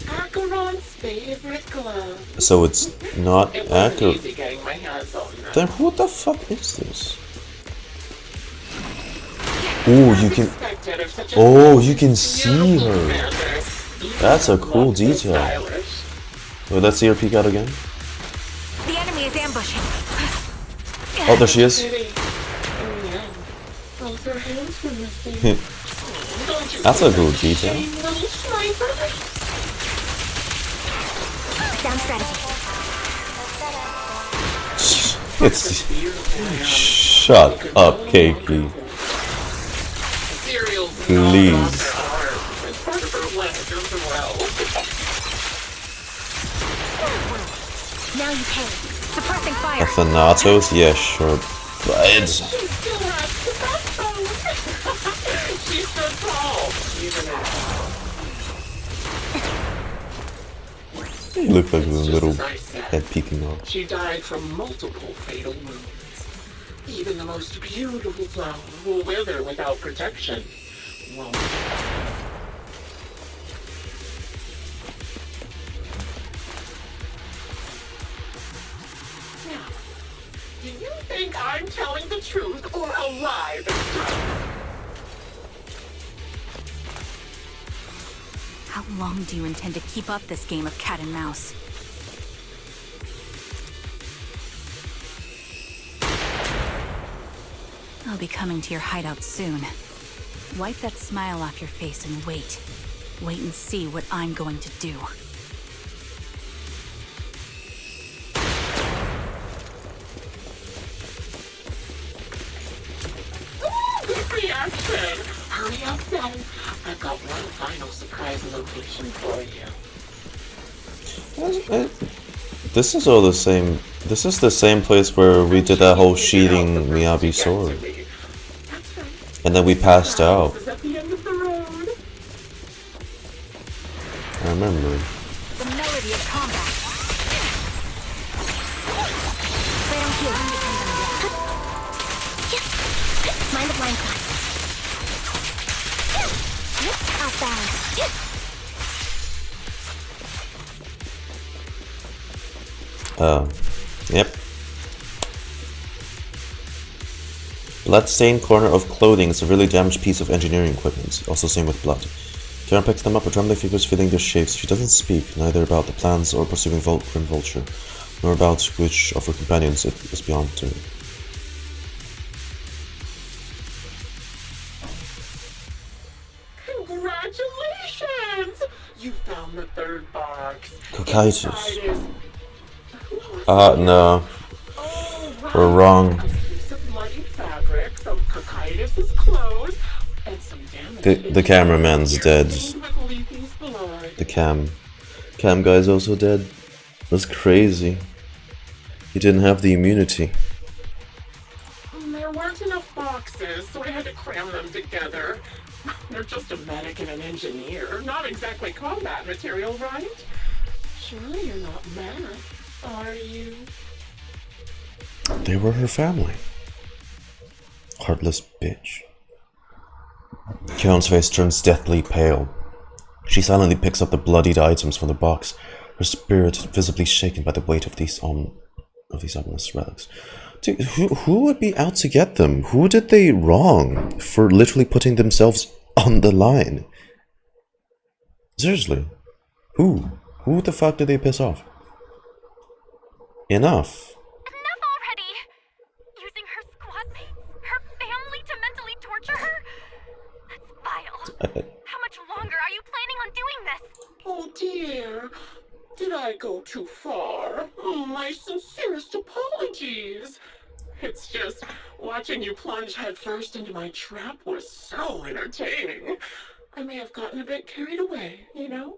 Acheron's favorite glove. So it's not It wasn't Acheron. easy getting my hands on them. Then who the fuck is this? Oh, you can. Oh, you can see her. That's a cool detail. Wait, let's see her peek out again. The enemy is ambushing. Oh, there she is. Both her hands were missing. That's a cool detail. Down strategy. It's. Shut up, Keiki. Please. Now you pay. Suppressing fire. A Thanatos? Yeah, sure. But. She's so tall. Even You look like a little as I said. head peeking out. She died from multiple fatal wounds. Even the most beautiful flower will wither without protection. Won't. Now, do you think I'm telling the truth or a lie this time? How long do you intend to keep up this game of cat and mouse? I'll be coming to your hideout soon. Wipe that smile off your face and wait. Wait and see what I'm going to do. Good reaction! Hurry up then. I've got one final surprise location for you. This is all the same. This is the same place where we did that whole sheathing Miyabi sword. And then we passed out. At the end of the road. I remember. The melody of combat. Right on cue. Mind the blind spot. Off balance. Yep. Blood-stained corner of clothing is a really damaged piece of engineering equipment, also same with blood. Karen picks them up with trembling fingers feeling their shapes. She doesn't speak, neither about the plans or pursuing Grim Vulture, nor about which of her companions it is beyond her. Congratulations! You found the third box. Cocytus. No. We're wrong. Fabric, some Cocytus's clothes, and some damage. The cameraman's dead. The cam guy's also dead. That's crazy. He didn't have the immunity. There weren't enough boxes, so I had to cram them together. They're just a medic and an engineer, not exactly combat material, right? Surely you're not mad, are you? They were her family. Heartless bitch. Karen's face turns deathly pale. She silently picks up the bloodied items from the box, her spirit visibly shaken by the weight of these ominous relics. Dude, who would be out to get them? Who did they wrong for literally putting themselves on the line? Seriously. Who? Who the fuck did they piss off? Enough. Enough already! Using her squad mates, her family to mentally torture her? That's vile. How much longer are you planning on doing this? Oh dear. Did I go too far? Oh, my sincerest apologies. It's just, watching you plunge headfirst into my trap was so entertaining. I may have gotten a bit carried away, you know?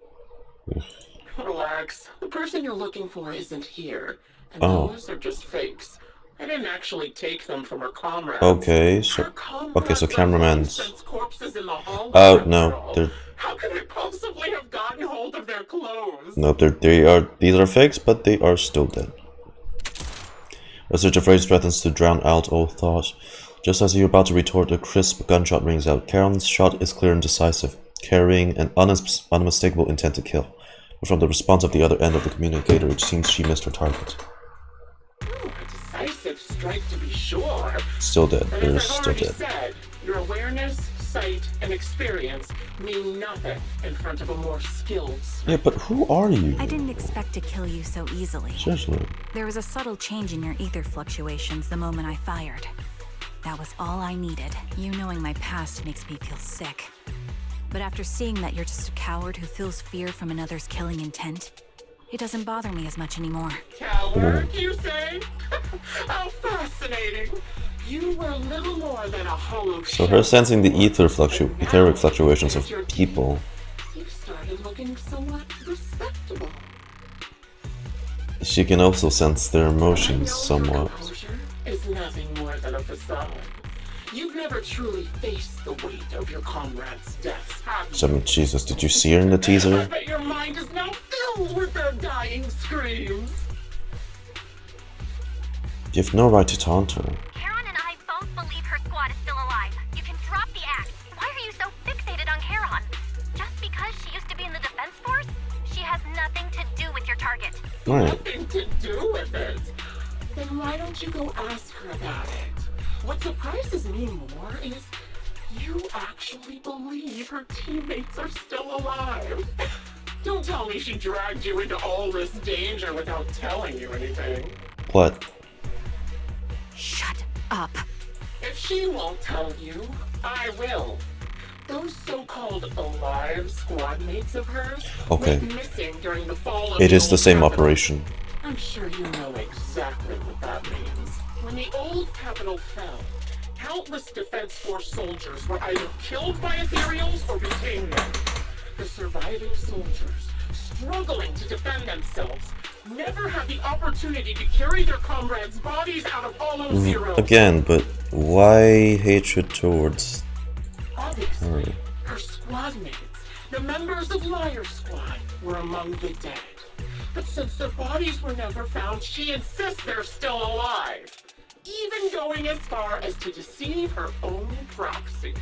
Relax. The person you're looking for isn't here. And those are just fakes. I didn't actually take them from her comrades. Okay, so cameraman's. Oh no, they're. How could I possibly have gotten hold of their clothes? No, these are fakes, but they are still dead. A surge of rage threatens to drown out all thought. Just as you're about to retort, a crisp gunshot rings out. Karen's shot is clear and decisive, carrying an unmistakable intent to kill. But from the response at the other end of the communicator, it seems she missed her target. Ooh, a decisive strike to be sure. Still dead. But They're as I've still already dead. said, your awareness, sight, and experience mean nothing in front of a more skilled. Yeah, but who are you? I didn't expect to kill you so easily. Seriously. There was a subtle change in your ether fluctuations the moment I fired. That was all I needed. You knowing my past makes me feel sick. But after seeing that you're just a coward who feels fear from another's killing intent, it doesn't bother me as much anymore. Coward, you say? How fascinating. You were little more than a hollow So her sensing the etheric fluctuations of people. You started looking somewhat respectable. She can also sense their emotions somewhat. Is nothing more than a facade. You've never truly faced the weight of your comrade's deaths, have you? So, I mean, Jesus, did you see her in the I teaser? bet your mind is now filled with their dying screams. You have no right to taunt her. Charon and I both believe her squad is still alive. You can drop the act. Why are you so fixated on Charon? Just because she used to be in the defense force? She has nothing to do with your target. Right. Nothing to do with it. Then why don't you go ask her about it? What surprises me more is you actually believe her teammates are still alive. Don't tell me she dragged you into all this danger without telling you anything. What? Shut up. If she won't tell you, I will. Those so-called alive squad mates of hers Okay. went missing during the fall of It is old the same capital. operation. I'm sure you know exactly what that means. When the old capital fell, countless Defense Force soldiers were either killed by ethereals or retained them. The surviving soldiers, struggling to defend themselves, never had the opportunity to carry their comrades' bodies out of Hollow Zero. Again, but why hatred towards Obviously, her? her squad mates, the members of Liar Squad, were among the dead. But since their bodies were never found, she insists they're still alive. Even going as far as to deceive her own proxy.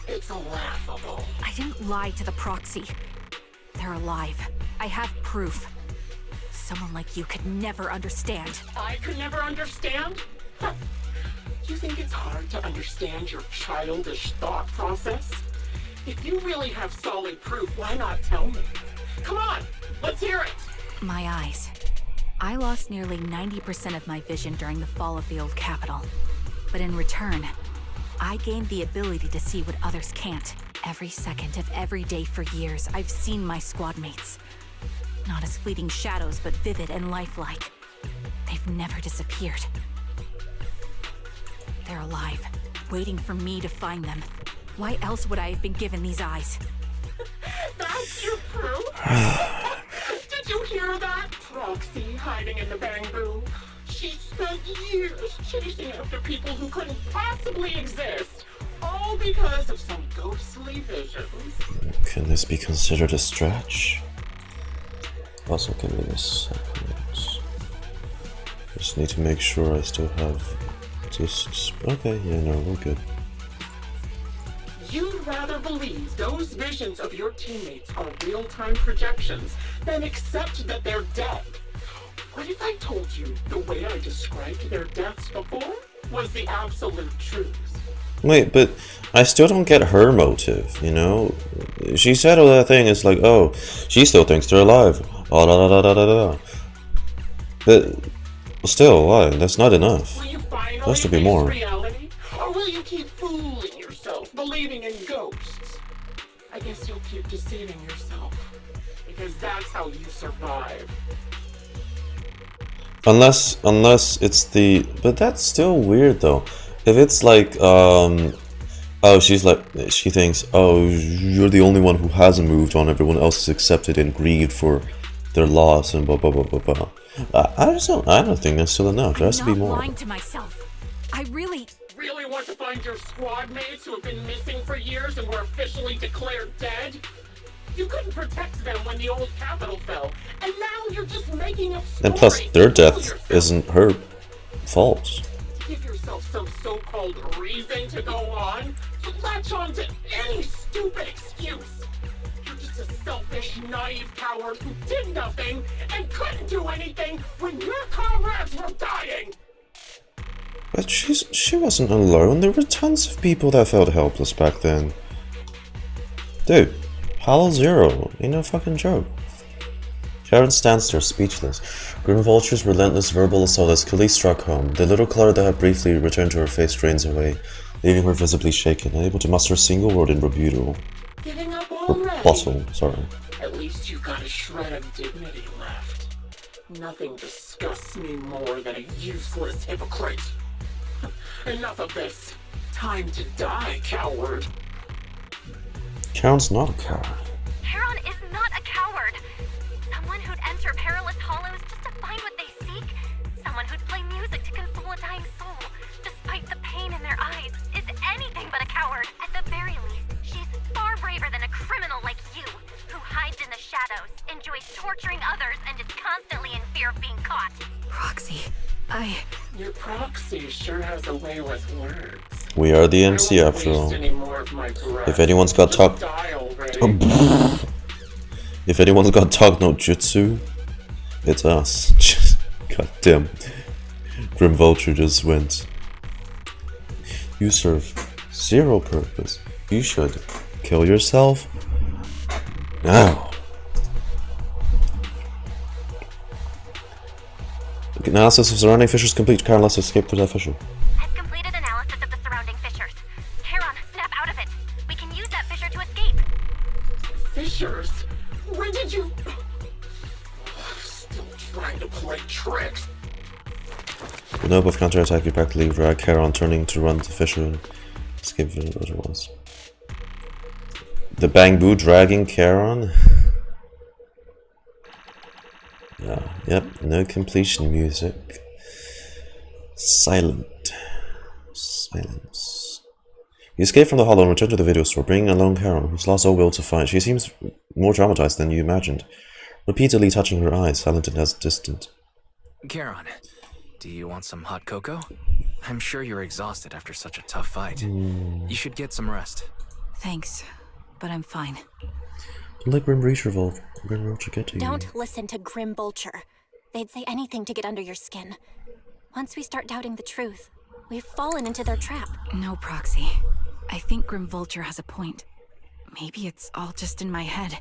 It's laughable. I didn't lie to the proxy. They're alive. I have proof. Someone like you could never understand. I could never understand? Huh. You think it's hard to understand your childish thought process? If you really have solid proof, why not tell me? Come on, let's hear it! My eyes. I lost nearly 90% of my vision during the fall of the old capital. But in return, I gained the ability to see what others can't. Every second of every day for years, I've seen my squad mates. Not as fleeting shadows, but vivid and lifelike. They've never disappeared. They're alive, waiting for me to find them. Why else would I have been given these eyes? That's your proof? Did you hear that? Proxy hiding in the bamboo. She spent years chasing after people who couldn't possibly exist, all because of some ghostly visions. Can this be considered a stretch? Also, give me this second. Just need to make sure I still have discs. Okay, yeah, no, we're good. You'd rather believe those visions of your teammates are real-time projections than accept that they're dead. What if I told you the way I described their deaths before was the absolute truth? Wait, but I still don't get her motive, you know? She said all that thing, it's like, oh, she still thinks they're alive. Oh, da da da da da da. But still, why? That's not enough. Will you finally There has to be face more. reality? Or will you keep fooling yourself, believing in ghosts? I guess you'll keep deceiving yourself. Because that's how you survive. Unless it's the... But that's still weird, though. If it's like, oh, she's like, she thinks, oh, you're the only one who hasn't moved on, everyone else is accepted and grieved for their loss and blah blah blah blah blah. I don't think that's still enough. There has to be more. I'm not lying to myself. I really want to find your squad mates who have been missing for years and were officially declared dead? You couldn't protect them when the old capital fell, and now you're just making up And plus, stories their to fool death yourself. isn't her fault. Give yourself some so-called reason to go on, to latch on to any stupid excuse. You're just a selfish, naive coward who did nothing and couldn't do anything when your comrades were dying. But she wasn't alone. There were tons of people that felt helpless back then. Dude, Hollow Zero ain't no fucking joke. Karen stands there speechless. Grim Vulture's relentless verbal assault has clearly struck home. The little color that had briefly returned to her face drains away, leaving her visibly shaken, unable to muster a single word in rebuttal. Giving up already? Bottle, sorry. At least you've got a shred of dignity left. Nothing disgusts me more than a useless hypocrite. Enough of this. Time to die, coward. Karen's not a coward. Charon is not a coward. Someone who'd enter perilous hollows just to find what they seek. Someone who'd play music to console a dying soul, despite the pain in their eyes, is anything but a coward. At the very least, she's far braver than a criminal like you, who hides in the shadows, enjoys torturing others, and is constantly in fear of being caught. Proxy, Your proxy sure has a way with words. We are the MC after all. If anyone's got if anyone's got talk no jutsu, it's us. God damn. Grim Vulture just went. You serve zero purpose. You should kill yourself now. Analysis of surrounding fissures complete. Karen, let's escape through that fissure. I've completed analysis of the surrounding fissures. Charon, snap out of it. We can use that fissure to escape. Fissures? When did you... Still trying to play tricks. With no above counterattack, you practically drag Charon, turning to run the fissure and escape the other ones. The Bangbu dragging Charon? Yeah, yep, no completion music. Silent. Silence. You escape from the hollow and return to the video store, bringing along Charon, who's lost all will to fight. She seems more traumatized than you imagined, repeatedly touching her eyes, silent and as distant. Charon, do you want some hot cocoa? I'm sure you're exhausted after such a tough fight. You should get some rest. Thanks, but I'm fine. Don't let Grim Vulture get to you. Don't listen to Grim Vulture. They'd say anything to get under your skin. Once we start doubting the truth, we've fallen into their trap. No, Proxy. I think Grim Vulture has a point. Maybe it's all just in my head.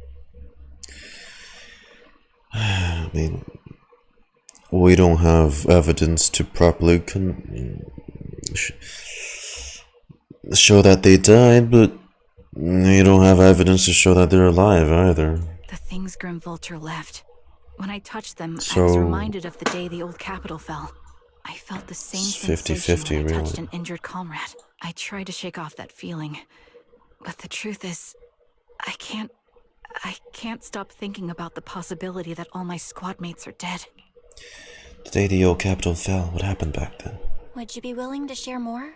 I mean, we don't have evidence to properly show that they died, but you don't have evidence to show that they're alive either. The things Grim Vulture left. When I touched them, I was reminded of the day the old capital fell. I felt the same sensation when I touched an injured comrade. I tried to shake off that feeling, but the truth is, I can't stop thinking about the possibility that all my squad mates are dead. The day the old capital fell, what happened back then? Would you be willing to share more?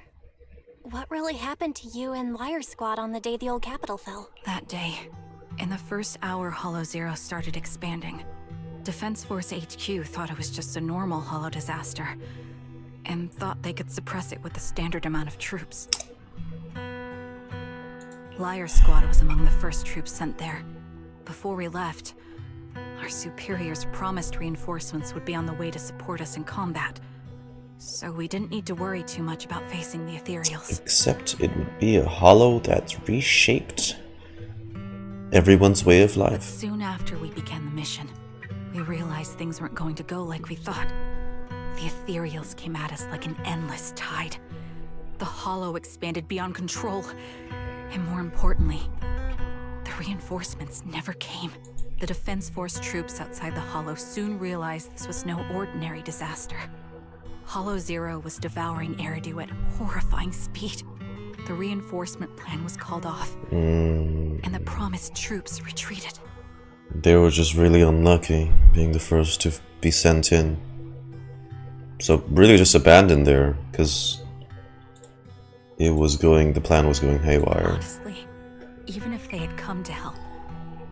What really happened to you and Liar Squad on the day the old capital fell? That day, in the first hour Hollow Zero started expanding. Defense Force HQ thought it was just a normal Hollow disaster, and thought they could suppress it with the standard amount of troops. Liar Squad was among the first troops sent there. Before we left, our superiors promised reinforcements would be on the way to support us in combat, so we didn't need to worry too much about facing the Ethereals. Except it would be a hollow that reshaped everyone's way of life. But soon after we began the mission, we realized things weren't going to go like we thought. The Ethereals came at us like an endless tide. The Hollow expanded beyond control. And more importantly, the reinforcements never came. The Defense Force troops outside the Hollow soon realized this was no ordinary disaster. Hollow Zero was devouring Eridu at horrifying speed. The reinforcement plan was called off, and the promised troops retreated. They were just really unlucky, being the first to be sent in. So really just abandoned there, because the plan was going haywire. Honestly, even if they had come to help,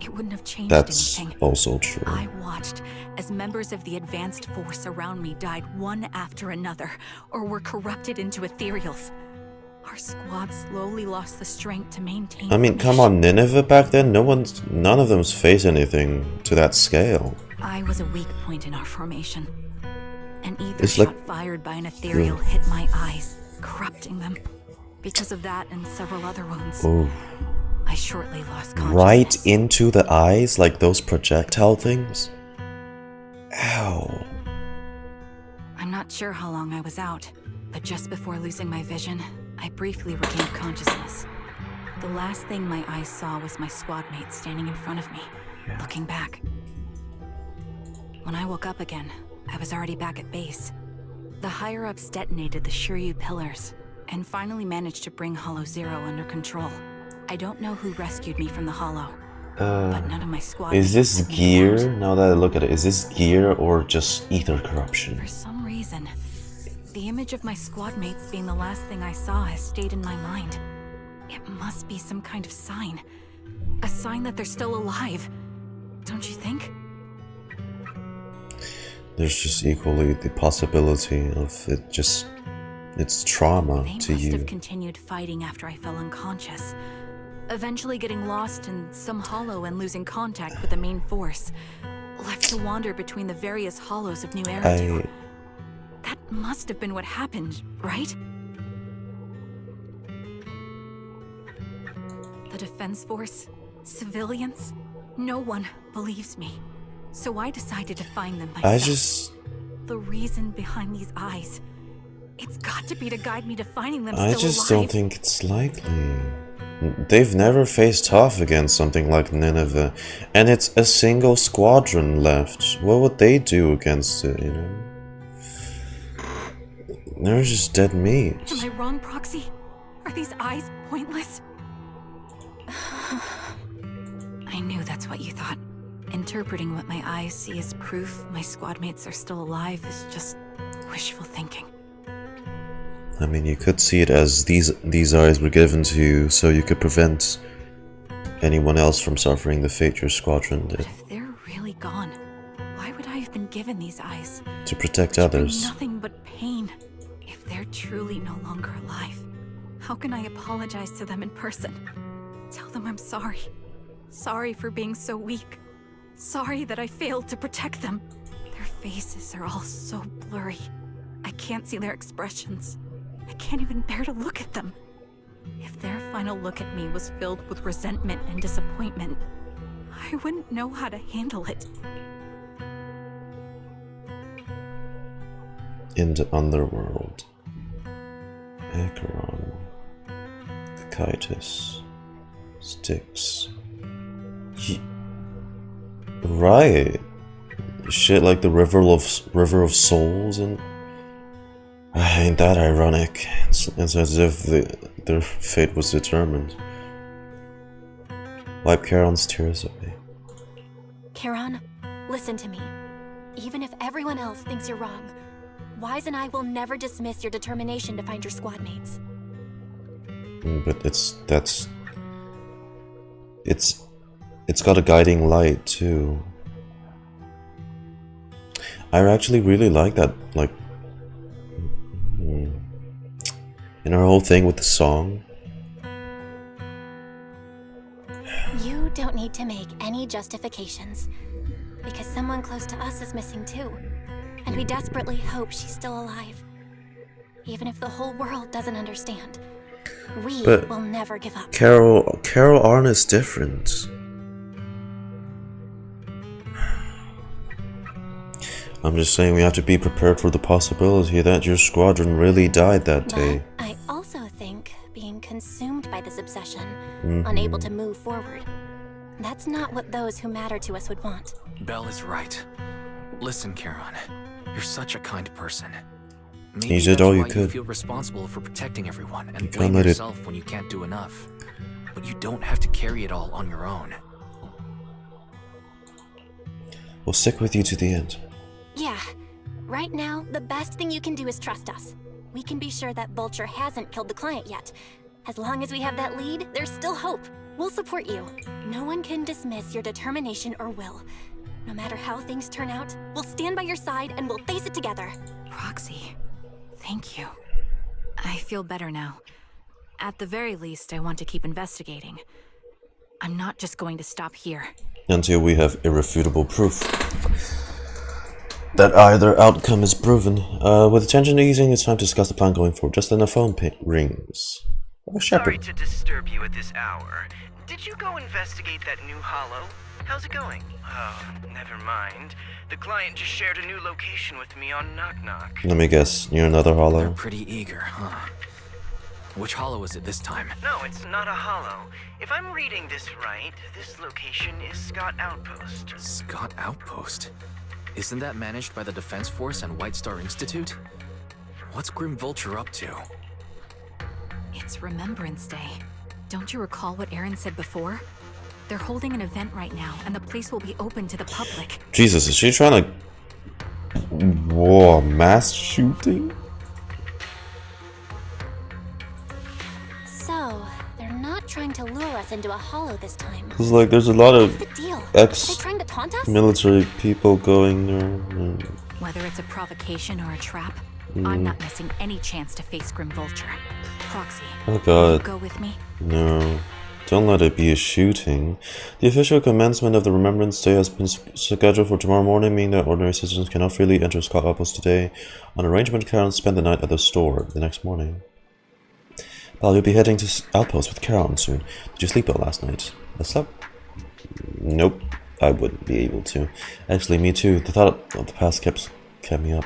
it wouldn't have changed That's anything. also true. I watched as members of the advanced force around me died one after another, or were corrupted into ethereals. Our squad slowly lost the strength to maintain. I mean, come on, Nineveh back then, none of them's faced anything to that scale. I was a weak point in our formation. An ether It's shot like- fired by an ethereal hit my eyes, corrupting them. Because of that and several other wounds, Ooh. I shortly lost consciousness. Right into the eyes, like those projectile things? Ow. I'm not sure how long I was out, but just before losing my vision, I briefly regained consciousness. The last thing my eyes saw was my squad mate standing in front of me, looking back. When I woke up again, I was already back at base. The higher-ups detonated the Shiryu pillars, and finally managed to bring Hollow Zero under control. I don't know who rescued me from the Hollow, but none of my squad Is mates this had made it out. gear? Now that I look at it, is this gear or just ether corruption? For some reason, the image of my squad mates being the last thing I saw has stayed in my mind. It must be some kind of sign. A sign that they're still alive. Don't you think? There's just equally the possibility of it's trauma They to must have you. continued fighting after I fell unconscious. Eventually getting lost in some hollow and losing contact with the main force. Left to wander between the various hollows of New Eridu. That must have been what happened, right? The Defense Force? Civilians? No one believes me. So I decided to find them myself. The reason behind these eyes. It's got to be to guide me to finding them I still just alive. don't think it's likely. They've never faced off against something like Nineveh, and it's a single squadron left. What would they do against it, you know? They're just dead meat. Am I wrong, Proxy? Are these eyes pointless? I knew that's what you thought. Interpreting what my eyes see as proof my squad mates are still alive is just wishful thinking. I mean, you could see it as these eyes were given to you so you could prevent anyone else from suffering the fate your squadron did. If they're really gone, why would I have been given these eyes? To protect Which bring others. nothing but pain. If they're truly no longer alive, how can I apologize to them in person? Tell them I'm sorry. Sorry for being so weak. Sorry that I failed to protect them. Their faces are all so blurry. I can't see their expressions. I can't even bear to look at them. If their final look at me was filled with resentment and disappointment, I wouldn't know how to handle it. In the underworld. Acheron. Citus. Styx. Right. Shit like the River of Souls and... Ain't that ironic? It's as if their fate was determined. Wipe Charon's tears away. Charon, listen to me. Even if everyone else thinks you're wrong, Wise and I will never dismiss your determination to find your squad mates. But it's got a guiding light too. I actually really like that, like, and our whole thing with the song. You don't need to make any justifications, because someone close to us is missing too, and we desperately hope she's still alive. Even if the whole world doesn't understand, we But will never give up. Carol Arn is different. I'm just saying we have to be prepared for the possibility that your squadron really died that day. I also think being consumed by this obsession, Mhm. unable to move forward, that's not what those who matter to us would want. Belle is right. Listen, Charon, you're such a kind person. Maybe You did that's all you why could. feel responsible for protecting everyone and can't blame let it- yourself when you can't do enough. But you don't have to carry it all on your own. We'll stick with you to the end. Yeah. Right now, the best thing you can do is trust us. We can be sure that Vulture hasn't killed the client yet. As long as we have that lead, there's still hope. We'll support you. No one can dismiss your determination or will. No matter how things turn out, we'll stand by your side and we'll face it together. Roxy, thank you. I feel better now. At the very least, I want to keep investigating. I'm not just going to stop here. Until we have irrefutable proof that either outcome is proven. With the tension easing, it's time to discuss the plan going forward. Just then the phone rings. Oh, Sorry Shepard. to disturb you at this hour. Did you go investigate that new hollow? How's it going? Oh, never mind. The client just shared a new location with me on Knock Knock. Let me guess, you're another hollow? They're pretty eager, huh? Which hollow is it this time? No, it's not a hollow. If I'm reading this right, this location is Scott Outpost. Scott Outpost? Isn't that managed by the Defense Force and White Star Institute? What's Grim Vulture up to? It's Remembrance Day. Don't you recall what Aaron said before? They're holding an event right now, and the place will be open to the public. Jesus, is she trying to... Whoa, mass shooting? So, they're not trying to lure us into a hollow this time. Cause like, there's a lot of What's the deal? Are they trying to taunt us? ex-military people going there. Whether it's a provocation or a trap, I'm not missing any chance to face Grim Vulture. Proxy, Oh will god. you go with me? No. Don't let it be a shooting. The official commencement of the Remembrance Day has been scheduled for tomorrow morning, meaning that ordinary citizens cannot freely enter Scott Outpost today. On arrangement, Karen spent the night at the store the next morning. Well, you'll be heading to Outpost with Karen soon. Did you sleep well last night? I slept? Nope. I wouldn't be able to. Actually, me too. The thought of the past kept me up.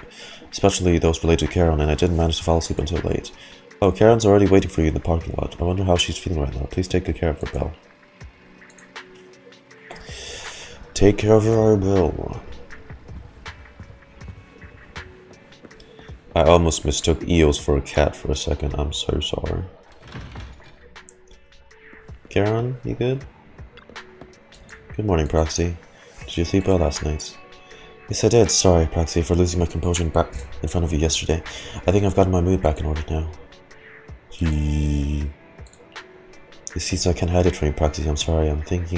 Especially those related to Karen, and I didn't manage to fall asleep until late. Oh, Karen's already waiting for you in the parking lot. I wonder how she's feeling right now. Please take good care of her, Belle. Take care of her, Belle. I almost mistook Eos for a cat for a second. I'm so sorry. Karen, you good? Good morning, Proxy. Did you sleep well last night? Yes, I did. Sorry, Proxy, for losing my composure back in front of you yesterday. I think I've gotten my mood back in order now. You see, so I can't hide it from you, Proxy. I'm sorry. I think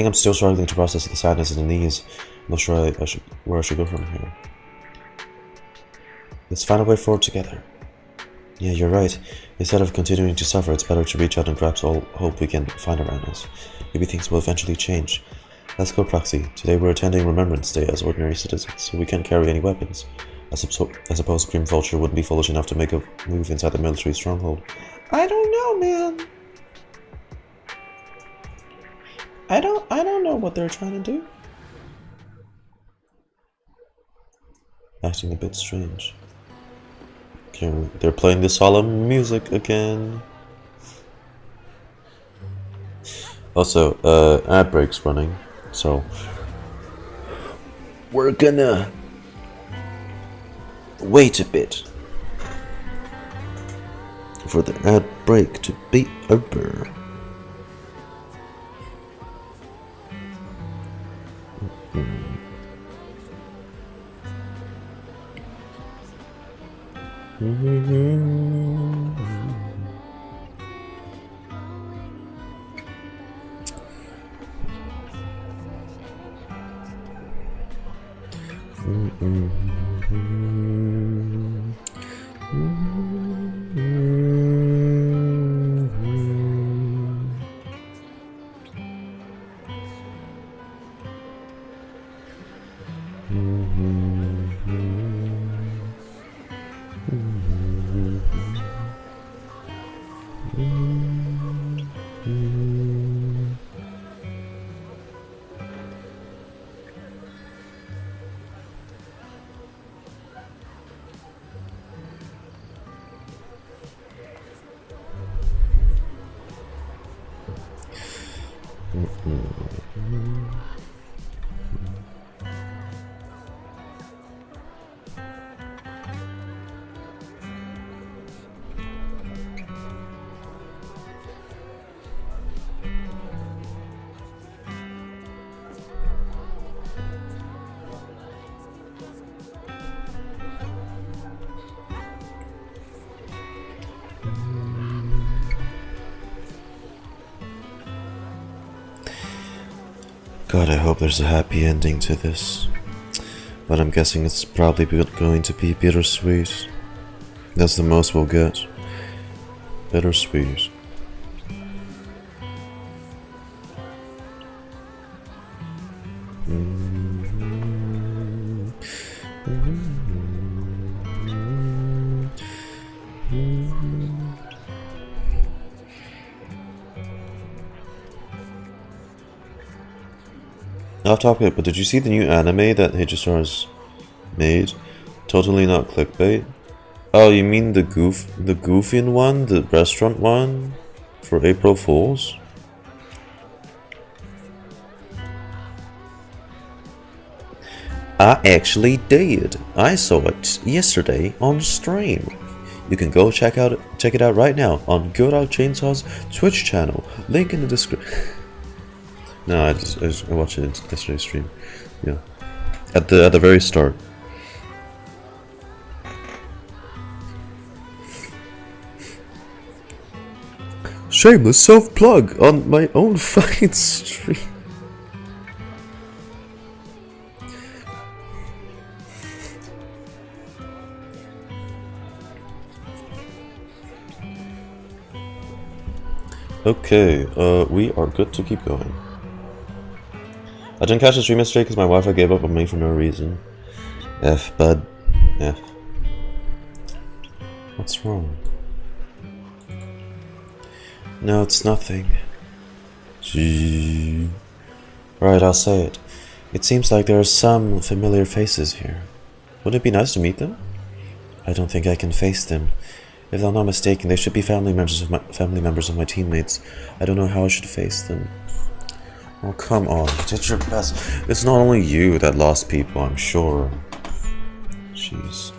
I'm still struggling to process the sadness and the knees. I'm not sure where I should go from here. Let's find a way forward together. Yeah, you're right. Instead of continuing to suffer, it's better to reach out and grasp all hope we can find around us. Maybe things will eventually change. Let's go, Proxy. Today we're attending Remembrance Day as ordinary citizens, so we can't carry any weapons. I suppose Grim Vulture wouldn't be foolish enough to make a move inside the military stronghold. I don't know, man. I don't know what they're trying to do. Acting a bit strange. Okay, they're playing the solemn music again. Also, ad break's running, so we're gonna wait a bit for the ad break to be over. God, I hope there's a happy ending to this. But I'm guessing it's probably going to be bittersweet. That's the most we'll get. Bittersweet. Off topic, but did you see the new anime that HSR's made? Totally not clickbait. Oh, you mean the Goofian one? The restaurant one? For April Fools? I actually did. I saw it yesterday on stream. You can go check it out right now on Good Out Chainsaw's Twitch channel. Link in the description. No, I watched it in yesterday's stream. Yeah, at the very start. Shameless self-plug on my own fucking stream. Okay, we are good to keep going. I didn't catch the stream yesterday because my Wi-Fi gave up on me for no reason. F, bud. F. What's wrong? No, it's nothing. Gee. Right, I'll say it. It seems like there are some familiar faces here. Wouldn't it be nice to meet them? I don't think I can face them. If I'm not mistaken, they should be family members of my teammates. I don't know how I should face them. Oh, come on, you did your best. It's not only you that lost people, I'm sure. Jeez.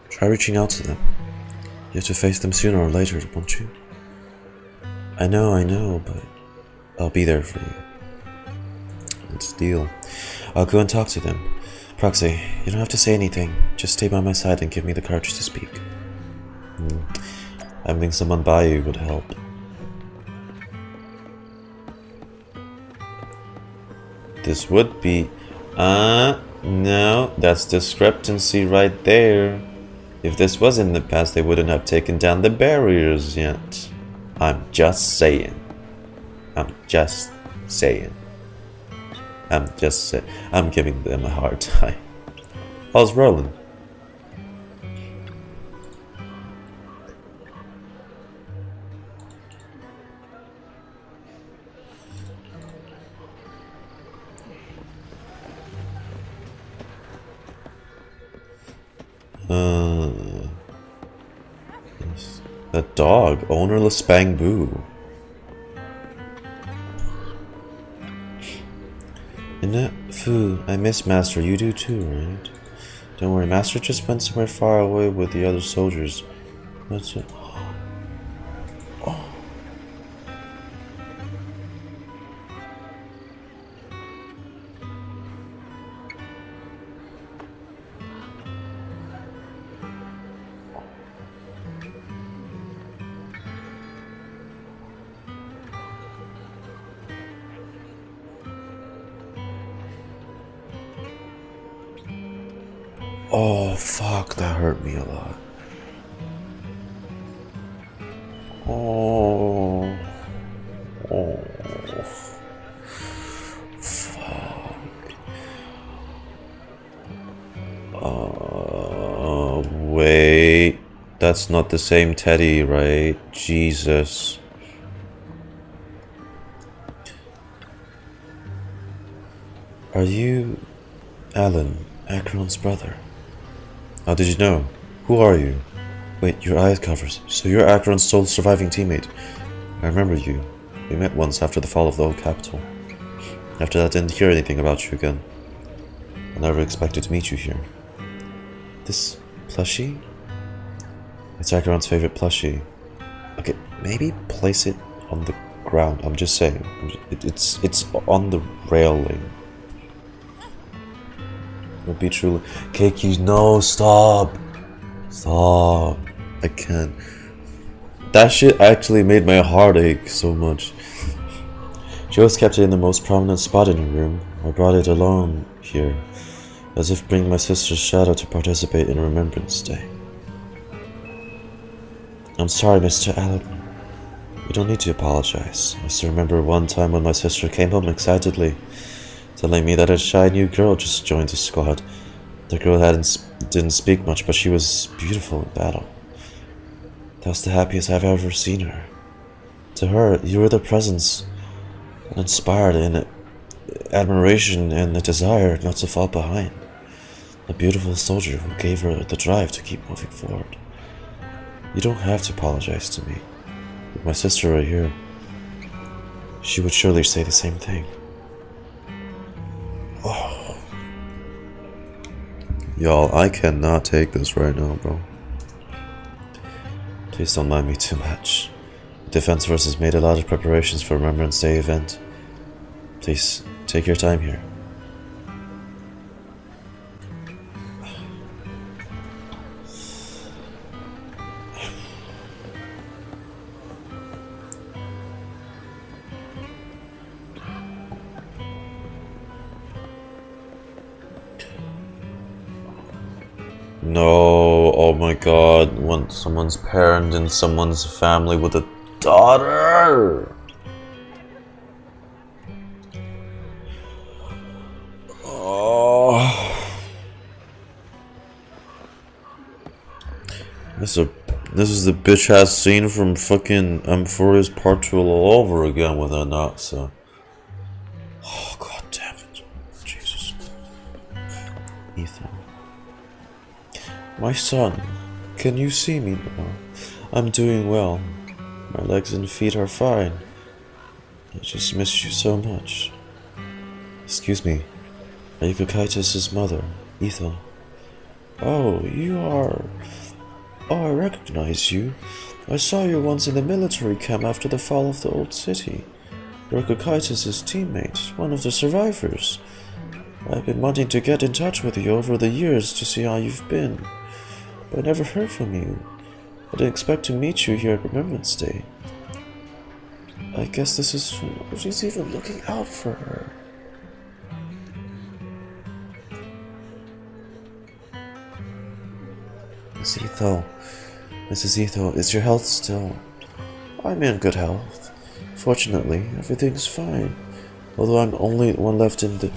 Try reaching out to them. You have to face them sooner or later, won't you? I know, but I'll be there for you. It's a deal. I'll go and talk to them. Proxy, you don't have to say anything. Just stay by my side and give me the courage to speak. Having someone by you would help. This would be... no, that's discrepancy right there. If this was in the past, they wouldn't have taken down the barriers yet. I'm just saying. I'm giving them a hard time. How's Roland? A dog, ownerless Bang Boo. Fu, I miss Master. You do too, right? Don't worry, Master just went somewhere far away with the other soldiers. What's it? Oh, fuck, that hurt me a lot. Oh. Fuck. Wait. That's not the same Teddy, right? Jesus. Are you Alan, Akron's brother? How did you know? Who are you? Wait, your eye covers. So you're Akron's sole surviving teammate. I remember you. We met once after the fall of the old capital. After that, I didn't hear anything about you again. I never expected to meet you here. This plushie? It's Akron's favorite plushie. Okay, maybe place it on the ground. I'm just saying. It's on the railing. Would be truly Keiki. No, stop. I can't. That shit actually made my heart ache so much. She always kept it in the most prominent spot in her room. I brought it along here, as if bringing my sister's shadow to participate in Remembrance Day. I'm sorry, Mr. Allen. You don't need to apologize. I still remember one time when my sister came home excitedly, telling me that a shy new girl just joined the squad. The girl didn't speak much, but she was beautiful in battle. That was the happiest I've ever seen her. To her, you were the presence, inspired in admiration and a desire not to fall behind. A beautiful soldier who gave her the drive to keep moving forward. You don't have to apologize to me. If my sister were here, she would surely say the same thing. Oh. Y'all, I cannot take this right now, bro. Please don't mind me too much. The Defense Forces made a lot of preparations for Remembrance Day event. Please, take your time here. No, oh my god, when someone's parent in someone's family with a daughter. Oh. This is the bitch ass scene from fucking Furious Part 2 all over again with her nuts, so. Oh god damn it. Jesus. Ethan. My son, can you see me now? I'm doing well. My legs and feet are fine. I just miss you so much. Excuse me, are you Kakaitis' mother, Ethel? Oh, you are... Oh, I recognize you. I saw you once in the military camp after the fall of the old city. You're Kakaitis' teammate, one of the survivors. I've been wanting to get in touch with you over the years to see how you've been. But I never heard from you. I didn't expect to meet you here at Remembrance Day. I guess this is... She's even looking out for her. Mrs. Ethel, is your health still? I'm in good health. Fortunately, everything's fine. Although I'm only one left in the...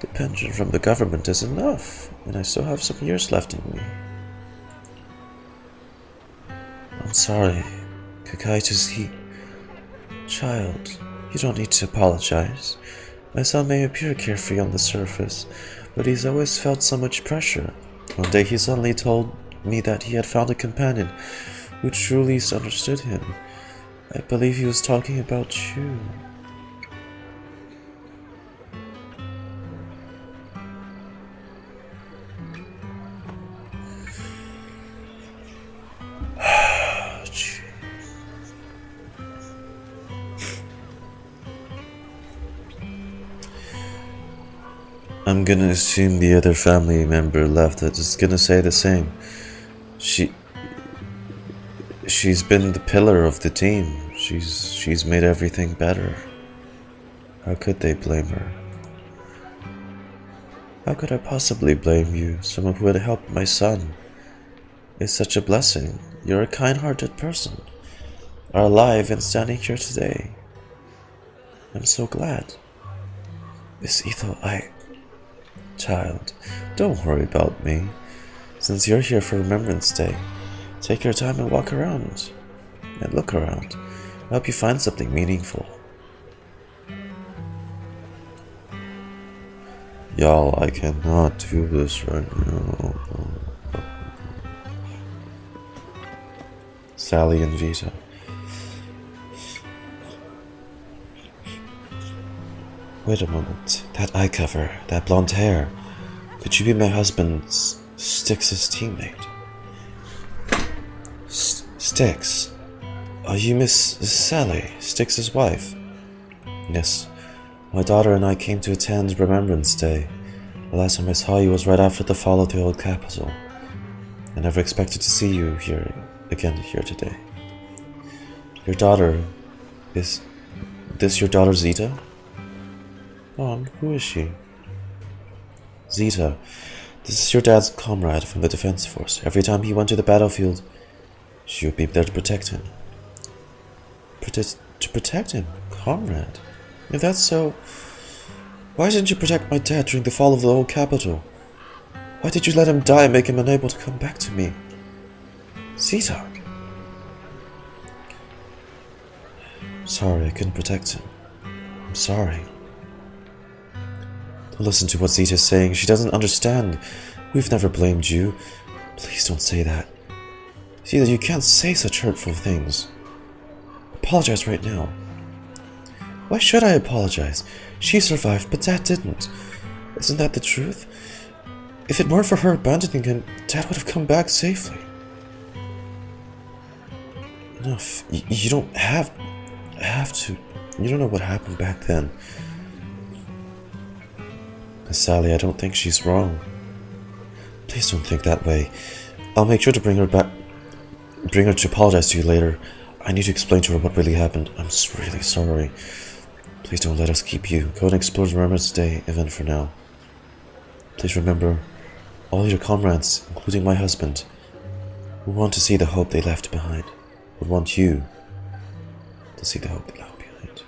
The pension from the government is enough, and I still have some years left in me. I'm sorry, Kakaitis, Child, you don't need to apologize. My son may appear carefree on the surface, but he's always felt so much pressure. One day he suddenly told me that he had found a companion who truly understood him. I believe he was talking about you. I'm gonna assume the other family member left. I'm just gonna say the same. She's been the pillar of the team. She's made everything better. How could they blame her? How could I possibly blame you, someone who had helped my son? It's such a blessing. You're a kind-hearted person. Are alive and standing here today. I'm so glad. Miss Ethel, Child, don't worry about me. Since you're here for Remembrance Day, take your time and walk around. And look around. I hope you find something meaningful. Y'all, I cannot do this right now. Sally and Vita. Wait a moment. That eye cover, that blonde hair. Could you be my husband Styx's teammate? Styx? Are you Miss Sally, Styx's wife? Yes. My daughter and I came to attend Remembrance Day. The last time I saw you was right after the fall of the old capital. I never expected to see you here today. Your daughter, is this your daughter Zeta? Mom, who is she? Zeta, this is your dad's comrade from the Defense Force. Every time he went to the battlefield, she would be there to protect him. To protect him? Comrade? If that's so, why didn't you protect my dad during the fall of the old capital? Why did you let him die and make him unable to come back to me? Zeta! I'm sorry, I couldn't protect him. I'm sorry. Don't listen to what Zeta's saying. She doesn't understand. We've never blamed you. Please don't say that. Zeta, you can't say such hurtful things. Apologize right now. Why should I apologize? She survived, but Dad didn't. Isn't that the truth? If it weren't for her abandoning him, Dad would have come back safely. Enough. You don't have to. You don't know what happened back then. Miss Sally, I don't think she's wrong. Please don't think that way. I'll make sure to bring her to apologize to you later. I need to explain to her what really happened. I'm really sorry. Please don't let us keep you. Go and explore the Remembrance Day event for now. Please remember, all your comrades, including my husband, who want to see the hope they left behind, would want you to see the hope they left behind.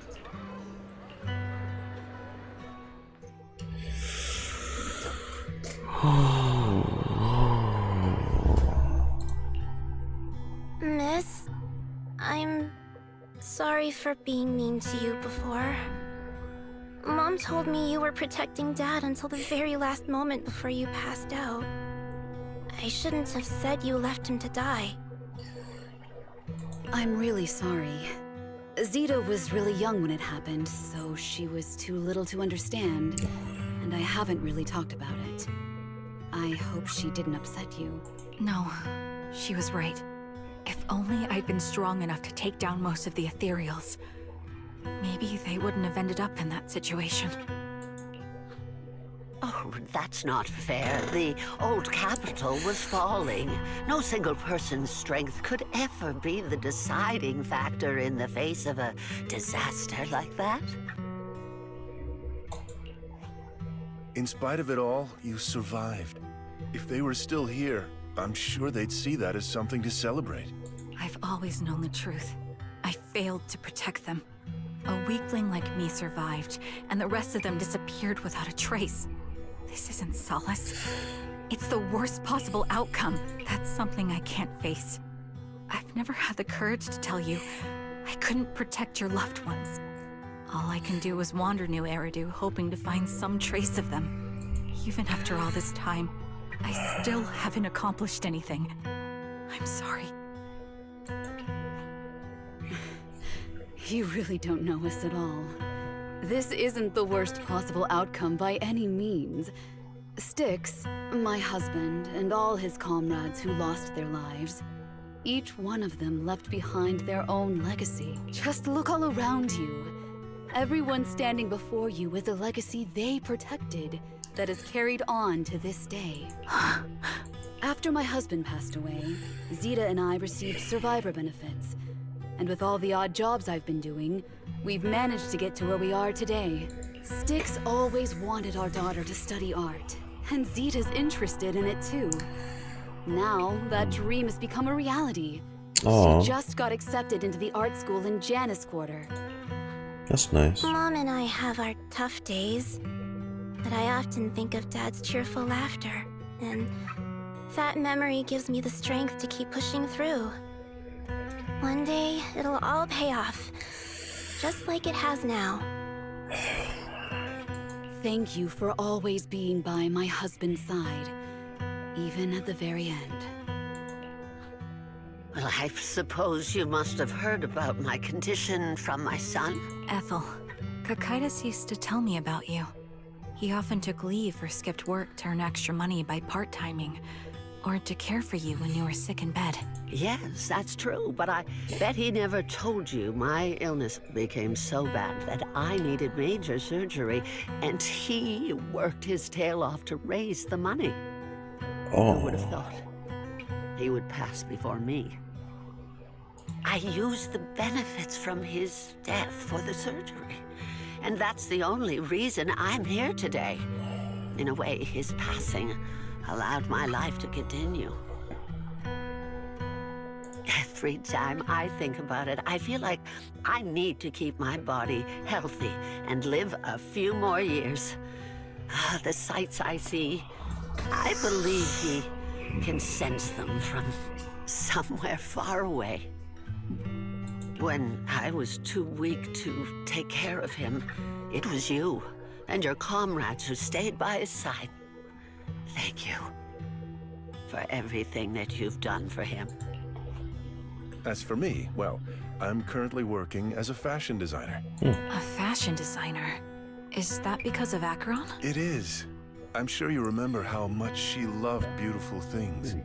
Miss, I'm sorry for being mean to you before. Mom told me you were protecting Dad until the very last moment before you passed out. I shouldn't have said you left him to die. I'm really sorry. Zeta was really young when it happened, so she was too little to understand, and I haven't really talked about it. I hope she didn't upset you. No, she was right. If only I'd been strong enough to take down most of the ethereals, maybe they wouldn't have ended up in that situation. Oh, that's not fair. The old capital was falling. No single person's strength could ever be the deciding factor in the face of a disaster like that. In spite of it all, you survived. If they were still here, I'm sure they'd see that as something to celebrate. I've always known the truth. I failed to protect them. A weakling like me survived, and the rest of them disappeared without a trace. This isn't solace. It's the worst possible outcome. That's something I can't face. I've never had the courage to tell you I couldn't protect your loved ones. All I can do is wander New Eridu, hoping to find some trace of them. Even after all this time, I still haven't accomplished anything. I'm sorry. You really don't know us at all. This isn't the worst possible outcome by any means. Styx, my husband, and all his comrades who lost their lives, each one of them left behind their own legacy. Just look all around you. Everyone standing before you is a legacy they protected that is carried on to this day. After my husband passed away, Zeta and I received survivor benefits. And with all the odd jobs I've been doing, we've managed to get to where we are today. Styx always wanted our daughter to study art, and Zeta's interested in it too. Now, that dream has become a reality. Aww. She just got accepted into the art school in Janus Quarter. That's nice. Mom and I have our tough days, but I often think of Dad's cheerful laughter, and that memory gives me the strength to keep pushing through. One day, it'll all pay off, just like it has now. Thank you for always being by my husband's side, even at the very end. Well, I suppose you must have heard about my condition from my son. Ethel, Kakaitis used to tell me about you. He often took leave or skipped work to earn extra money by part-timing. or to care for you when you were sick in bed. Yes, that's true, but I bet he never told you my illness became so bad that I needed major surgery, and he worked his tail off to raise the money. Oh. Who would have thought he would pass before me? I used the benefits from his death for the surgery, and that's the only reason I'm here today. In a way, his passing allowed my life to continue. Every time I think about it, I feel like I need to keep my body healthy and live a few more years. The sights I see, I believe he can sense them from somewhere far away. When I was too weak to take care of him, it was you and your comrades who stayed by his side. Thank you for everything that you've done for him. As for me, well, I'm currently working as a fashion designer. A fashion designer? Is that because of Acheron? It is. I'm sure you remember how much she loved beautiful things.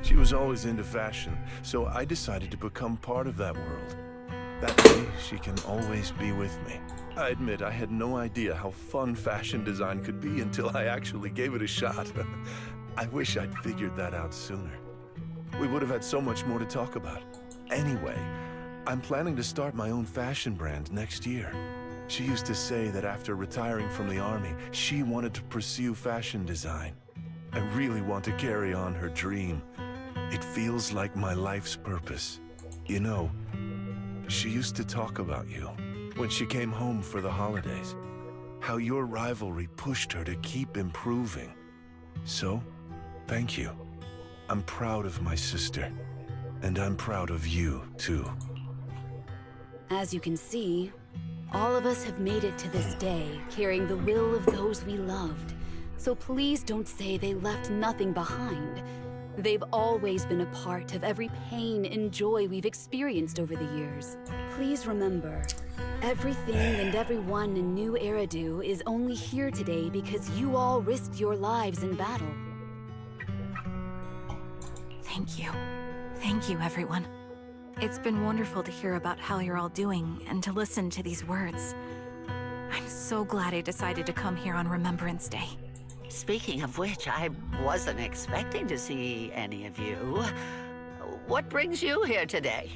She was always into fashion, so I decided to become part of that world. That way, she can always be with me. I admit I had no idea how fun fashion design could be until I actually gave it a shot. I wish I'd figured that out sooner. We would have had so much more to talk about. Anyway, I'm planning to start my own fashion brand next year. She used to say that after retiring from the army, she wanted to pursue fashion design. I really want to carry on her dream. It feels like my life's purpose. You know, she used to talk about you when she came home for the holidays. How your rivalry pushed her to keep improving. So, thank you. I'm proud of my sister. And I'm proud of you, too. As you can see, all of us have made it to this day, carrying the will of those we loved. So please don't say they left nothing behind. They've always been a part of every pain and joy we've experienced over the years. Please remember, everything and everyone in New Eridu is only here today because you all risked your lives in battle. Thank you. Thank you, everyone. It's been wonderful to hear about how you're all doing and to listen to these words. I'm so glad I decided to come here on Remembrance Day. Speaking of which, I wasn't expecting to see any of you. What brings you here today?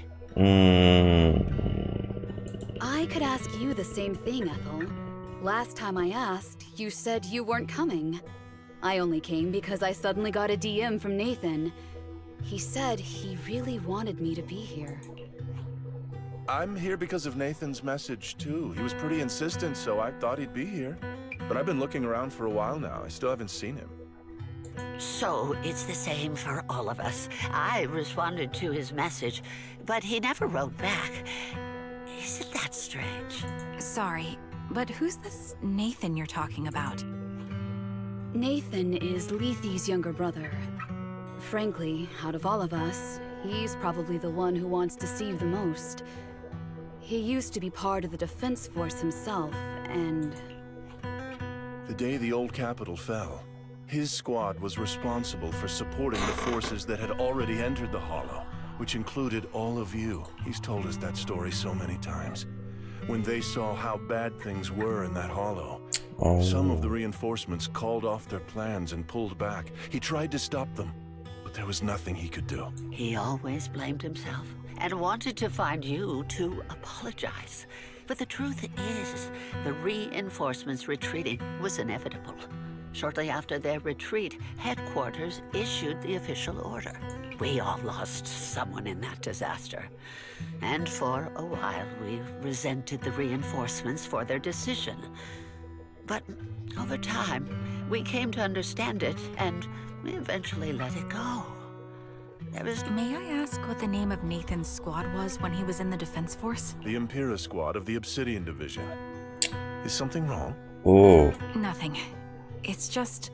I could ask you the same thing, Ethel. Last time I asked, you said you weren't coming. I only came because I suddenly got a DM from Nathan. He said he really wanted me to be here. I'm here because of Nathan's message, too. He was pretty insistent, so I thought he'd be here. But I've been looking around for a while now. I still haven't seen him. So it's the same for all of us. I responded to his message, but he never wrote back. Isn't that strange? Sorry, but who's this Nathan you're talking about? Nathan is Lethe's younger brother. Frankly, out of all of us, he's probably the one who wants to Deceive the most. He used to be part of the defense force himself, and... The day the old capital fell, his squad was responsible for supporting the forces that had already entered the Hollow, which included all of you. He's told us that story so many times. When they saw how bad things were in that Hollow, some of the reinforcements called off their plans and pulled back. He tried to stop them, but there was nothing he could do. He always blamed himself and wanted to find you to apologize. But the truth is, the reinforcements retreating was inevitable. Shortly after their retreat, headquarters issued the official order. We all lost someone in that disaster. And for a while, we resented the reinforcements for their decision. But over time, we came to understand it, and we eventually let it go. May I ask what the name of Nathan's squad was when he was in the defense force? The Impera squad of the Obsidian Division. Is something wrong? Oh. Nothing. It's just...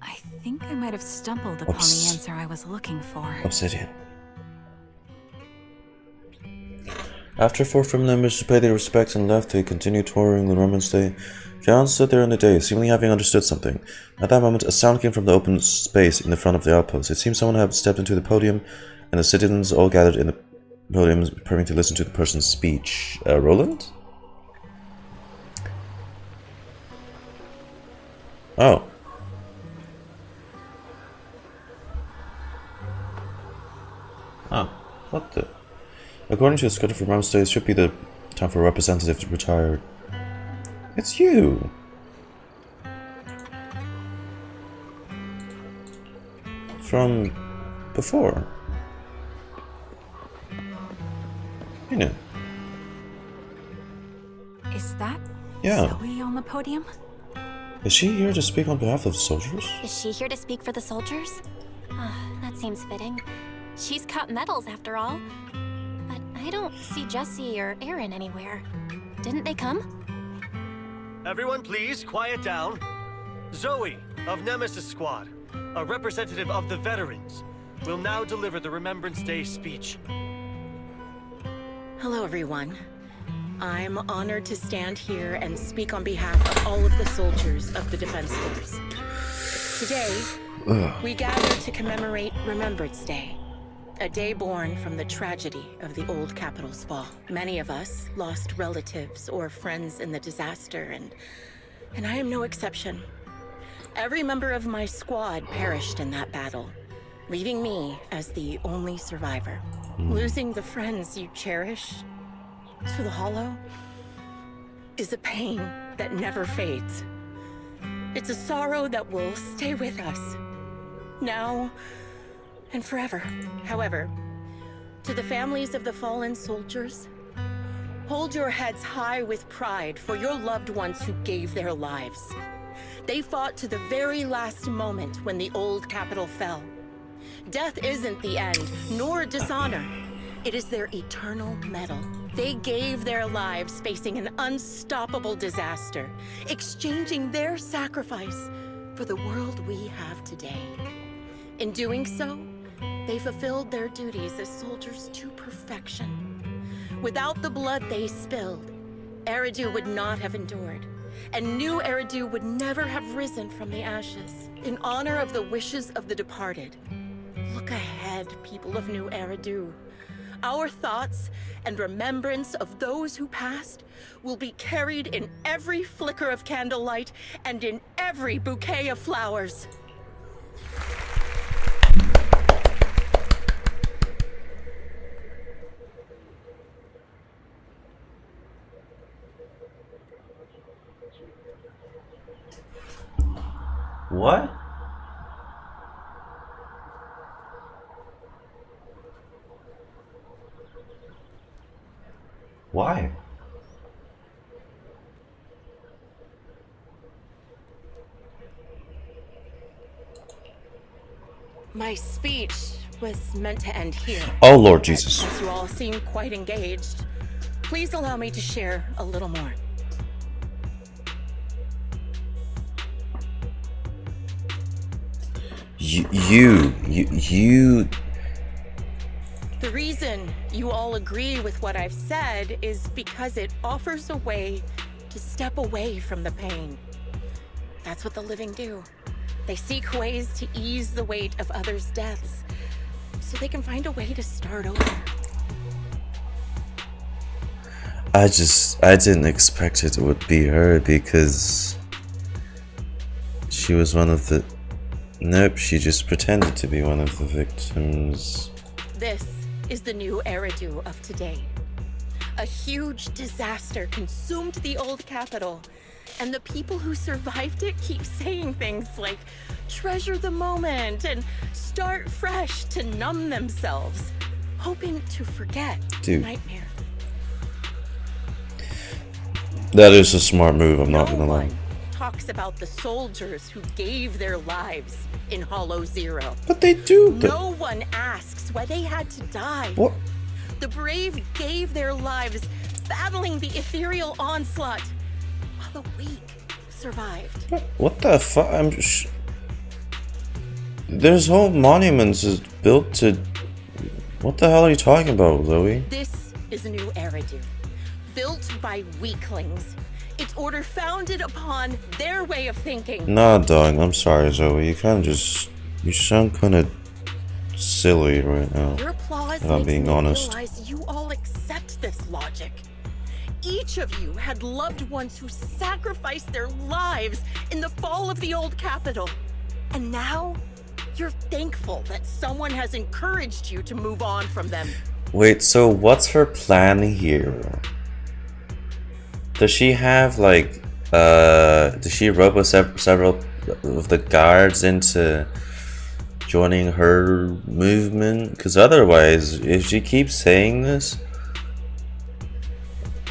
I think I might have stumbled upon the answer I was looking for. Obsidian. After 4 family members paid their respects and left, they continued touring the Remembrance Day. John stood there in the day, seemingly having understood something. At that moment, a sound came from the open space in the front of the outpost. It seemed someone had stepped into the podium, and the citizens all gathered in the podium, preparing to listen to the person's speech. Roland? Oh. Oh, what the? According to the schedule for Remembrance Day, it should be the time for a representative to retire. It's you! From before. You know. Is that Yeah. Zoe on the podium? Is she here to speak on behalf of the soldiers? Is she here to speak for the soldiers? That seems fitting. She's cut medals after all. But I don't see Jesse or Aaron anywhere. Didn't they come? Everyone please, quiet down. Zoe, of Nemesis Squad, a representative of the veterans, will now deliver the Remembrance Day speech. Hello, everyone. I'm honored to stand here and speak on behalf of all of the soldiers of the Defense Force. Today, we gather to commemorate Remembrance Day, a day born from the tragedy of the old capital's fall. Many of us lost relatives or friends in the disaster, and I am no exception. Every member of my squad perished in that battle, leaving me as the only survivor. Losing the friends you cherish to the Hollow is a pain that never fades. It's a sorrow that will stay with us, now and forever. However, to the families of the fallen soldiers, hold your heads high with pride for your loved ones who gave their lives. They fought to the very last moment when the old capital fell. Death isn't the end, nor dishonor. It is their eternal medal. They gave their lives facing an unstoppable disaster, exchanging their sacrifice for the world we have today. In doing so, they fulfilled their duties as soldiers to perfection. Without the blood they spilled, Eridu would not have endured, and new Eridu would never have risen from the ashes. In honor of the wishes of the departed, look ahead, people of New Eridu. Our thoughts and remembrance of those who passed will be carried in every flicker of candlelight and in every bouquet of flowers. What? Why? My speech was meant to end here. Oh, Lord Jesus. Since you all seem quite engaged, please allow me to share a little more. You. The reason you all agree with what I've said is because it offers a way to step away from the pain. That's what the living do. They seek ways to ease the weight of others' deaths, so they can find a way to start over. I didn't expect it would be her because she was one of the... Nope, she just pretended to be one of the victims. This is the new Eridu of today. A huge disaster consumed the old capital, and the people who survived it keep saying things like, treasure the moment and start fresh to numb themselves, hoping to forget the nightmare. That is a smart move, I'm not gonna lie. Talks about the soldiers who gave their lives in Hollow Zero. But they do. No one asks why they had to die. What? The brave gave their lives battling the ethereal onslaught, while the weak survived. What the fuck? There's whole monuments is built to... What the hell are you talking about, Zoe? This is a new Eridu, built by weaklings. Its order founded upon their way of thinking. Nah, dog, I'm sorry, Zoe. You sound kind of silly right now. Your applause If I'm makes being me honest. realize you all accept this logic. Each of you had loved ones who sacrificed their lives in the fall of the old capital. And now, you're thankful that someone has encouraged you to move on from them. Wait, so what's her plan here? Does she have like, does she rope several of the guards into joining her movement? Because otherwise, if she keeps saying this,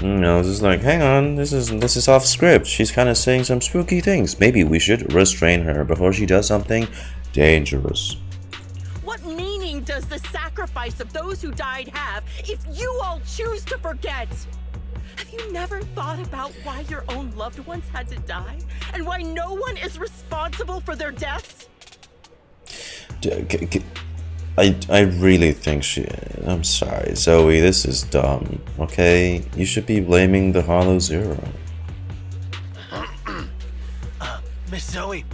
you know, it's just like, hang on, this is off script. She's kind of saying some spooky things. Maybe we should restrain her before she does something dangerous. What meaning does the sacrifice of those who died have if you all choose to forget? Have you never thought about why your own loved ones had to die? And why no one is responsible for their deaths? I really think I'm sorry, Zoe, this is dumb, okay? You should be blaming the Hollow Zero. Miss Zoe,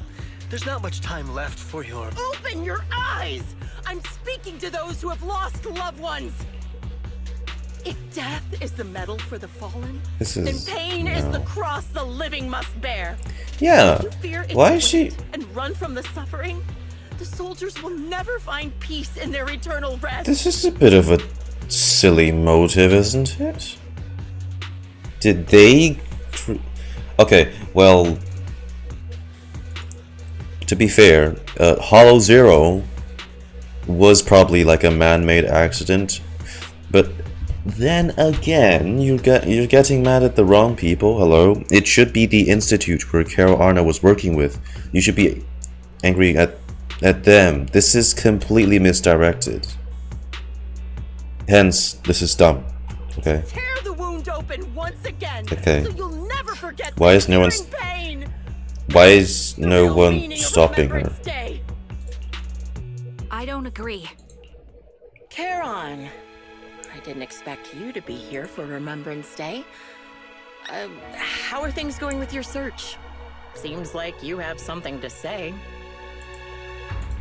there's not much time left for your... Open your eyes! I'm speaking to those who have lost loved ones! If death is the medal for the fallen, then pain is the cross the living must bear. Yeah, If you fear its why is she... weight and run from the suffering, the soldiers will never find peace in their eternal rest. This is a bit of a silly motive, isn't it? Did they... Okay, well... To be fair, Hollow Zero was probably like a man-made accident, but then again, you're getting mad at the wrong people. Hello, it should be the institute where Carol Arna was working with. You should be angry at them. This is completely misdirected. Hence, this is dumb. Okay. Tear the wound open once again. Okay. So you'll never forget Why is no one? pain. Why is no one stopping her? I don't agree. Charon, I didn't expect you to be here for Remembrance Day. How are things going with your search? Seems like you have something to say.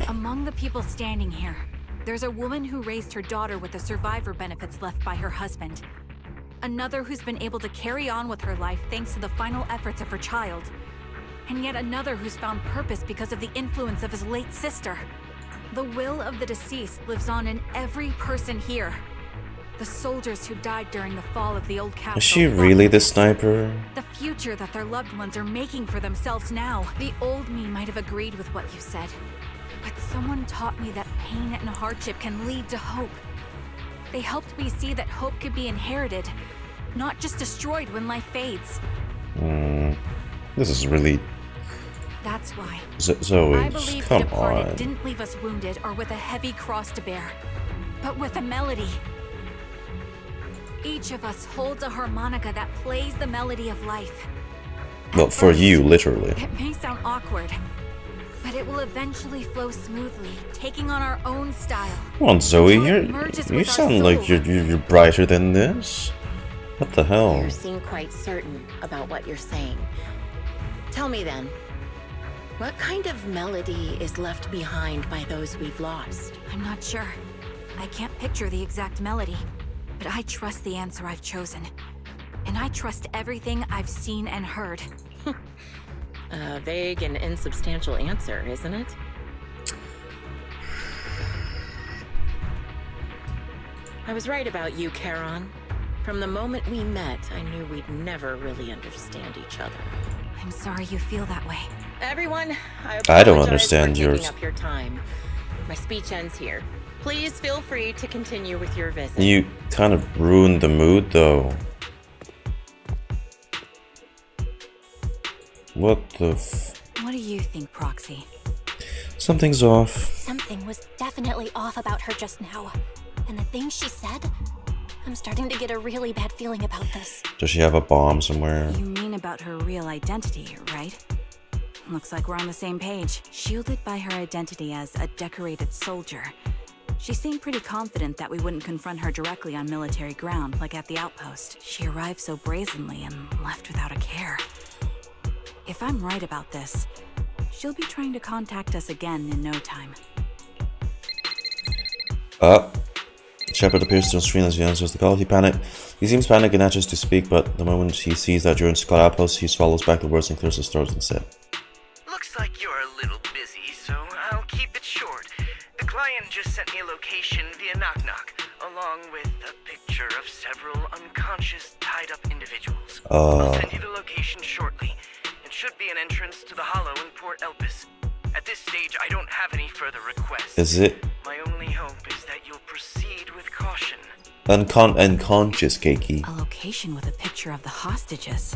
Among the people standing here, there's a woman who raised her daughter with the survivor benefits left by her husband. Another who's been able to carry on with her life thanks to the final efforts of her child. And yet another who's found purpose because of the influence of his late sister. The will of the deceased lives on in every person here. The soldiers who died during the fall of the old capital. Is she really the sniper? The future that their loved ones are making for themselves now. The old me might have agreed with what you said, but someone taught me that pain and hardship can lead to hope. They helped me see that hope could be inherited, not just destroyed when life fades. This is really... That's why Zoe, I believe the come departed on. didn't leave us wounded or with a heavy cross to bear, but with a melody. Each of us holds a harmonica that plays the melody of life. Well, for you, literally. It may sound awkward, but it will eventually flow smoothly, taking on our own style. Come on, Zoe, merges you with our sound like soul. you're brighter than this. What the hell? You seem quite certain about what you're saying. Tell me then, what kind of melody is left behind by those we've lost? I'm not sure. I can't picture the exact melody, but I trust the answer I've chosen. And I trust everything I've seen and heard. A vague and insubstantial answer, isn't it? I was right about you, Charon. From the moment we met, I knew we'd never really understand each other. I'm sorry you feel that way. Everyone, I don't apologize understand for taking yours. up your time. My speech ends here. Please feel free to continue with your visit. You kind of ruined the mood, though. What the What do you think, Proxy? Something's off. Something was definitely off about her just now. And the things she said, I'm starting to get a really bad feeling about this. Does she have a bomb somewhere? You mean about her real identity, right? Looks like we're on the same page. Shielded by her identity as a decorated soldier, She seemed pretty confident that we wouldn't confront her directly on military ground, like at the outpost. She arrived so brazenly and left without a care. If I'm right about this, she'll be trying to contact us again in no time. Shepard appears to screen as he answers the call. He seems panicked and anxious to speak, but the moment he sees that you're in Scott Outpost, he swallows back the words and clears his throat instead. Looks like you're a little busy, so I'll keep it short. The client just sent me a location via Knock Knock, along with a picture of several unconscious, tied-up individuals. I'll send you the location shortly. It should be an entrance to the Hollow in Port Elpis. At this stage, I don't have any further requests. Is it? My only hope is that you'll proceed with caution. Unconscious, Keiki. A location with a picture of the hostages.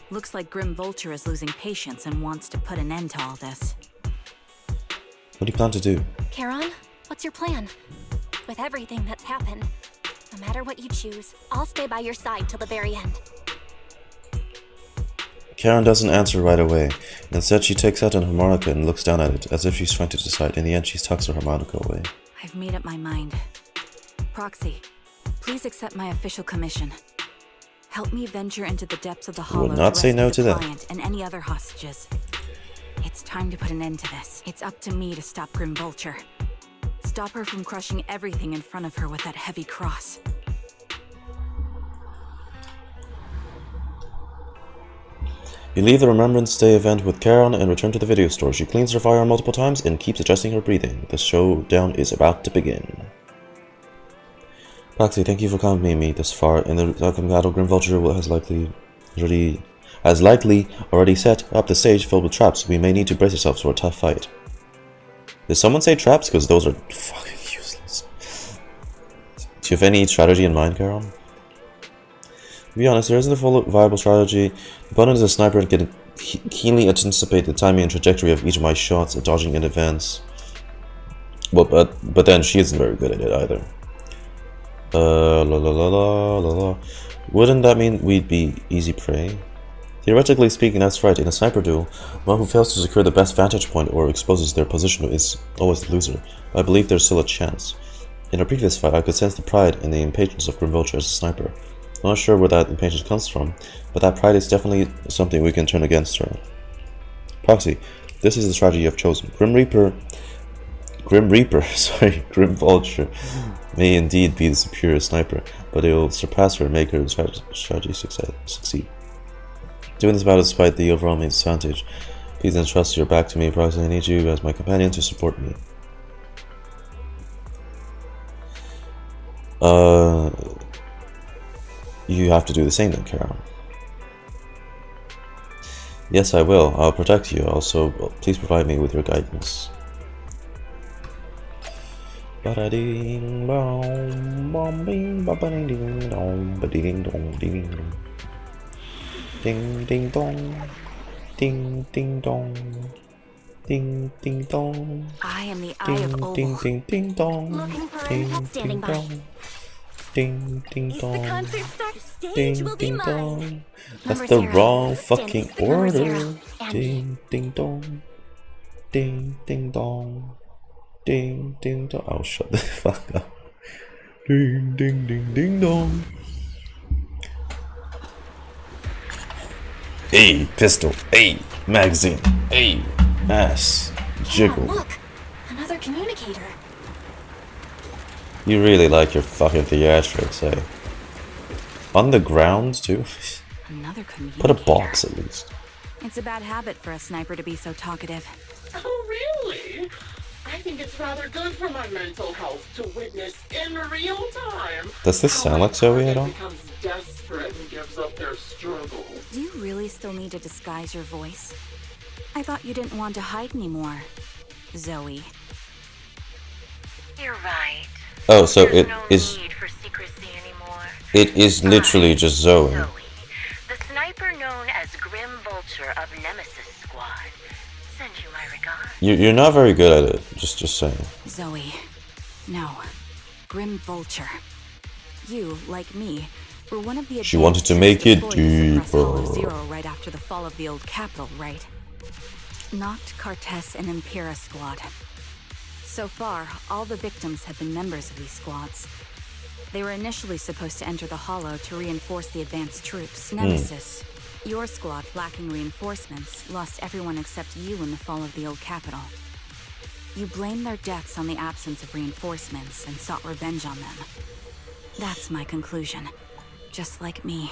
Looks like Grim Vulture is losing patience and wants to put an end to all this. What do you plan to do? Charon, what's your plan? With everything that's happened, no matter what you choose, I'll stay by your side till the very end. Karen doesn't answer right away. Instead, she takes out an harmonica and looks down at it, as if she's trying to decide. In the end, she tucks her harmonica away. I've made up my mind. Proxy, please accept my official commission. Help me venture into the depths of the Hollow Will not to say rescue no the to that. client and any other hostages. It's time to put an end to this. It's up to me to stop Grim Vulture. Stop her from crushing everything in front of her with that heavy cross. You leave the Remembrance Day event with Karen and return to the video store. She cleans her firearm multiple times and keeps adjusting her breathing. The showdown is about to begin. Proxy, thank you for accompanying me this far. In the outcome battle, Grim Vulture has likely already set up the stage filled with traps. We may need to brace ourselves for a tough fight. Did someone say traps? Because those are fucking useless. Do you have any strategy in mind, Karen? To be honest, there isn't a full viable strategy. The opponent is a sniper and can keenly anticipate the timing and trajectory of each of my shots, dodging in advance. Well, but then she isn't very good at it either. Wouldn't that mean we'd be easy prey? Theoretically speaking, that's right. In a sniper duel, one who fails to secure the best vantage point or exposes their position is always the loser. But I believe there's still a chance. In a previous fight, I could sense the pride and the impatience of Grim Vulture as a sniper. I'm not sure where that impatience comes from, but that pride is definitely something we can turn against her. Proxy, this is the strategy I've chosen. Grim Vulture may indeed be the superior sniper, but it will surpass her and make her strategy succeed. Doing this battle despite the overall disadvantage. Please entrust your back to me, Proxy. I need you as my companion to support me. You have to do the same then, Karen. Yes, I will. I'll protect you. Also, please provide me with your guidance. Ding ding dong, ding ding dong, ding ding dong. I am the Eye of Ol. Ding ding ding dong, Looking for ding a pet ding standing by. dong, ding ding Is dong, the concert start? Stage ding will be ding mine. dong. That's Number the 0. wrong Stand fucking next to number 0. order. Ding ding dong, ding ding dong, ding ding dong. Oh, shut the fuck up. Ding ding ding ding dong. Hey, pistol. Hey, magazine. Hey, ass. Jiggle. Yeah, look, another communicator. You really like your fucking theatrics, eh? On the ground, too? Another communicator. Put a box, at least. It's a bad habit for a sniper to be so talkative. Oh, really? I think it's rather good for my mental health to witness in real time. Does this sound like Zoe at all? Becomes desperate and gives up their struggle. Do you really still need to disguise your voice? I thought you didn't want to hide anymore, Zoe. You're right. Oh, so it no is. need for secrecy anymore. It is literally just Zoe. The sniper known as Grim Vulture of Nemesis Squad. Send you my regards. You're not very good at it. Just saying. Zoe. No. Grim Vulture. You, like me, were one of the She wanted to make it deeper. Zero right after the fall of the old capital, right? Knocked Cartes and Impera Squad. So far, all the victims have been members of these squads. They were initially supposed to enter the Hollow to reinforce the advanced troops. Nemesis, your squad, lacking reinforcements, lost everyone except you in the fall of the old capital. You blamed their deaths on the absence of reinforcements and sought revenge on them. That's my conclusion. Just like me.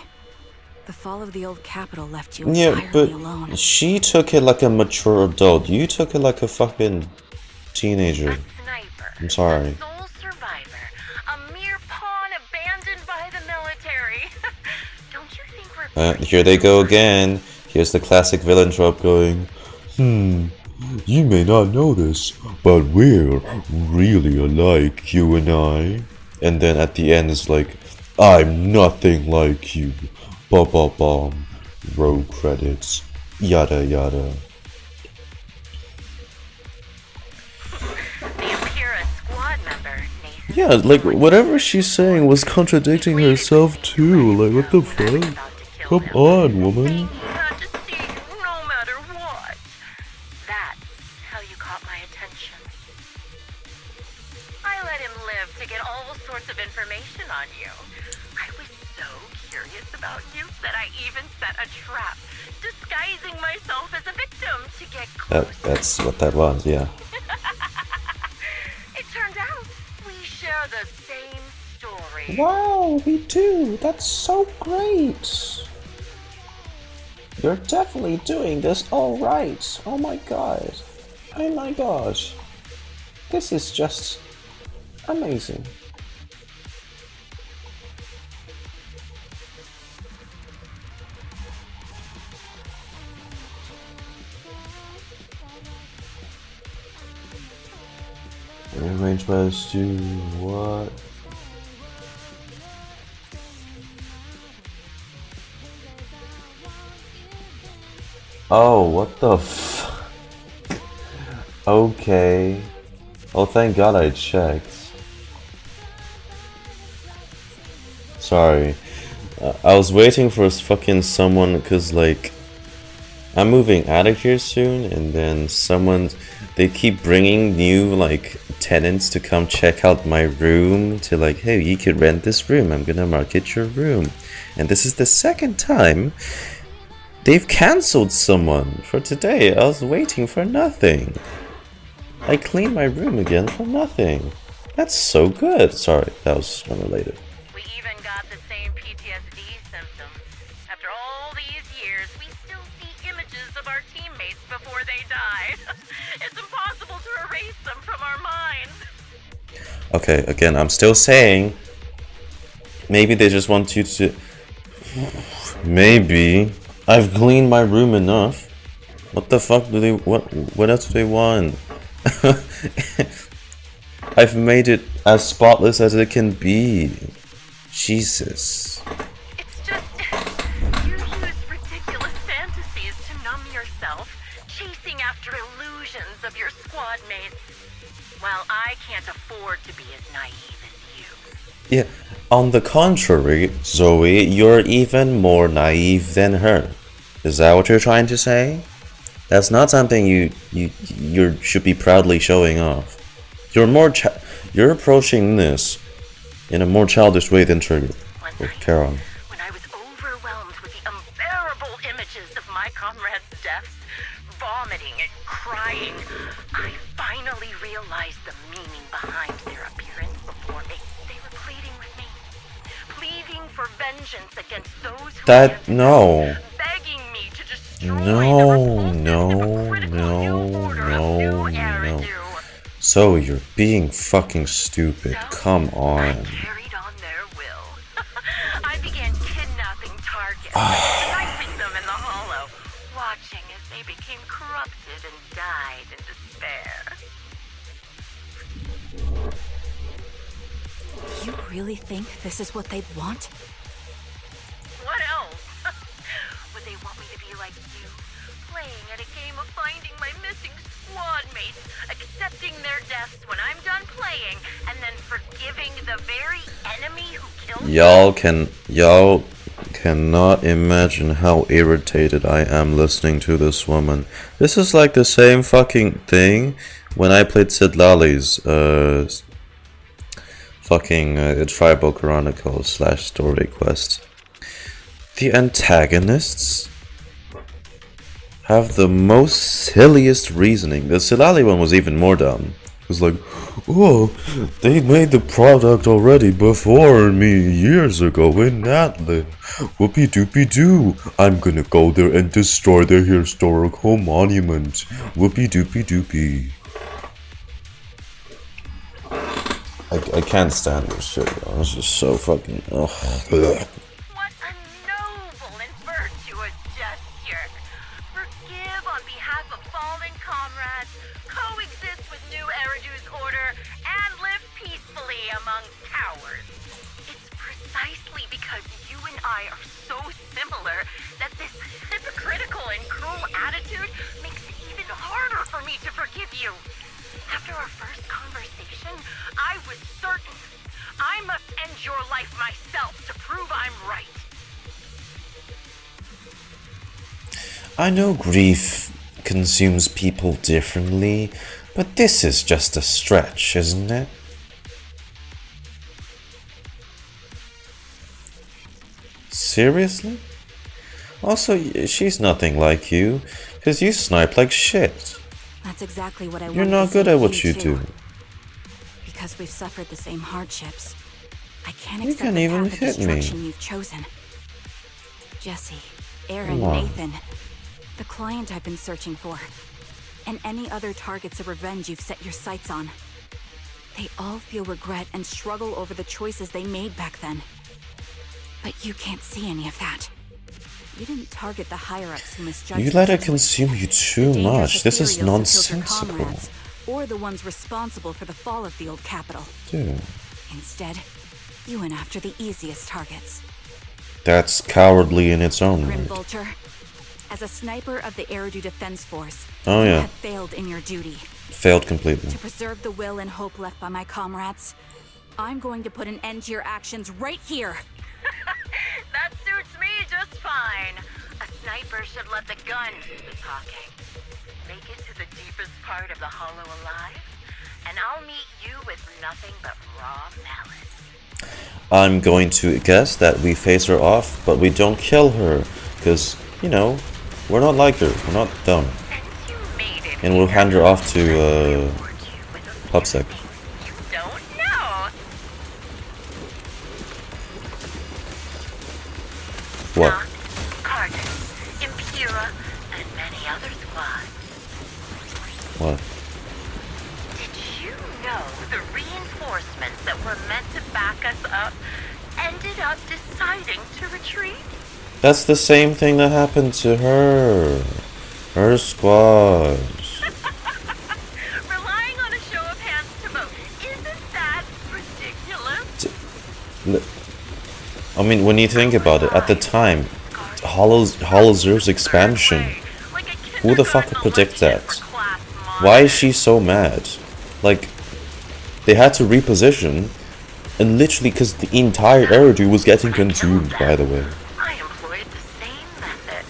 The fall of the old capital left you entirely alone. She took it like a mature adult. You took it like a fucking teenager. I'm sorry. Sole survivor. A mere pawn abandoned by the military. Don't you think we're... Here they go again. Here's the classic villain trope going, you may not know this, but we're really alike, you and I. And then at the end it's like, I'm nothing like you. Ba-ba-bum. Roll credits. Yada yada. Yeah, like, whatever she's saying was contradicting herself too. Like, what the fuck? Come on, woman. No matter what. That's how you caught my attention. I let him live to get all sorts of information on you. I was so curious about you that I even set a trap, disguising myself as a victim to get close. That's what that was, yeah. It turned out we share the same story. Wow, we do. That's so great. You're definitely doing this all right. Oh my god. Oh my gosh. This is just amazing. Range by the stew, what? Oh, what the f... Okay. Oh, thank God I checked. Sorry. I was waiting for fucking someone, cause like... I'm moving out of here soon, and then they keep bringing new like tenants to come check out my room to like, hey, you could rent this room, I'm gonna market your room. And this is the second time they've cancelled someone for today. I was waiting for nothing. I cleaned my room again for nothing. That's so good. Sorry, that was unrelated. We even got the same PTSD symptoms. After all these years, we still see images of our teammates before they die. It's impossible to erase them from our minds. Okay, again, I'm still saying, maybe they just want you to... Maybe. I've cleaned my room enough. What the fuck do they... What else do they want? I've made it as spotless as it can be. Jesus. It's just... You use ridiculous fantasies to numb yourself, chasing after illusions of your squad mates. Well, I can't afford to be as naive as you. Yeah, on the contrary, Zoe, you're even more naive than her. Is that what you're trying to say? That's not something you should be proudly showing off. You're approaching this in a more childish way than Trigger or Charon. When I was overwhelmed with the unbearable images of my comrades' deaths, vomiting and crying, I finally realized the meaning behind their appearance before me. They were pleading with me, pleading for vengeance against those who No. begging me to destroy No. So you're being fucking stupid. Come on. I began kidnapping targets and sniping them in the hollow, watching as they became corrupted and died in despair. You really think this is what they'd want? What else? Would they want me to be like you, playing at a game of finding my missing squad mates, accepting their deaths when I'm done playing, and then forgiving the very enemy who killed Y'all can cannot imagine how irritated I am listening to this woman. This is like the same fucking thing when I played Sid Lally's Tribal Chronicles / Story Quest. The antagonists have the most silliest reasoning. The Sid Lally one was even more dumb. It was like, oh, they made the product already before me years ago in Natlin. Whoopie doopie doo. I'm gonna go there and destroy their historical monument. Whoopie doopie doopie. I can't stand this shit, bro. It's just so fucking. Ugh. What a noble and virtuous gesture. Forgive on behalf of fallen comrades, coexist with new Eridu's order, and live peacefully among towers. It's precisely because you and I are so similar that this hypocritical and cruel attitude makes it even harder for me to forgive you. After our first conversation, I was certain I must end your life myself to prove I'm right. I know grief consumes people differently, but this is just a stretch, isn't it? Seriously? Also, she's nothing like you, because you snipe like shit. That's exactly what I want. You're not good at what you do. Because we've suffered the same hardships. I can't You accept can't the even path of hit me. destruction you've chosen. Jesse, Aaron, Come on. Nathan, the client I've been searching for, and any other targets of revenge you've set your sights on. They all feel regret and struggle over the choices they made back then. But you can't see any of that. You didn't target the higher-ups who misjudged You let the it consume you too much. This is nonsensical. comrades, or the ones responsible for the fall of the old capital. Dude, Instead, you went after the easiest targets. that's cowardly in its own Grim right. Vulture, as a sniper of the Eridu Defense Force, Oh, you yeah. have failed in your duty. Failed completely. To preserve the will and hope left by my comrades, I'm going to put an end to your actions right here. That suits me just fine. A sniper should let the guns do the talking. Make it to the deepest part of the hollow alive, and I'll meet you with nothing but raw malice. I'm going to guess that we face her off, but we don't kill her. Because, you know, we're not like her. We're not dumb. And we'll hand her off to, PubSec. Don't know. What? Cardus, Impura, and many other squads. What? Did you know the reinforcements that were meant to back us up ended up deciding to retreat? That's the same thing that happened to her. Her squad. Relying on a show of hands to vote. Isn't that ridiculous? I mean, when you think about it, at the time, Holozer's expansion, who the fuck could predict that? Why is she so mad? Like, they had to reposition, and literally, because the entire Eridu was getting consumed, by the way. I employed the same method.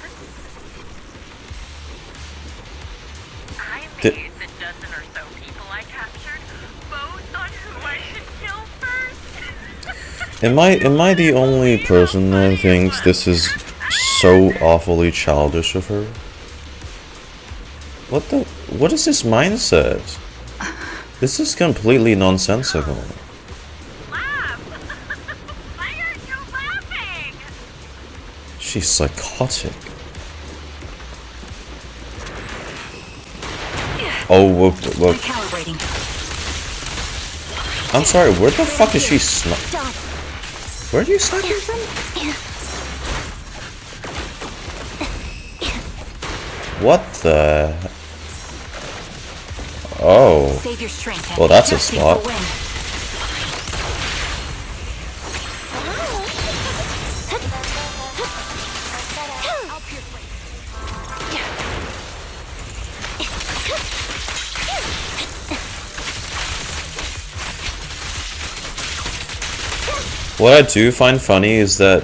I The- made the dozen or so people I captured vote on who I should kill first. Am I the only person that thinks this is so awfully childish of her? What is this mindset? This is completely nonsensical. She's psychotic. Oh, whoop. Calibrating. I'm sorry, where the fuck is she Where are you sniping from? What the? Oh. Save your strength. Well, that's a Just spot. for win. What I do find funny is that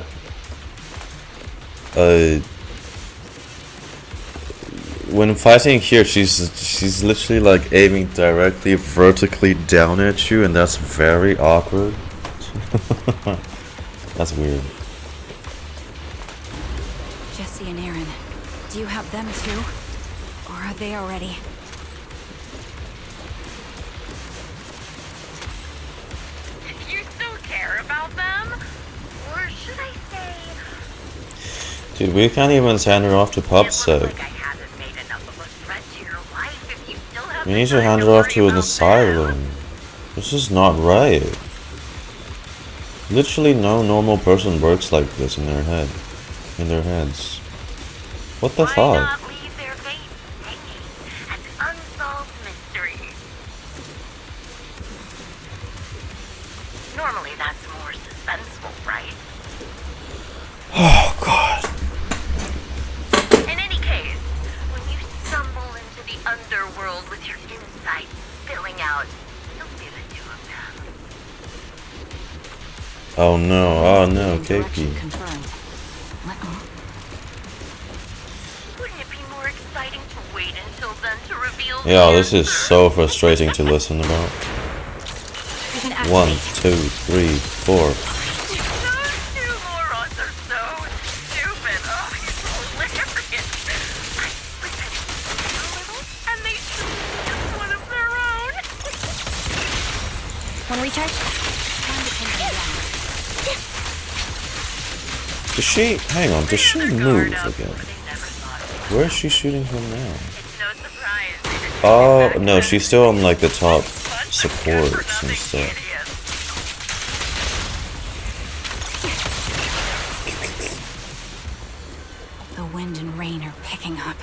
when fighting here, she's literally like aiming directly vertically down at you, and that's very awkward. That's weird. Jesse and Aaron, do you have them too? Or are they already? You still care about them? Or should I say... Dude, we can't even send her off to PubSec. We need to hand her off to an asylum. This is not right. Literally no normal person works like this in their head. In their heads. What the fuck? Normally that's more suspenseful, right? Oh god. In any case, when you stumble into the underworld with your insides spilling out, you'll see the two of them. Oh no, KP. Wouldn't it be more exciting to wait until then to reveal? Yeah, this is so frustrating to listen about. 1, 2, 3, 4. Wanna recharge? Does she, hang on, does she move again? Where is she shooting from now? Oh, no, she's still on like the top supports and stuff. The wind and rain are picking up.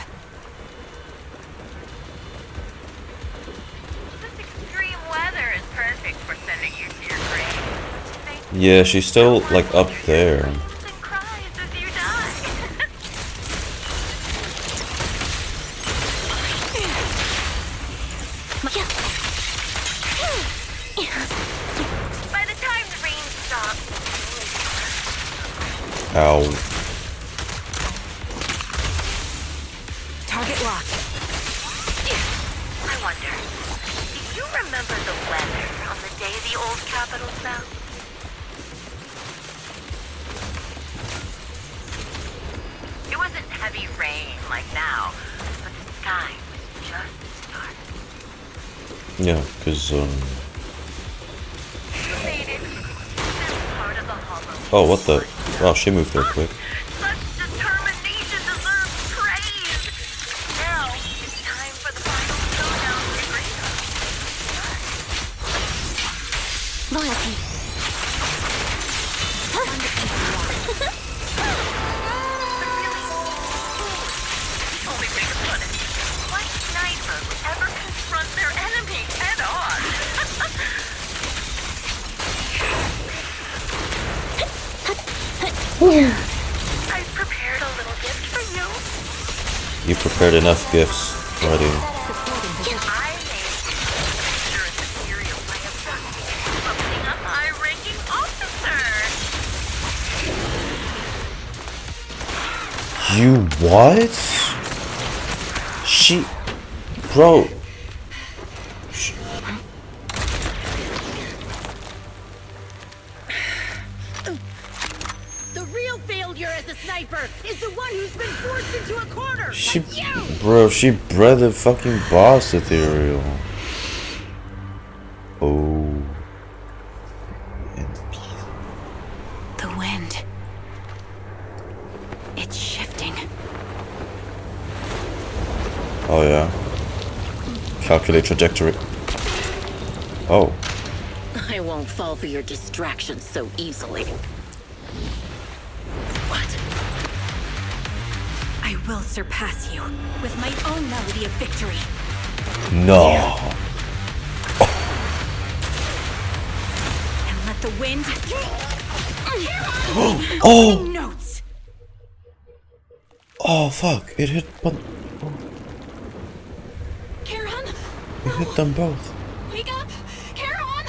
This extreme weather is perfect for sending you to your grave. Yeah, she's still like up there. By the time the rain stops, Ow. Target locked. I wonder, do you remember the weather on the day the old Capitol fell? It wasn't heavy rain like now, but the sky was just dark. Yeah, because You made it. This part of the hollow. oh, what the? Wow, she moved there quick. Such determination deserves praise. Now it's time for the final showdown with Rita. Loyalty. The only way to put it. Why snipers ever confront their enemy head on? I've prepared a little gift for you. You prepared enough gifts already. I made sure it's a serial by abducting a high-ranking officer. You what? She, bro. The real failure as a sniper is the one who's been forced into a corner. She, like you. bro, she bred the fucking boss ethereal. Oh. The wind. It's shifting. Oh yeah. Calculate trajectory. Oh. I won't fall for your distractions so easily. I will surpass you with my own melody of victory. No. And let the wind. Oh. Notes. Oh fuck! It hit. Karen, It hit them both. wake up, Karen.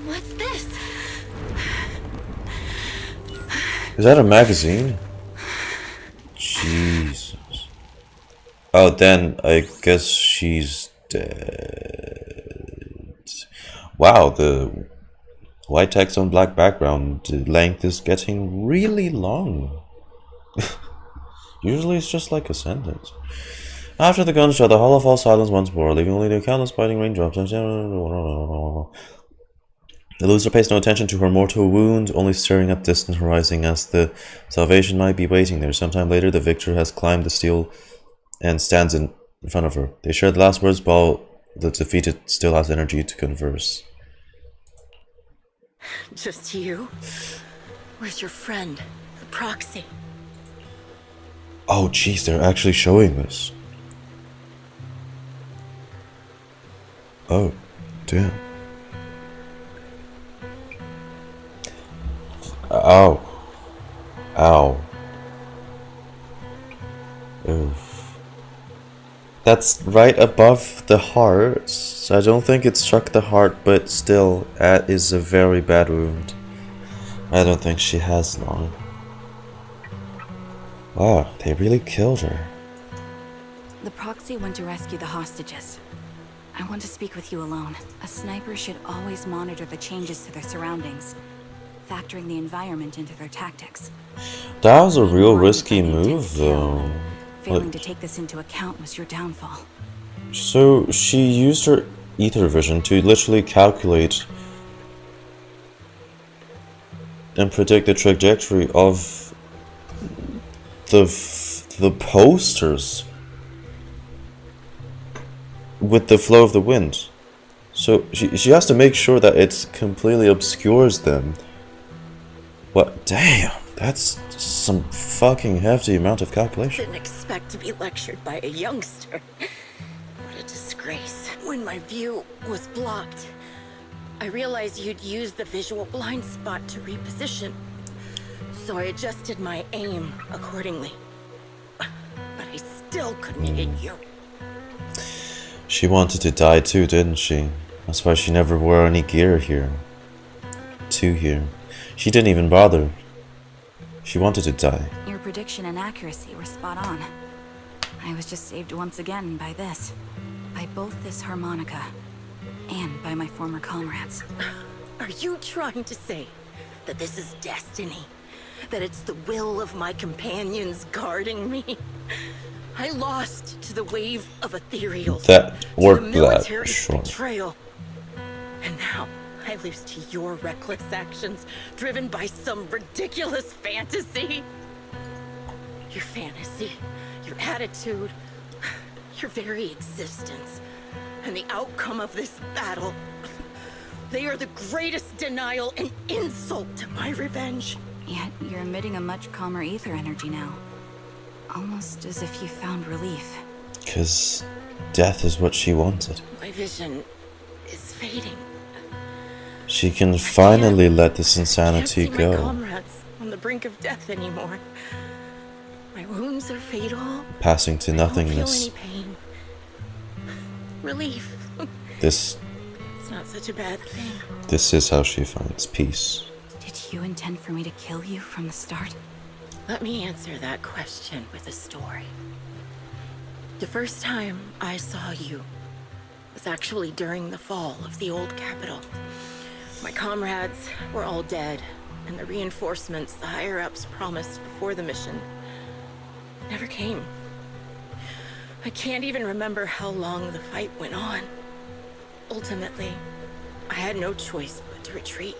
What's this? Is that a magazine? Jesus. Oh, then I guess she's dead. Wow, the white text on black background, the length is getting really long. Usually it's just like a sentence. After the gunshot, the hollow falls silence once more, leaving only the countless biting raindrops. The loser pays no attention to her mortal wound, only staring at distant horizon as the salvation might be waiting there. Sometime later, the victor has climbed the steel and stands in front of her. They share the last words while the defeated still has energy to converse. Just you? Where's your friend, the proxy? Oh jeez, they're actually showing this. Oh, damn. Ow. Ow. Oof. That's right above the heart. So I don't think it struck the heart, but still, that is a very bad wound. I don't think she has long. Wow, they really killed her. The proxy went to rescue the hostages. I want to speak with you alone. A sniper should always monitor the changes to their surroundings, factoring the environment into their tactics. That was a real risky move, though. Failing to take this into account was your downfall. So she used her ether vision to literally calculate and predict the trajectory of the posters with the flow of the wind. So she has to make sure that it completely obscures them. What? Damn, that's some fucking hefty amount of calculation. Didn't expect to be lectured by a youngster. What a disgrace. When my view was blocked, I realized you'd used the visual blind spot to reposition. So I adjusted my aim accordingly. But I still couldn't hit you. She wanted to die too, didn't she? That's why she never wore any gear here. She didn't even bother. She wanted to die. Your prediction and accuracy were spot on. I was just saved once again by this. By both this harmonica and by my former comrades. Are you trying to say that this is destiny? That it's the will of my companions guarding me? I lost to the wave of ethereals, That worked, to the military sure. betrayal. And now I lose to your reckless actions, driven by some ridiculous fantasy. Your fantasy, your attitude, your very existence, and the outcome of this battle. They are the greatest denial and insult to my revenge. Yet you're emitting a much calmer ether energy now. Almost as if you found relief. Because death is what she wanted. My vision is fading. She can finally let this insanity My go. comrades on the brink of death anymore. My wounds are fatal. Passing to I don't feel nothingness. any pain. Relief. This It's not such a bad thing. is how she finds peace. Did you intend for me to kill you from the start? Let me answer that question with a story. The first time I saw you was actually during the fall of the old capital. My comrades were all dead, and the reinforcements the higher-ups promised before the mission never came. I can't even remember how long the fight went on. Ultimately, I had no choice but to retreat,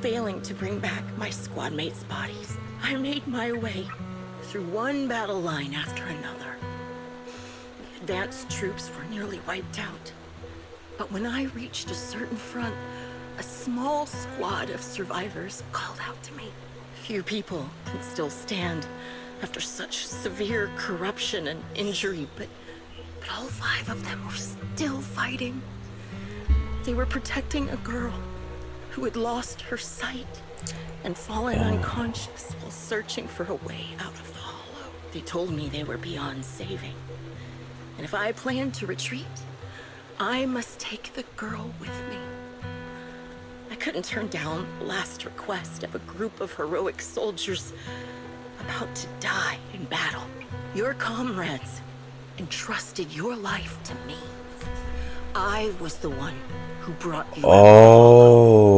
failing to bring back my squad mates' bodies. I made my way through one battle line after another. The advanced troops were nearly wiped out. But when I reached a certain front, a small squad of survivors called out to me. Few people can still stand after such severe corruption and injury, but all 5 of them were still fighting. They were protecting a girl who had lost her sight and fallen unconscious while searching for a way out of the hollow. They told me they were beyond saving. And if I planned to retreat, I must take the girl with me. I couldn't turn down the last request of a group of heroic soldiers about to die in battle. Your comrades entrusted your life to me. I was the one who brought you. Oh.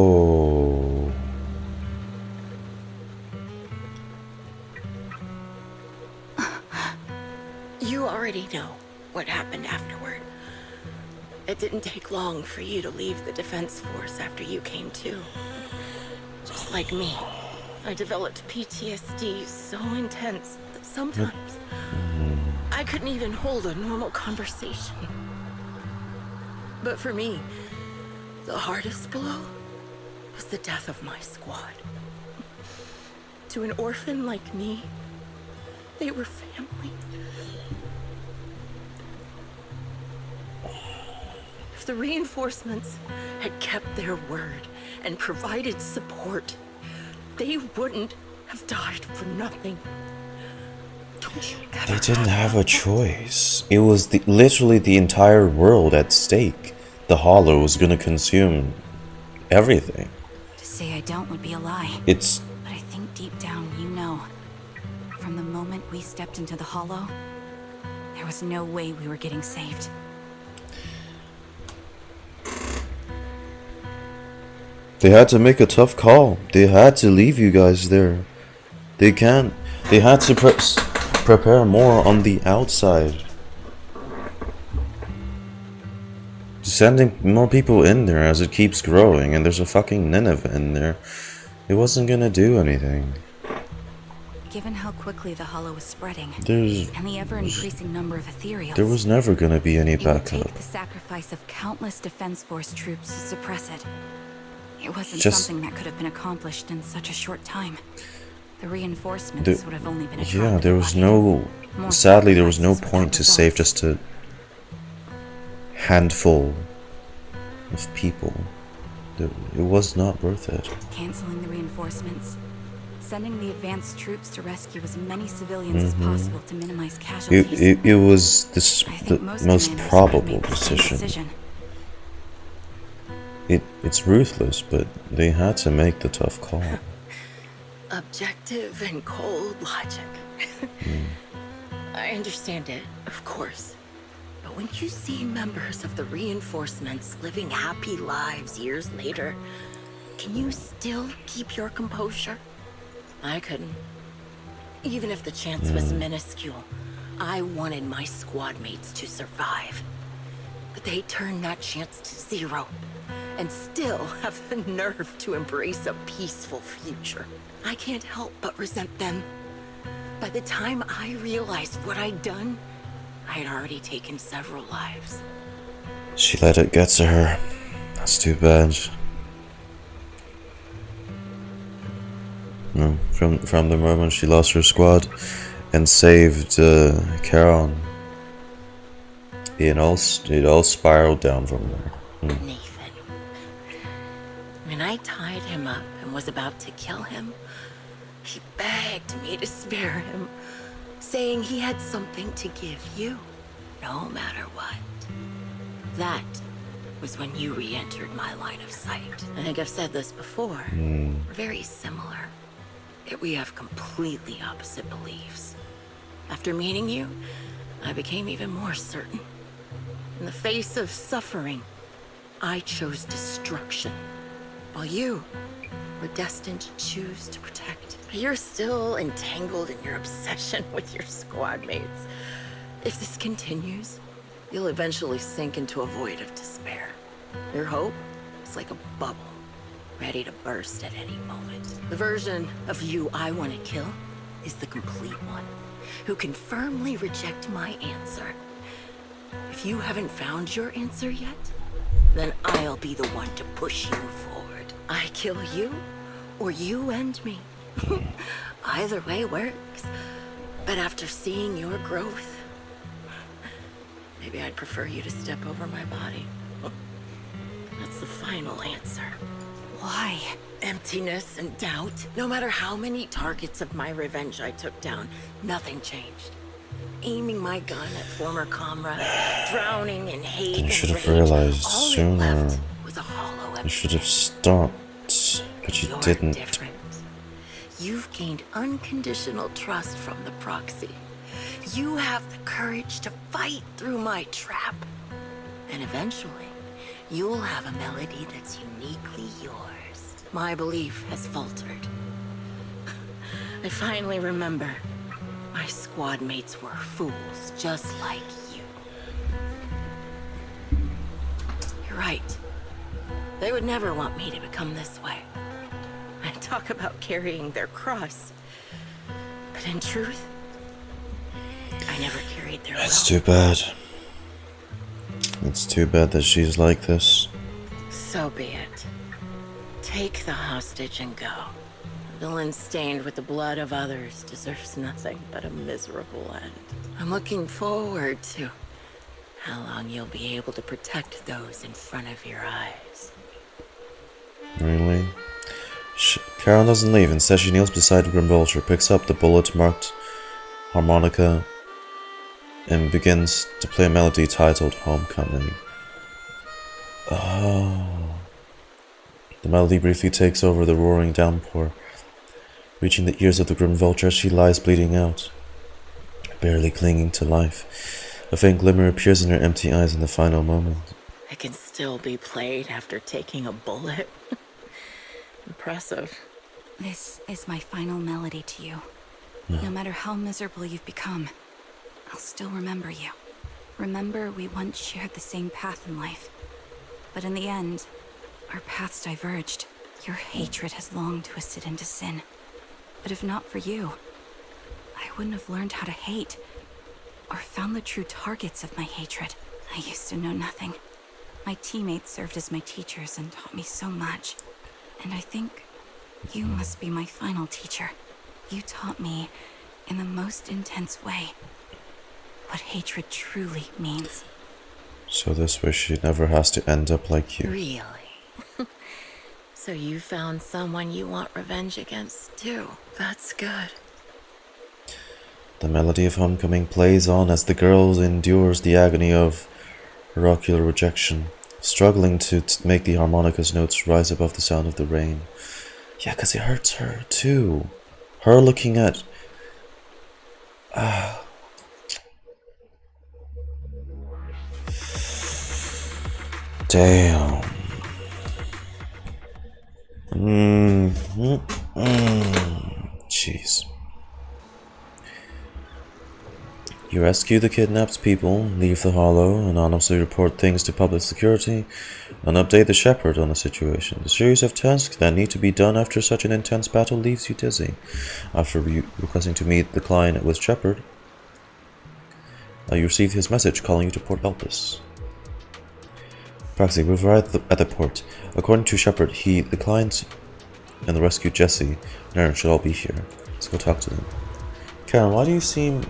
You already know what happened afterward. It didn't take long for you to leave the Defense Force after you came to. Just like me, I developed PTSD so intense that sometimes I couldn't even hold a normal conversation. But for me, the hardest blow was the death of my squad. To an orphan like me, they were family. If the reinforcements had kept their word and provided support, they wouldn't have died for nothing. Don't you ever They didn't have a choice. It was literally the entire world at stake. The Hollow was gonna consume everything. To say I don't would be a lie. It's... But I think deep down you know. From the moment we stepped into the Hollow, there was no way we were getting saved. They had to make a tough call. They had to leave you guys there. They can't... They had to prepare more on the outside. Sending more people in there as it keeps growing, and there's a fucking Nineveh in there. It wasn't gonna do anything. Given how quickly the Hollow was spreading, There's... and the ever-increasing number of ethereals, There was never gonna be any it would backup. take the sacrifice of countless Defense Force troops to suppress it. It wasn't Just- something that could have been accomplished in such a short time. The reinforcements would have only been a drop Yeah, in there the was bucket. no... More Sadly, there was no sacrifices point to without save results. just a handful of people. It was not worth it. Canceling the reinforcements, sending the advanced troops to rescue as many civilians as Mhm. possible to minimize casualties. It was the think most most commanders would have probable made the same decision. It's ruthless, but they had to make the tough call. objective and cold logic. I understand it, of course. But when you see members of the reinforcements living happy lives years later, can you still keep your composure? I couldn't. Even if the chance was minuscule, I wanted my squad mates to survive. But they turned that chance to zero, and still have the nerve to embrace a peaceful future. I can't help but resent them. By the time I realized what I'd done, I had already taken several lives. She let it get to her. That's too bad. No, from the moment she lost her squad and saved Charon, it all spiraled down from there. Nathan. When I tied him up and was about to kill him, he begged me to spare him, saying he had something to give you, no matter what. That was when you re-entered my line of sight. I think I've said this before. We're very similar, yet we have completely opposite beliefs. After meeting you, I became even more certain. In the face of suffering, I chose destruction, while you were destined to choose to protect. You're still entangled in your obsession with your squad mates. If this continues, you'll eventually sink into a void of despair. Your hope is like a bubble, ready to burst at any moment. The version of you I want to kill is the complete one, who can firmly reject my answer. If you haven't found your answer yet, then I'll be the one to push you forward. I kill you, or you end me. Either way works. But after seeing your growth, maybe I'd prefer you to step over my body. That's the final answer. Why? Emptiness and doubt. No matter how many targets of my revenge I took down, nothing changed. Aiming my gun at former comrades, drowning in hate You and should have rage. realized All it sooner. left was a hollow You should have stopped. But she You're didn't. different. You've gained unconditional trust from the proxy. You have the courage to fight through my trap. And eventually, you'll have a melody that's uniquely yours. My belief has faltered. I finally remember. My squad mates were fools, just like you. You're right. They would never want me to become this way. I talk about carrying their cross. But in truth, I never carried their It's will. too bad. It's too bad that she's like this. So be it. Take the hostage and go. A villain stained with the blood of others deserves nothing but a miserable end. I'm looking forward to how long you'll be able to protect those in front of your eyes. Really? Karen doesn't leave. Instead, she kneels beside Grim Vulture, picks up the bullet-marked harmonica, and begins to play a melody titled Homecoming. Oh. The melody briefly takes over the roaring downpour, reaching the ears of the Grim Vulture as she lies bleeding out, barely clinging to life. A faint glimmer appears in her empty eyes in the final moment. It can still be played after taking a bullet. Impressive. This is my final melody to you. No matter how miserable you've become, I'll still remember you. Remember we once shared the same path in life. But in the end, our paths diverged. Your hatred has long twisted into sin. But if not for you, I wouldn't have learned how to hate, or found the true targets of my hatred. I used to know nothing. My teammates served as my teachers and taught me so much. And I think you must be my final teacher. You taught me, in the most intense way, what hatred truly means. So this way she never has to end up like you. Really? So you found someone you want revenge against, too. That's good. The melody of Homecoming plays on as the girl endures the agony of her ocular rejection, struggling to make the harmonica's notes rise above the sound of the rain. Yeah, because it hurts her, too. Her looking at... Damn. Jeez. You rescue the kidnapped people, leave the Hollow, anonymously report things to public security, and update the Shepherd on the situation. The series of tasks that need to be done after such an intense battle leaves you dizzy. After requesting to meet the client with Shepherd, you receive his message calling you to Port Elpis. Proxy, we've arrived at the port. According to Shepherd, the client, and the rescued Jesse and Aaron should all be here. Let's go talk to them. Karen, why do you seem...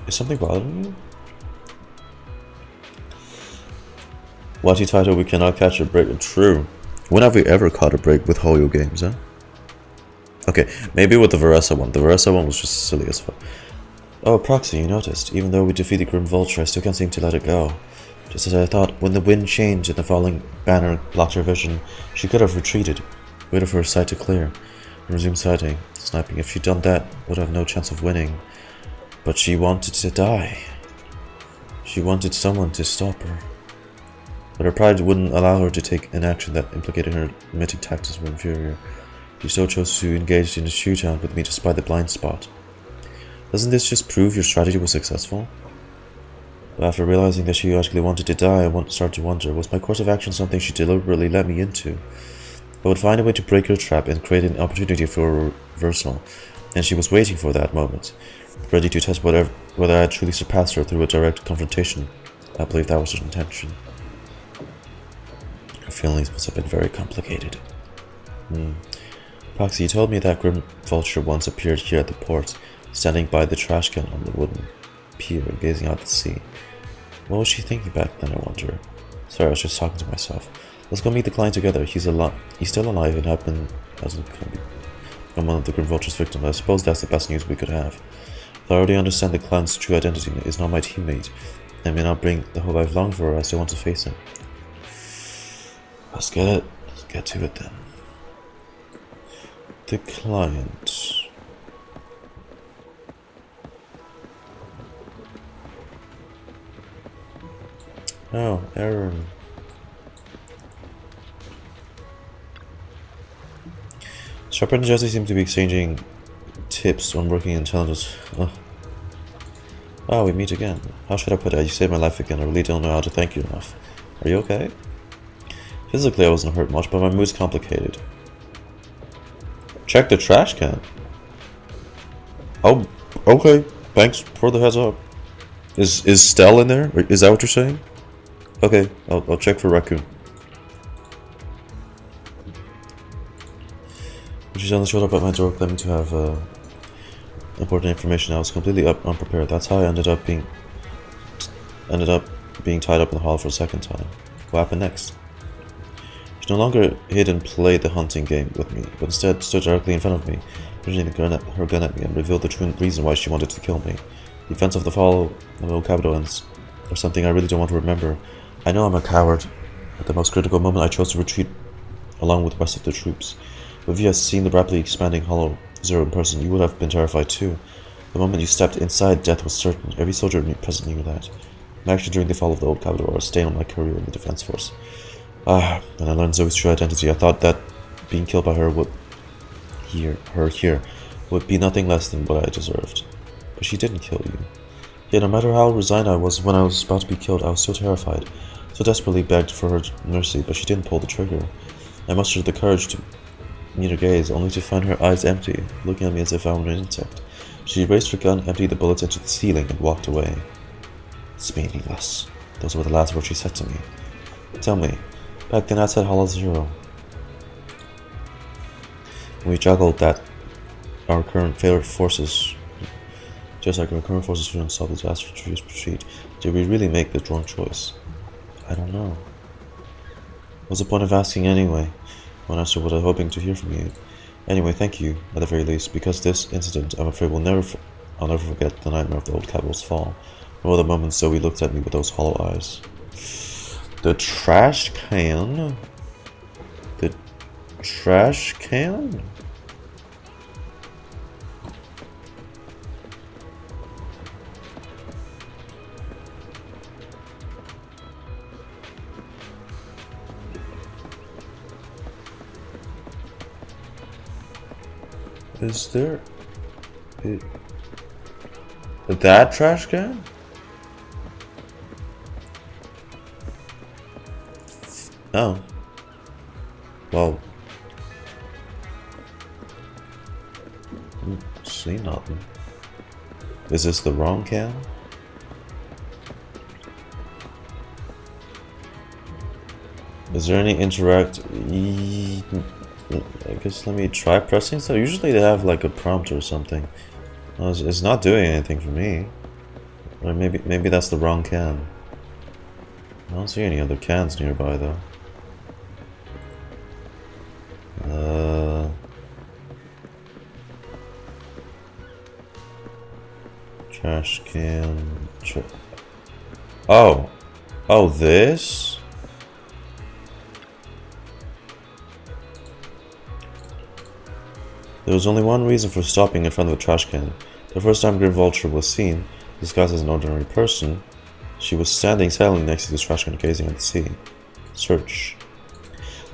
Is something bothering you? Watty title, we cannot catch a break. True. When have we ever caught a break with Hoyo games, huh? Okay, maybe with the Veressa one. The Veressa one was just silly as fuck. Oh, Proxy, you noticed. Even though we defeated Grim Vulture, I still can't seem to let it go. Just as I thought, when the wind changed and the falling banner blocked her vision, she could have retreated, waited for her sight to clear, and resumed sighting. Sniping. If she'd done that, would have no chance of winning. But she wanted to die. She wanted someone to stop her. But her pride wouldn't allow her to take an action that implicated her admitting tactics were inferior. She still chose to engage in a shootout with me despite the blind spot. Doesn't this just prove your strategy was successful? But after realizing that she actually wanted to die, I started to wonder, was my course of action something she deliberately let me into? I would find a way to break her trap and create an opportunity for a reversal, and she was waiting for that moment, ready to test whether I had truly surpassed her through a direct confrontation. I believe that was her intention. Her feelings must have been very complicated. Proxy, you told me that Grim Vulture once appeared here at the port, standing by the trash can on the wooden pier, gazing out at the sea. What was she thinking back then, I wonder? Sorry, I was just talking to myself. Let's go meet the client together. He's still alive and hasn't become one of the Grim Vulture's victims. I suppose that's the best news we could have. If I already understand the client's true identity is not my teammate, and may not bring the hope I've longed for, I still want to face him. Let's get to it then. The client. Oh, Aaron. Shepard and Jesse seem to be exchanging tips on working intelligence. Oh, we meet again. How should I put it? You saved my life again. I really don't know how to thank you enough. Are you okay? Physically, I wasn't hurt much, but my mood's complicated. Check the trash can. Oh, okay. Thanks for the heads up. Is Stell in there? Is that what you're saying? Okay, I'll check for Raccoon. She's on the showed up at my door claiming to have important information. I was completely unprepared. That's how I ended up being tied up in the hall for a second time. What happened next? She no longer hid and played the hunting game with me, but instead stood directly in front of me, pointing her gun at me, and revealed the true reason why she wanted to kill me. The events of the fall of El Capitolans are something I really don't want to remember. I know I'm a coward. At the most critical moment, I chose to retreat along with the rest of the troops. If you had seen the rapidly expanding Hollow Zero in person, you would have been terrified too. The moment you stepped inside, death was certain. Every soldier present knew that. My action during the fall of the old capital are a stain on my career in the defense force. When I learned Zoe's true identity, I thought that being killed by her would be nothing less than what I deserved. But she didn't kill you. Yet no matter how resigned I was when I was about to be killed, I was so terrified, so desperately begged for her mercy, but she didn't pull the trigger. I mustered the courage to meet her gaze, only to find her eyes empty, looking at me as if I were an insect. She raised her gun, emptied the bullets into the ceiling, and walked away. It's meaningless. Those were the last words she said to me. Tell me, back then outside Hollow Zero, we juggled that our current failed forces, just like our current forces shouldn't solve the disaster to retreat, did we really make the wrong choice? I don't know. What's the point of asking anyway? One answer what I'm hoping to hear from you. Anyway, thank you, at the very least, because this incident, I'm afraid I'll never forget the nightmare of the old capital's fall, nor the moments Zoe looked at me with those hollow eyes. The trash can? The trash can? Is there that trash can? Oh. Well. See nothing. Is this the wrong can? Is there any interact? I guess let me try pressing stuff. Usually they have like a prompt or something. Well, it's not doing anything for me. Or maybe that's the wrong can. I don't see any other cans nearby though. Trash can. Oh, this. There was only one reason for stopping in front of the trash can. The first time Grim Vulture was seen, disguised as an ordinary person, she was standing silently next to the trash can, gazing at the sea. Search.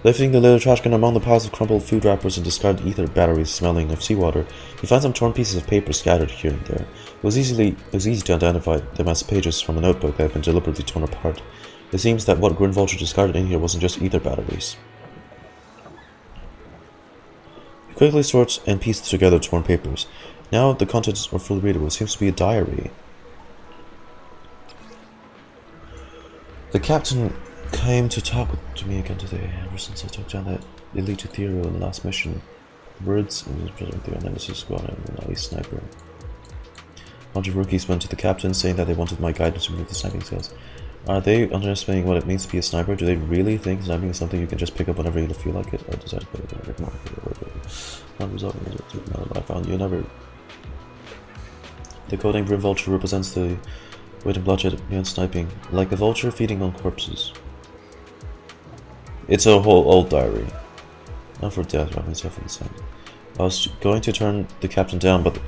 Lifting the little trash can among the piles of crumpled food wrappers and discarded ether batteries smelling of seawater, you find some torn pieces of paper scattered here and there. It was easy to identify them as pages from a notebook that had been deliberately torn apart. It seems that what Grim Vulture discarded in here wasn't just ether batteries. He quickly sorts and pieces together torn papers. Now the contents are fully readable. It seems to be a diary. The captain came to talk to me again today. Ever since I took down that elite ZZZero in the last mission, words and his present with the Nemesis squad and an ace sniper. A bunch of rookies went to the captain saying that they wanted my guidance to remove the sniping skills. Are they underestimating what it means to be a sniper? Do they really think sniping is something you can just pick up whenever you feel like it? I decided to put it in not resolving it. Now that I found you never. The coding Grim Vulture represents the weight and bloodshed beyond sniping, like a vulture feeding on corpses. It's a whole old diary. Not for death, wrap myself in the sand. I was going to turn the captain down, but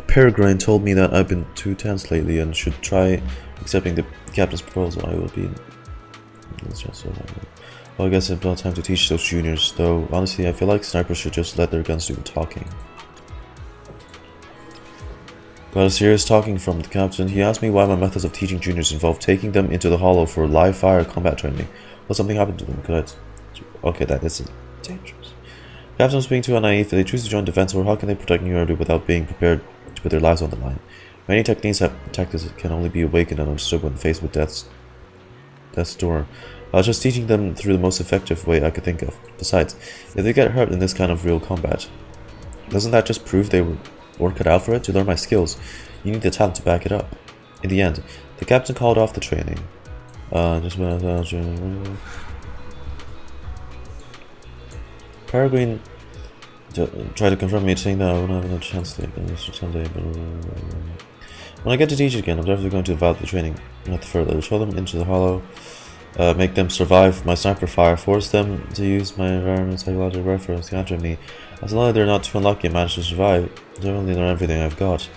Peregrine told me that I've been too tense lately and should try accepting the captain's proposal. I will be... Well, I guess it's about time to teach those juniors, though honestly I feel like snipers should just let their guns do the talking. Got a serious talking from the captain. He asked me why my methods of teaching juniors involve taking them into the hollow for live fire combat training. Will something happen to them? Could I... Okay, that isn't dangerous. Captain was being too naive. If they choose to join defense, or how can they protect New Order without being prepared to put their lives on the line? Many tactics can only be awakened and understood when faced with death's door. I was just teaching them through the most effective way I could think of. Besides, if they get hurt in this kind of real combat, doesn't that just prove they weren't cut out for it? To learn my skills, you need the talent to back it up. In the end, the captain called off the training. Peregrine tried to confront me, saying that I won't have another chance to someday. When I get to teach again, I'm definitely going to evaluate the training not further. Show them into the hollow, make them survive my sniper fire, force them to use my environment psychological reference to counter me. As long as they're not too unlucky and manage to survive, generally learn everything I've got.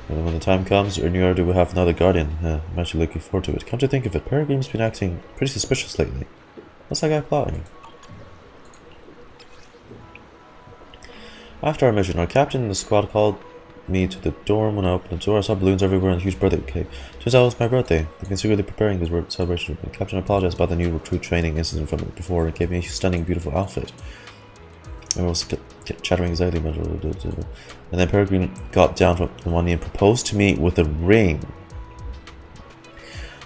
And when the time comes, New Order will have another guardian. I'm actually looking forward to it. Come to think of it, Peregrine's been acting pretty suspicious lately. What's that guy plotting? After our mission, our captain and the squad called me to the dorm. When I opened the door, I saw balloons everywhere and a huge birthday cake. Turns out it was my birthday. I've been secretly preparing this celebration. The captain apologized about the new recruit training incident from before and gave me a stunning, beautiful outfit. I was chattering anxiety, and then Peregrine got down from one knee and proposed to me with a ring.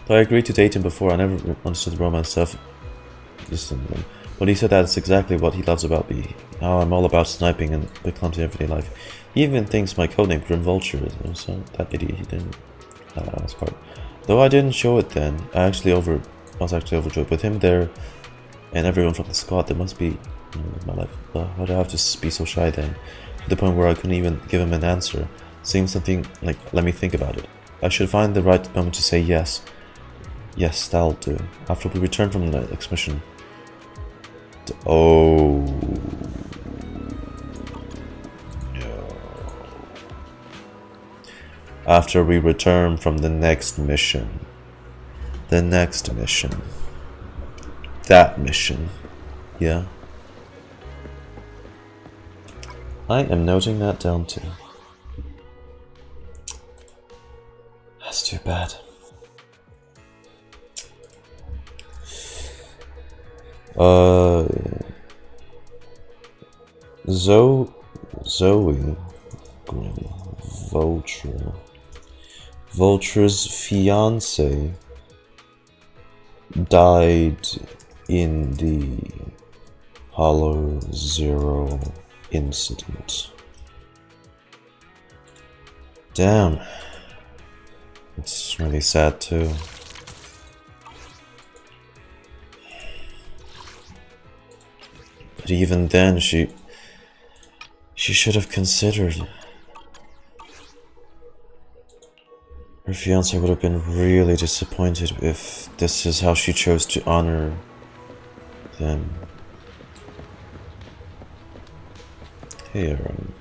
Though I agreed to date him before, I never understood the romance stuff. But he said that's exactly what he loves about me. How I'm all about sniping and the clumsy everyday life. He even thinks my codename Grim Vulture is so that idiot. He didn't. That's part. Though I didn't show it then, I was actually overjoyed with him there, and everyone from the squad. There must be my life. Why'd I have to be so shy then? To the point where I couldn't even give him an answer, saying something like, "Let me think about it." I should find the right moment to say yes. Yes, that'll do. After we return from the next mission. Oh no. After we return from the next mission. The next mission. That mission. Yeah. I am noting that down too. That's too bad. Zoe Grim Vulture. Vulture's fiance died in the Hollow Zero incident. Damn. It's really sad too. But even then, she should have considered. Her fiancé would have been really disappointed if this is how she chose to honor them. Hey, Aaron.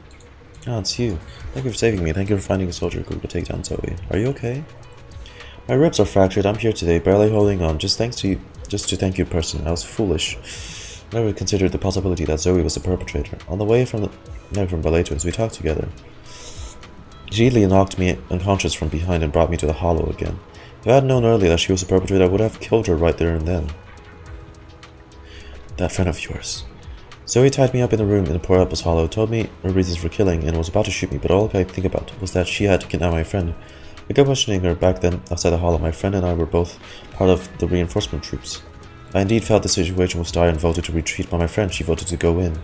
Oh, it's you. Thank you for saving me. Thank you for finding a soldier who could take down Zoe. Are you okay? My ribs are fractured. I'm here today, barely holding on. Just to thank you personally. I was foolish. I never considered the possibility that Zoe was the perpetrator. On the way from Ballet Twins, we talked together. She immediately knocked me unconscious from behind and brought me to the hollow again. If I had known earlier that she was the perpetrator, I would have killed her right there and then. That friend of yours. Zoe tied me up in a room in the Poor Apple's Hollow, told me her reasons for killing, and was about to shoot me, but all I could think about was that she had kidnapped my friend. I kept questioning her back then outside the hollow. My friend and I were both part of the reinforcement troops. I indeed felt the situation was dire and voted to retreat, but my friend, she voted to go in.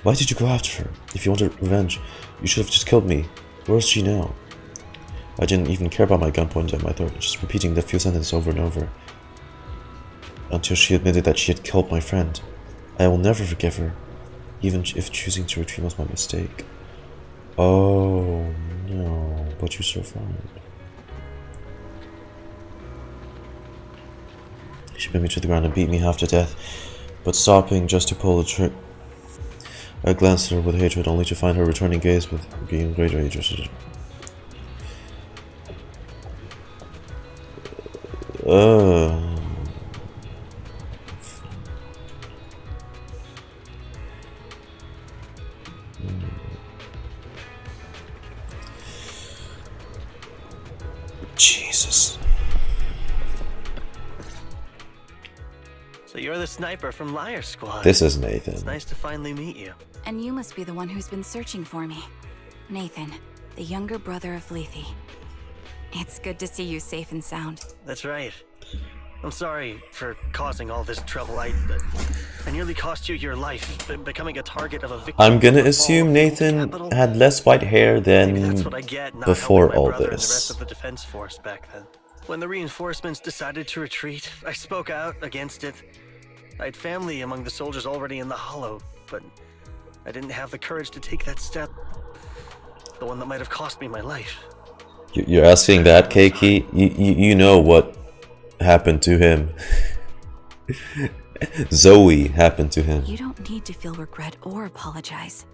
Why did you go after her? If you wanted revenge, you should have just killed me. Where is she now? I didn't even care about my gun pointed at my throat, just repeating the few sentences over and over. Until she admitted that she had killed my friend. I will never forgive her, even if choosing to retreat was my mistake. Oh no, but you survived. She put me to the ground and beat me half to death, but stopping just to pull the trigger. I glanced at her with hatred, only to find her returning gaze with even greater hatred. Jesus. So you're the sniper from Liar Squad. This is Nathan. It's nice to finally meet you. And you must be the one who's been searching for me. Nathan, the younger brother of Lethe. It's good to see you safe and sound. That's right. I'm sorry for causing all this trouble. I nearly cost you your life, becoming a target of a victim. I'm gonna assume Nathan had less white hair than That's what I get not before helping my all brother and the rest this. of the defense force back then. When the reinforcements decided to retreat, I spoke out against it. I had family among the soldiers already in the Hollow, but I didn't have the courage to take that step. The one that might have cost me my life. You're asking that, Keiki? You know what happened to him. Zoe happened to him. You don't need to feel regret or apologize.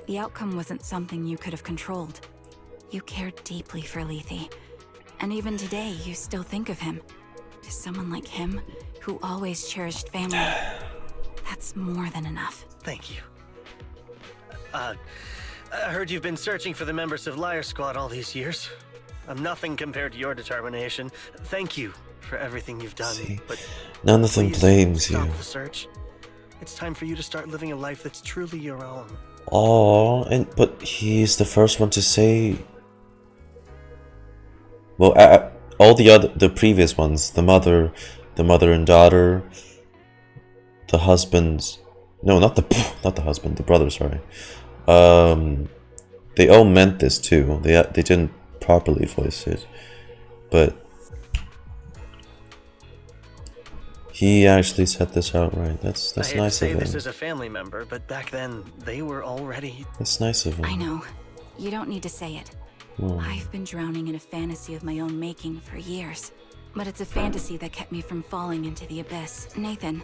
The outcome wasn't something you could have controlled. You cared deeply for Lethe. And even today, you still think of him. To someone like him, who always cherished family, that's more than enough. Thank you. I heard you've been searching for the members of Liar Squad all these years. I'm nothing compared to your determination. Thank you for everything you've done. But none of them blames you. stop the search. It's time for you to start living a life that's truly your own. Oh, but he's the first one to say. Well, all the previous ones, the mother and daughter, the husband. No, not the husband, the brother. Sorry. They all meant this too. They didn't properly voice it, but he actually said this outright. That's nice of him. I say this as a family member, but back then they were already. That's nice of him. I know. You don't need to say it. Oh. I've been drowning in a fantasy of my own making for years, but it's a fantasy that kept me from falling into the abyss. Nathan,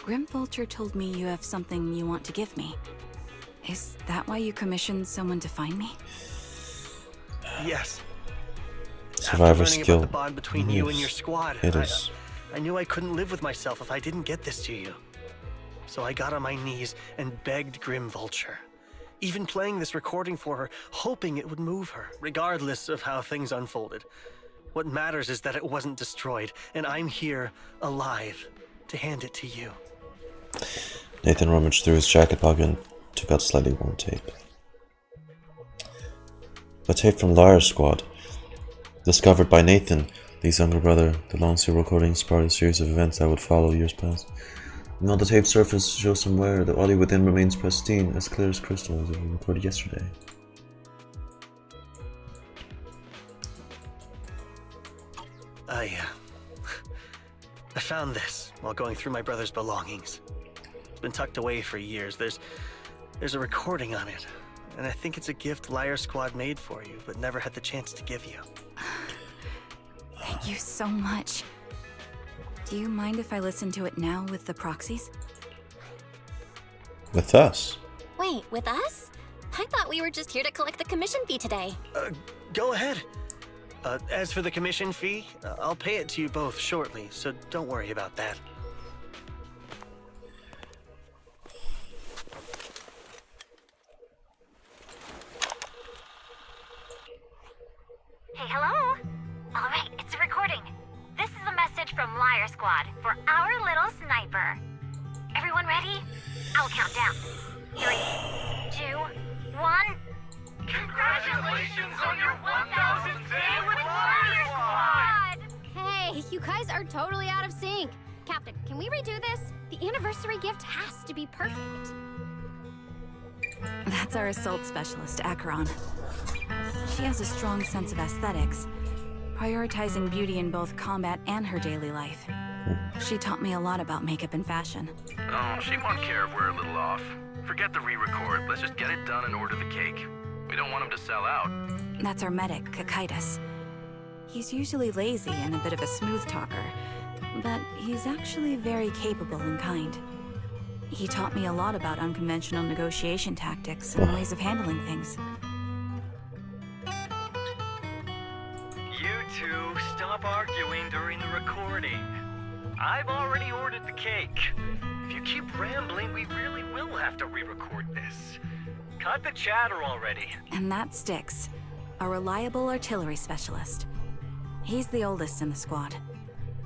Grim Vulture told me you have something you want to give me. Is that why you commissioned someone to find me? Yes. Survivor After learning skill. about the bond between you and your squad, It is. I knew I couldn't live with myself if I didn't get this to you. So I got on my knees and begged Grim Vulture. Even playing this recording for her, hoping it would move her, regardless of how things unfolded. What matters is that it wasn't destroyed, and I'm here, alive, to hand it to you. Nathan rummaged through his jacket pocket and took out slightly worn tape. A tape from Liar Squad. Discovered by Nathan, Lee's younger brother. The long serial recording is part of a series of events that would follow years past. Now the tape surface shows somewhere the audio within remains pristine, as clear as crystal as it was recorded yesterday. I found this while going through my brother's belongings. It's been tucked away for years. There's a recording on it, and I think it's a gift Liar Squad made for you, but never had the chance to give you. Thank you so much. Do you mind if I listen to it now with the proxies? With us? Wait, with us? I thought we were just here to collect the commission fee today. Go ahead. As for the commission fee, I'll pay it to you both shortly, so don't worry about that. Hey, hello? Alright, it's a recording. This is a message from Liar Squad for our little sniper. Everyone ready? I'll count down. 3, 2, 1. Congratulations on your 1000th day with Liar Squad! Hey, you guys are totally out of sync. Captain, can we redo this? The anniversary gift has to be perfect. That's our assault specialist, Acheron. She has a strong sense of aesthetics, prioritizing beauty in both combat and her daily life. She taught me a lot about makeup and fashion. Oh, she won't care if we're a little off. Forget the re-record. Let's just get it done and order the cake. We don't want him to sell out. That's our medic, Kakaitis. He's usually lazy and a bit of a smooth talker, but he's actually very capable and kind. He taught me a lot about unconventional negotiation tactics and ways of handling things. You two, stop arguing during the recording. I've already ordered the cake. If you keep rambling, we really will have to re-record this. Cut the chatter already. And that sticks. A reliable artillery specialist. He's the oldest in the squad.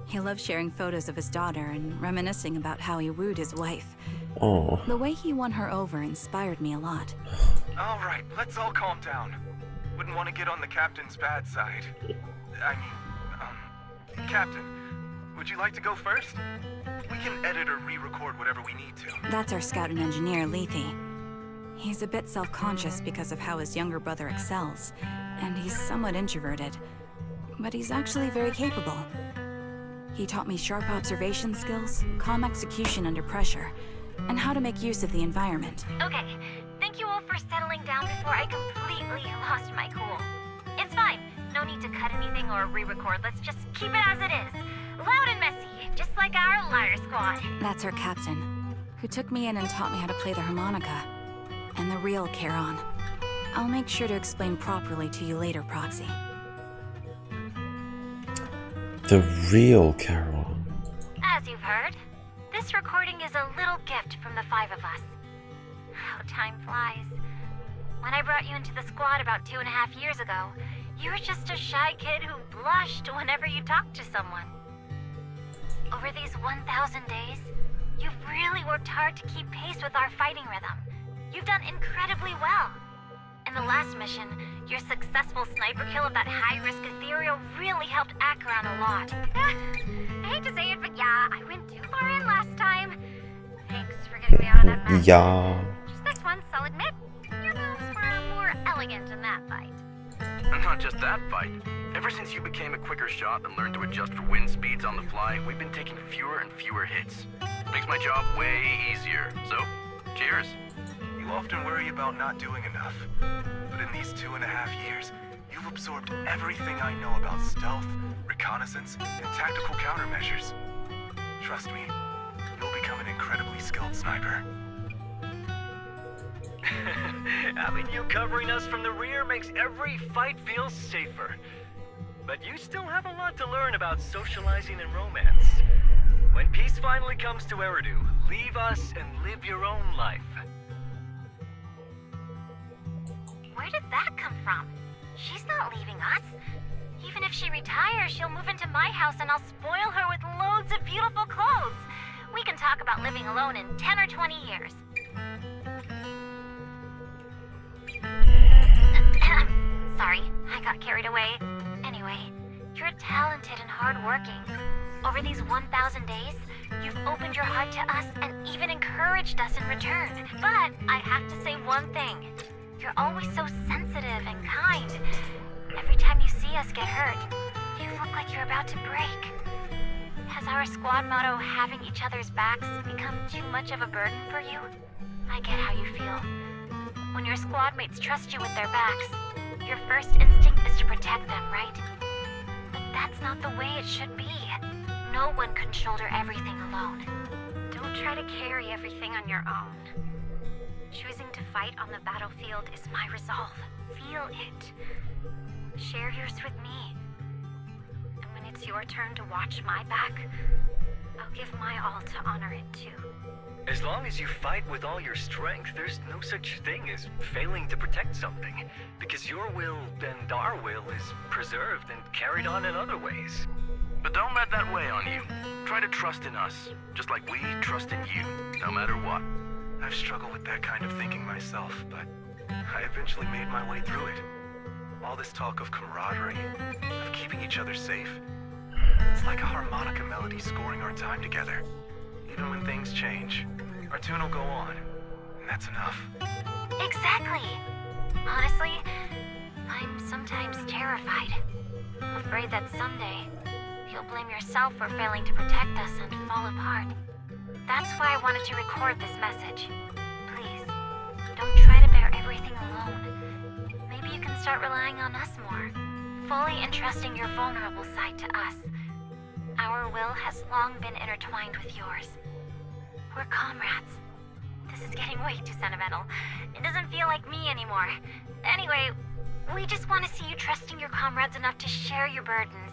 He loves sharing photos of his daughter and reminiscing about how he wooed his wife. Oh. The way he won her over inspired me a lot. All right, let's all calm down. Wouldn't want to get on the captain's bad side. I mean, Captain, would you like to go first? We can edit or re-record whatever we need to. That's our scout and engineer, Lethe. He's a bit self-conscious because of how his younger brother excels, and he's somewhat introverted. But he's actually very capable. He taught me sharp observation skills, calm execution under pressure, and how to make use of the environment. Okay, thank you all for settling down before I completely lost my cool. It's fine. No need to cut anything or re-record. Let's just keep it as it is. Loud and messy, just like our liar squad. That's our captain, who took me in and taught me how to play the harmonica. And the real Charon. I'll make sure to explain properly to you later, Proxy. The real Carol. As you've heard, this recording is a little gift from the 5 of us. How time flies. When I brought you into the squad about 2.5 years ago, you were just a shy kid who blushed whenever you talked to someone. Over these 1,000 days, you've really worked hard to keep pace with our fighting rhythm. You've done incredibly well. In the last mission, your successful sniper kill of that high-risk ethereal really helped Acheron a lot. I hate to say it, but yeah, I went too far in last time. Thanks for getting me out of that mess. Yeah. Just this once, I'll admit, your moves were more elegant in that fight. And not just that fight. Ever since you became a quicker shot and learned to adjust for wind speeds on the fly, we've been taking fewer and fewer hits. Makes my job way easier. So, cheers. You often worry about not doing enough. But in these 2.5 years, you've absorbed everything I know about stealth, reconnaissance, and tactical countermeasures. Trust me, you'll become an incredibly skilled sniper. Having you covering us from the rear makes every fight feel safer. But you still have a lot to learn about socializing and romance. When peace finally comes to Eridu, leave us and live your own life. Where did that come from? She's not leaving us. Even if she retires, she'll move into my house and I'll spoil her with loads of beautiful clothes. We can talk about living alone in 10 or 20 years. Sorry, I got carried away. Anyway, you're talented and hardworking. Over these 1,000 days, you've opened your heart to us and even encouraged us in return. But I have to say one thing. You're always so sensitive and kind. Every time you see us get hurt, you look like you're about to break. Has our squad motto, having each other's backs, become too much of a burden for you? I get how you feel. When your squad mates trust you with their backs, your first instinct is to protect them, right? But that's not the way it should be. No one can shoulder everything alone. Don't try to carry everything on your own. Choosing to fight on the battlefield is my resolve. Feel it. Share yours with me. And when it's your turn to watch my back, I'll give my all to honor it too. As long as you fight with all your strength, there's no such thing as failing to protect something, because your will and our will is preserved and carried on in other ways. But don't let that weigh on you. Try to trust in us, just like we trust in you, no matter what. I've struggled with that kind of thinking myself, but I eventually made my way through it. All this talk of camaraderie, of keeping each other safe, it's like a harmonica melody scoring our time together. Even when things change, our tune will go on, and that's enough. Exactly! Honestly, I'm sometimes terrified. Afraid that someday, you'll blame yourself for failing to protect us and fall apart. That's why I wanted to record this message. Please, don't try to bear everything alone. Maybe you can start relying on us more, fully entrusting your vulnerable side to us. Our will has long been intertwined with yours. We're comrades, This is getting way too sentimental. It doesn't feel like me anymore. Anyway, we just want to see you trusting your comrades enough to share your burdens,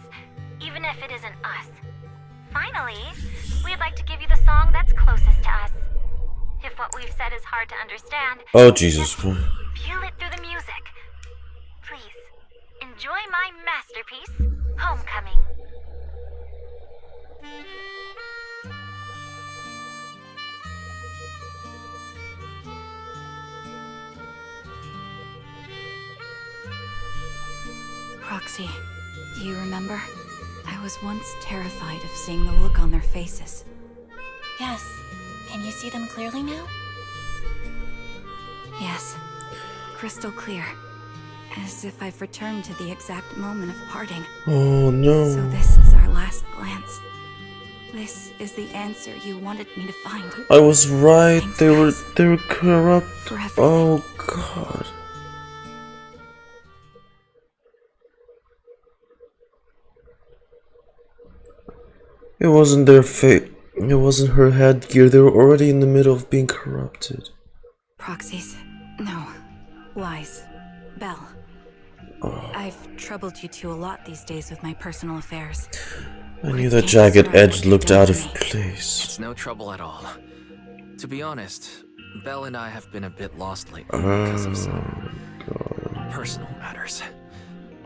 even if it isn't us. Finally, we'd like to give you the song that's closest to us. If what we've said is hard to understand, Oh, Jesus Christ. feel it through the music. Please, enjoy my masterpiece, Homecoming. Proxy, do you remember? I was once terrified of seeing the look on their faces. Yes. Can you see them clearly now? Yes, crystal clear. As if I've returned to the exact moment of parting. Oh no. So this is our last glance. This is the answer you wanted me to find. I was right. Thanks, They were corrupt. For everything. Oh God. It wasn't their fate. It wasn't her headgear. They were already in the middle of being corrupted. Proxies. No. Lies. Belle. I've troubled you two a lot these days with my personal affairs. I knew that jagged edge looked out of place. It's no trouble at all. To be honest, Belle and I have been a bit lost lately because of some personal matters.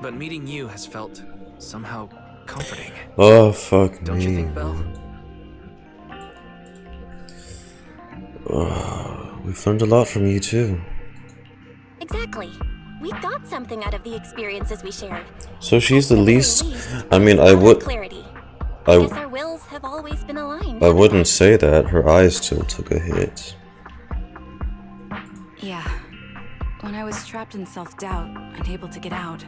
But meeting you has felt somehow comforting. Oh, fuck Don't me. you think, Belle? We've learned a lot from you too. Exactly. We got something out of the experiences we shared. So she's the least. I mean, Clarity. I guess our wills have always been aligned. I wouldn't say that. Her eyes still took a hit. Yeah. When I was trapped in self-doubt, unable to get out,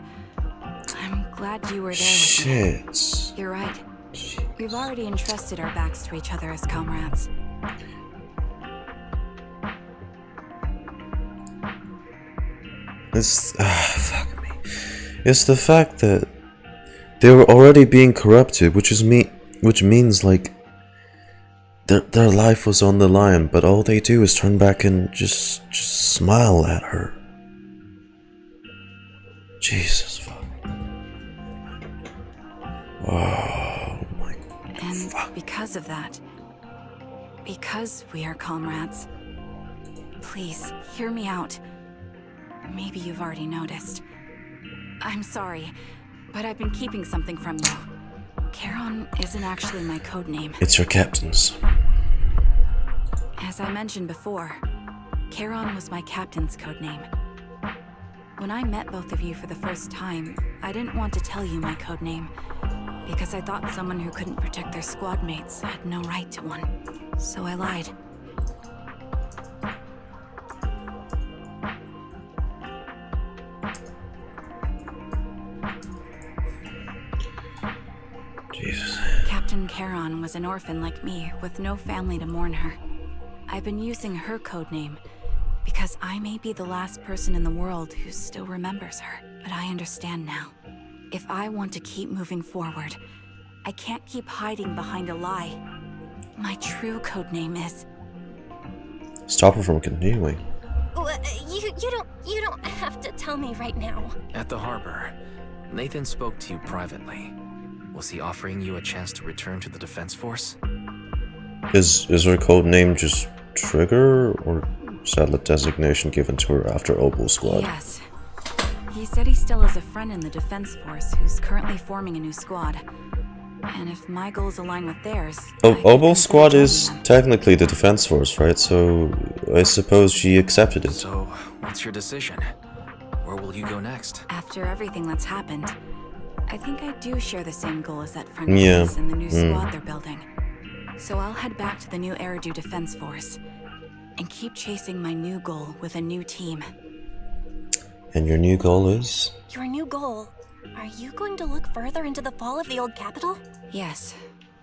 I'm glad you were there with me. Shit. You're right. We've already entrusted our backs to each other as comrades. Fuck me. It's the fact that they were already being corrupted, which means like their life was on the line, but all they do is turn back and just smile at her. Jesus fuck. Oh my. And because of that, because we are comrades, please hear me out. Maybe you've already noticed. I'm sorry, but I've been keeping something from you. Charon isn't actually my code name. It's your captain's. As I mentioned before, Charon was my captain's code name. When I met both of you for the first time, I didn't want to tell you my code name, because I thought someone who couldn't protect their squad mates had no right to one. So I lied. Jesus. Captain Charon was an orphan like me, with no family to mourn her. I've been using her code name because I may be the last person in the world who still remembers her. But I understand now. If I want to keep moving forward, I can't keep hiding behind a lie. My true code name is... Stop her from continuing. You don't have to tell me right now. At the harbor, Nathan spoke to you privately. Was he offering you a chance to return to the Defense Force? Is her code name just Trigger, or is that a designation given to her after Opal Squad? Yes. He said he still has a friend in the Defense Force who's currently forming a new squad. And if my goals align with theirs... Opal Squad is technically the Defense Force, right? So I suppose she accepted it. So, what's your decision? Where will you go next? After everything that's happened, I think I do share the same goal as that friend Yeah. of his in the new squad they're building. So I'll head back to the new Eridu Defense Force and keep chasing my new goal with a new team. And your new goal is? Your new goal. Are you going to look further into the fall of the old capital? Yes.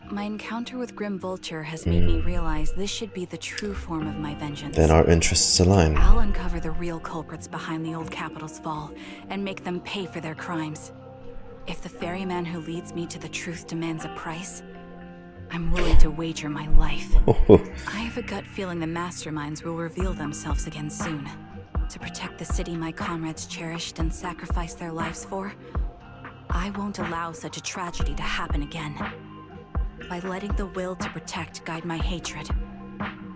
My encounter with Grim Vulture has made me realize this should be the true form of my vengeance. Then our interests align. I'll uncover the real culprits behind the old capital's fall and make them pay for their crimes. If the ferryman who leads me to the truth demands a price, I'm willing to wager my life. I have a gut feeling the masterminds will reveal themselves again soon. To protect the city my comrades cherished and sacrificed their lives for, I won't allow such a tragedy to happen again. By letting the will to protect guide my hatred,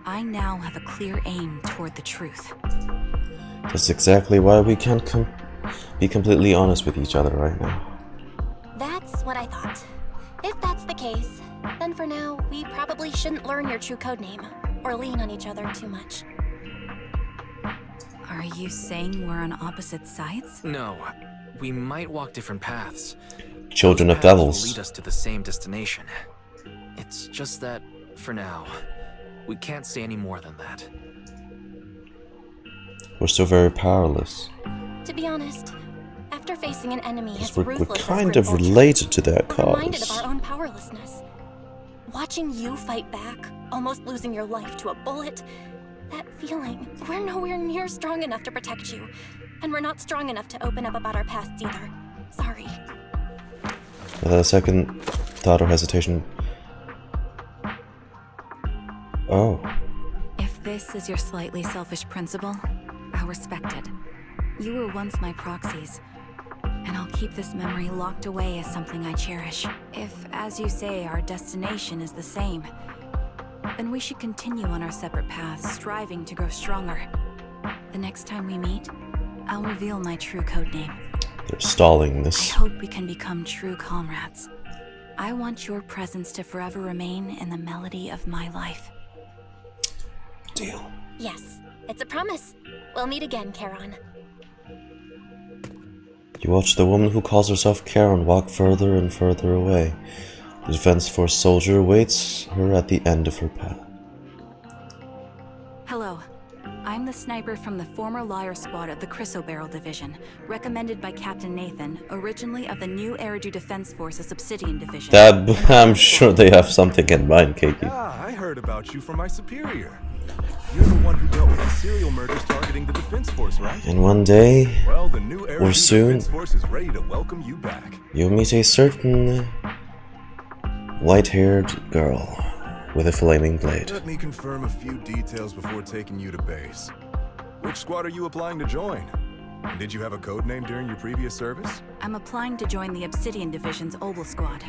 I now have a clear aim toward the truth. That's exactly why we can't be completely honest with each other right now. That's what I thought. If that's the case, then for now, we probably shouldn't learn your true codename, or lean on each other too much. Are you saying we're on opposite sides? No, we might walk different paths. Children Those of paths devils. will lead us to the same destination. It's just that, for now, we can't say any more than that. We're still very powerless. To be honest, after facing an enemy as We're ruthless as kind Grim of Vulture, related to that we're reminded of cause. our own powerlessness. Watching you fight back, almost losing your life to a bullet, that feeling, we're nowhere near strong enough to protect you. And we're not strong enough to open up about our pasts either. Sorry. Without a second thought or hesitation. Oh. If this is your slightly selfish principle, I'll respect it. You were once my proxies, and I'll keep this memory locked away as something I cherish. If, as you say, our destination is the same, then we should continue on our separate paths, striving to grow stronger. The next time we meet, I'll reveal my true codename. They're stalling this. I hope we can become true comrades. I want your presence to forever remain in the melody of my life. Deal. Yes, it's a promise. We'll meet again, Charon. You watch the woman who calls herself Karen walk further and further away. The Defense Force soldier waits her at the end of her path. Hello. I'm the sniper from the former Liar Squad of the Chrysoberyl Division, recommended by Captain Nathan, originally of the new Eridu Defense Force's Obsidian Division. I'm sure they have something in mind, Keiki. Ah, I heard about you from my superior. You're the one who dealt with the serial murders targeting the Defense Force, right? And one day, Well, the new or Eridu soon, Defense Force is ready to welcome you back. you'll meet a certain white-haired girl with a flaming blade. Let me confirm a few details before taking you to base. Which squad are you applying to join? And did you have a code name during your previous service? I'm applying to join the Obsidian Division's Obel Squad.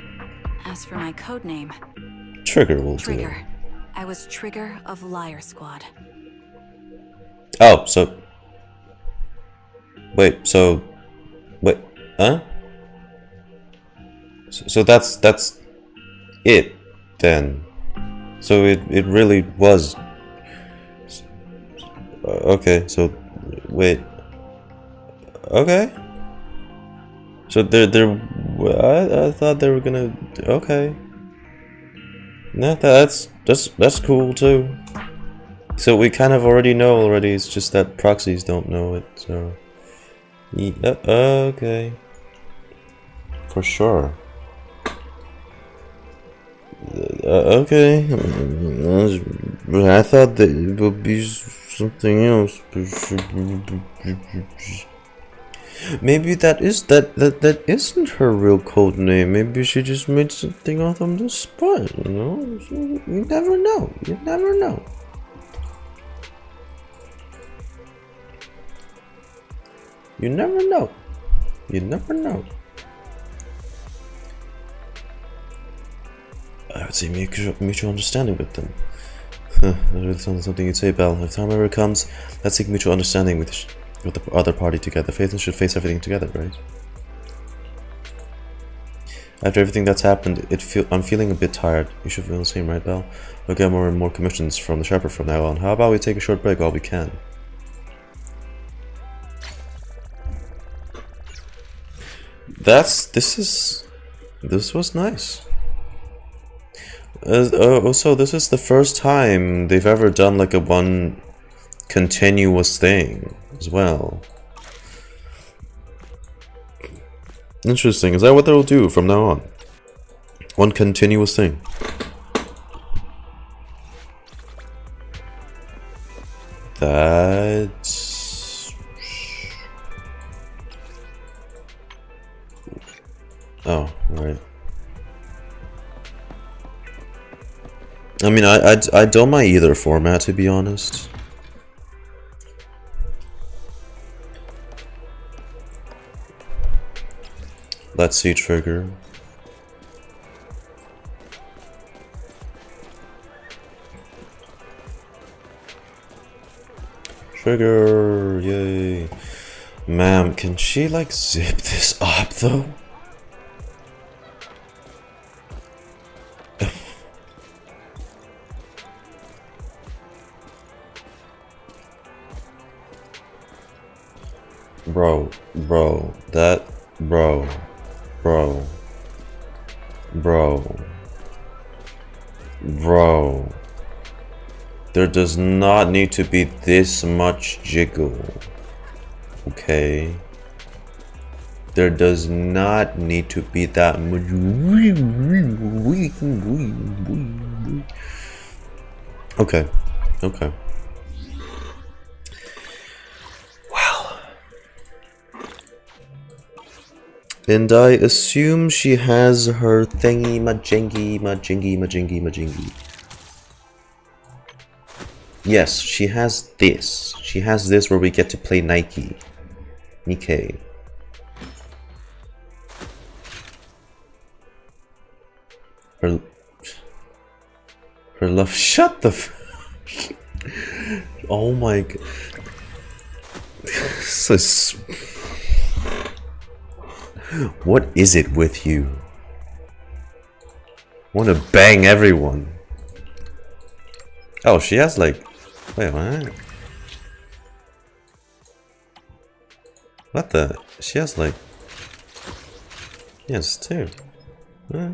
As for my codename, Trigger will do. Trigger. I was Trigger of Liar Squad. Oh, so... Wait, huh? So that's it, then. So it really was... Okay, so... Wait... Okay. So I thought they were gonna... Okay. No, that's cool too. So we kind of already know already, it's just that proxies don't know it, so... Yeah, okay. For sure. Okay. I thought that it would be something else. Maybe that isn't her real code name. Maybe she just made something up on the spot, you know? You never know. You never know. You never know. You never know. I would say mutual understanding with them. That really sounds like something you'd say, Belle. If time ever comes, let's seek mutual understanding with the other party together. Faith should face everything together, right? After everything that's happened, I'm feeling a bit tired. You should feel the same, right, Belle? We'll get more and more commissions from the Shepherd from now on. How about we take a short break while we can? This was nice. Also, this is the first time they've ever done like a one continuous thing as well. Interesting. Is that what they'll do from now on? One continuous thing. That's... Oh, right. I mean, I don't mind either format, to be honest. Let's see trigger. Trigger, yay. Ma'am, can she like zip this up though? Bro, there does not need to be this much jiggle, okay? There does not need to be that much. Okay, okay. And I assume she has her thingy majingy. Yes, she has this. She has this where we get to play Nike. Nikkei. Her love. Shut the f. Oh my god. This is. What is it with you? Want to bang everyone? Oh, she has like. Wait, what? What the? She has like. Yes, two. Huh?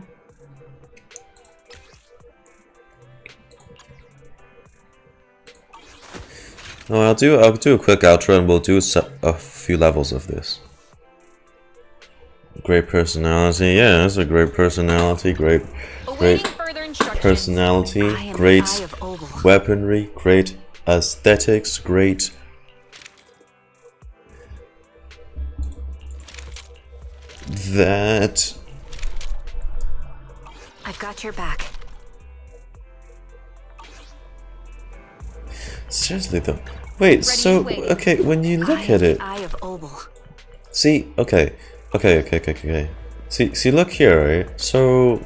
Oh, I'll do a quick outro and we'll do a few levels of this. Great personality, yeah, that's a great personality, great personality, great weaponry, great aesthetics, great that. I've got your back. Seriously though, wait. So okay, when you look at it, see, okay. See, look here, right? So,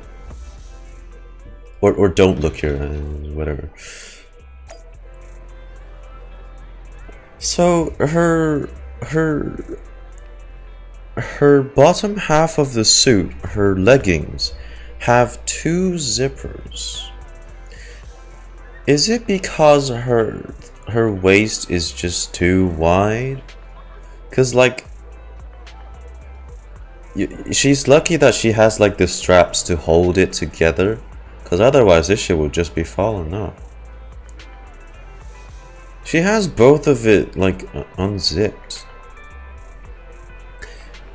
or don't look here, whatever. So her bottom half of the suit, her leggings, have two zippers. Is it because her waist is just too wide? 'Cause like. She's lucky that she has like the straps to hold it together, because otherwise this shit would just be falling off. She has both of it like unzipped.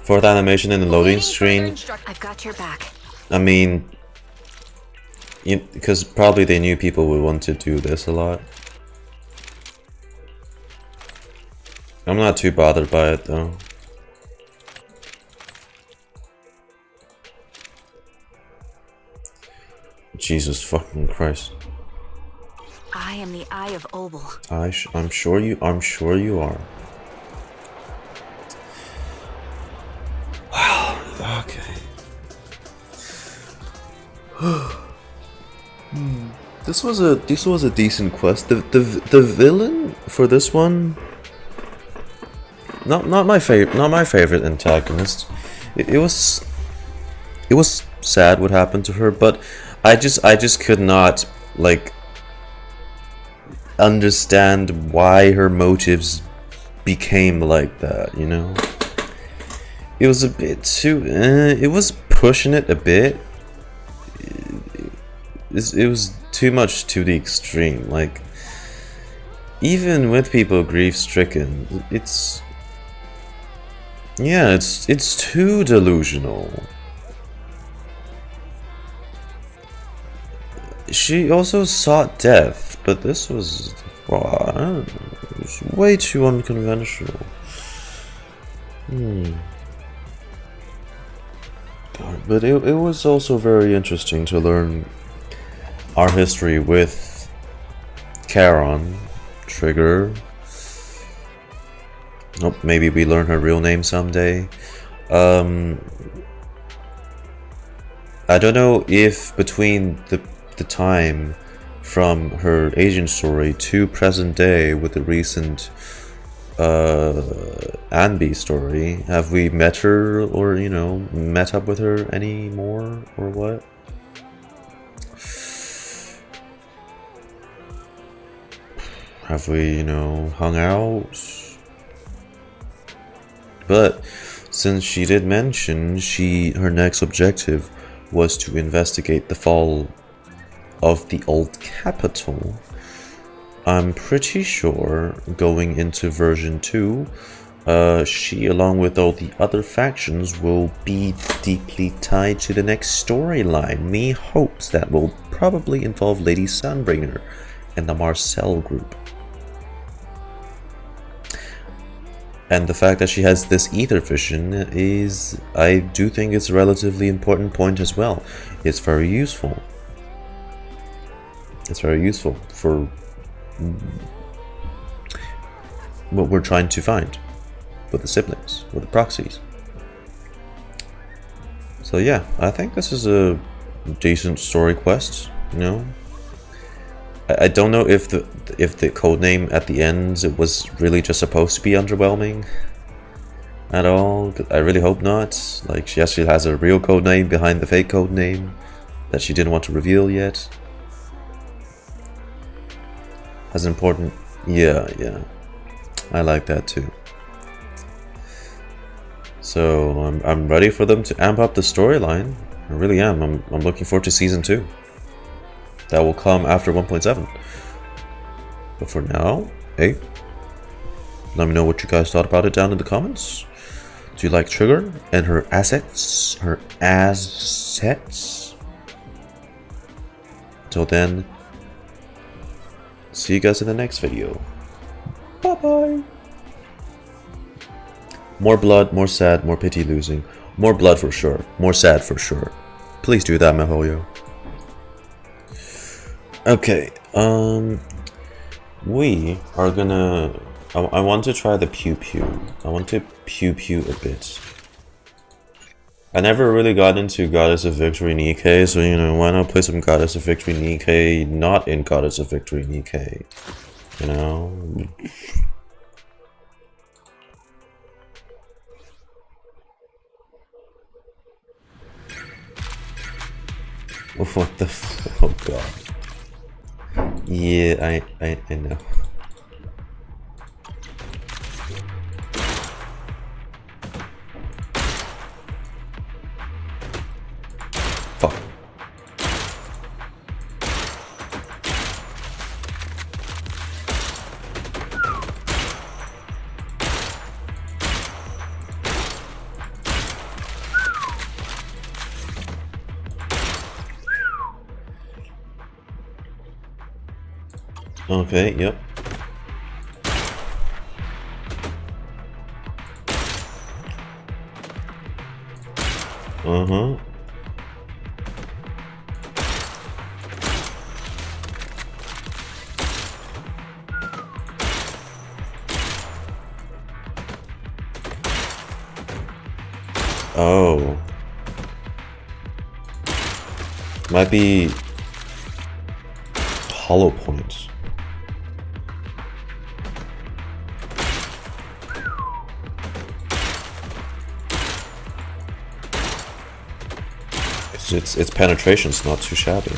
For the animation in the loading screen, I've got your back. I mean, because probably they knew people would want to do this a lot. I'm not too bothered by it though. Jesus fucking Christ. I am the Eye of Obel. I'm sure you are. Wow, okay. This was a decent quest. The villain for this one, not my favorite antagonist. It was sad what happened to her, but I just could not like understand why her motives became like that, you know? It was a bit too it was pushing it a bit. It was too much to the extreme. Like, even with people grief stricken, it's too delusional. She also sought death, but this was, well, it was way too unconventional. But it was also very interesting to learn our history with Charon, Trigger. Oh, maybe we learn her real name someday. I don't know if between the time from her agent story to present day with the recent Anby story, have we met her or, you know, met up with her anymore or what? Have we, you know, hung out? But since she did mention her next objective was to investigate the fall of the old capital, I'm pretty sure going into version 2, she, along with all the other factions, will be deeply tied to the next storyline. Me hopes that will probably involve Lady Sunbringer and the Marcel group. And the fact that she has this ether vision is, I do think it's a relatively important point as well. It's very useful. It's very useful for what we're trying to find with the siblings, with the proxies. So yeah, I think this is a decent story quest, you know. I don't know if the codename at the end was really just supposed to be underwhelming at all. I really hope not. Like, she actually has a real codename behind the fake codename that she didn't want to reveal yet. As important, yeah, I like that too. So I'm ready for them to amp up the storyline. I really am. I'm looking forward to season 2. That will come after 1.7. But for now, hey, let me know what you guys thought about it down in the comments. Do you like Trigger and her assets? Till then, see you guys in the next video. Bye bye. More blood, more sad, more pity losing. More blood for sure. More sad for sure. Please do that, Mihoyo. Okay, we are gonna... I want to try the pew pew. I want to pew pew a bit. I never really got into Goddess of Victory Nikkei, so, you know, why not play some Goddess of Victory Nikkei not in Goddess of Victory Nikkei? You know? What the f... oh god. Yeah, I know. Fuck. Okay, yep. Uh-huh. Oh. Might be hollow points. Its penetration's not too shabby.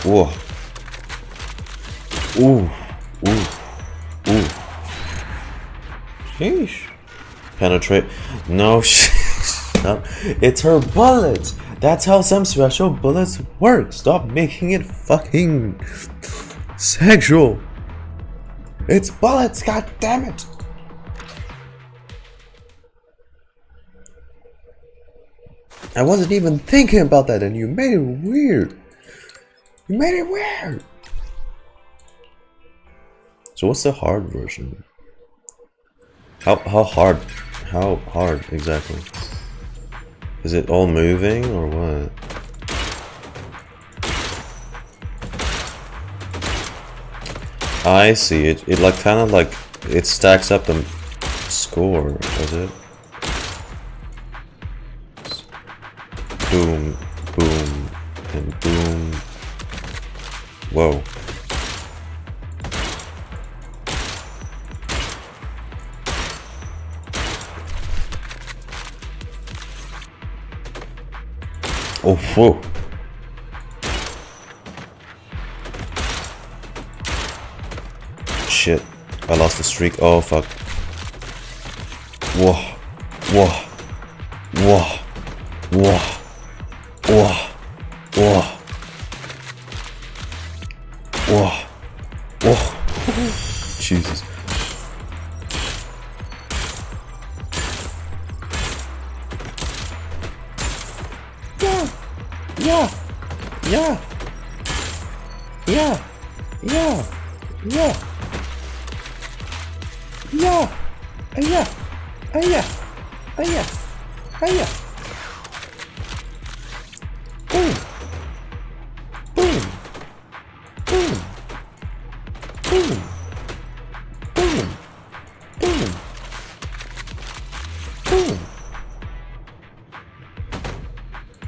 Whoa. Ooh. Ooh. Ooh. Sheesh. Penetrate. No, it's her bullet. That's how some special bullets work. Stop making it fucking sexual. It's bullets, god damn it. I wasn't even thinking about that and you made it weird. You made it weird. So what's the hard version? How hard exactly? Is it all moving or what? I see it. It like kind of like it stacks up the score, does it? Boom, boom, and boom. Whoa. Oh, whoa. Shit. I lost the streak. Oh, fuck. Whoa. Whoa. Whoa. Whoa. Whoa. Whoa. Whoa. Whoa. Jesus. Yeah. Yeah. Yeah. Yeah. Yeah. Yeah. Yeah. Yeah. Yeah. Yeah. Boom. Boom. Boom. Boom. Boom. Boom. Boom.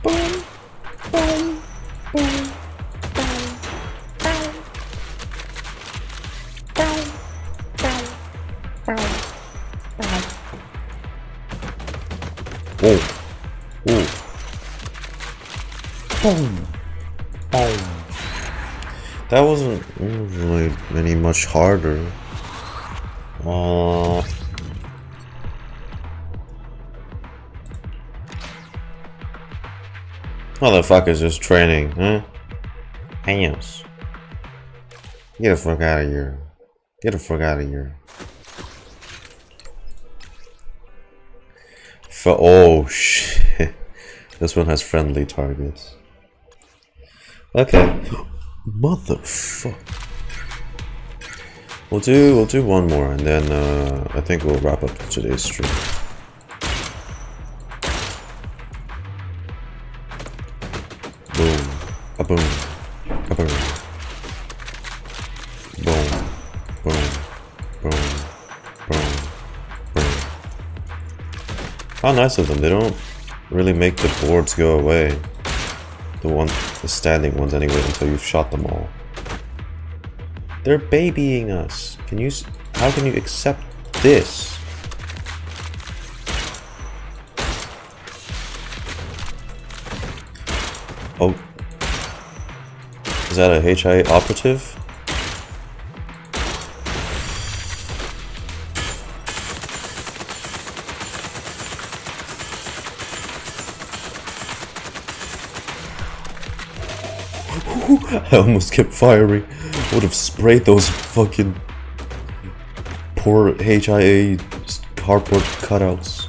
Boom. Boom. Boom. Whoa. Whoa. Boom. Boom. That wasn't really any much harder. Motherfuckers just training, huh? Hands. Get the fuck out of here. Get the fuck out of here. Oh shit. This one has friendly targets. Okay. Motherfucker. We'll do one more and then I think we'll wrap up today's stream. Boom. A boom. A boom. Boom. Boom. Boom. Boom. Boom. How nice of them. They don't really make the boards go away. The standing ones anyway, until you've shot them all. They're babying us. How can you accept this? Oh. Is that a HI operative? I almost kept firing. Would have sprayed those fucking poor HIA cardboard cutouts.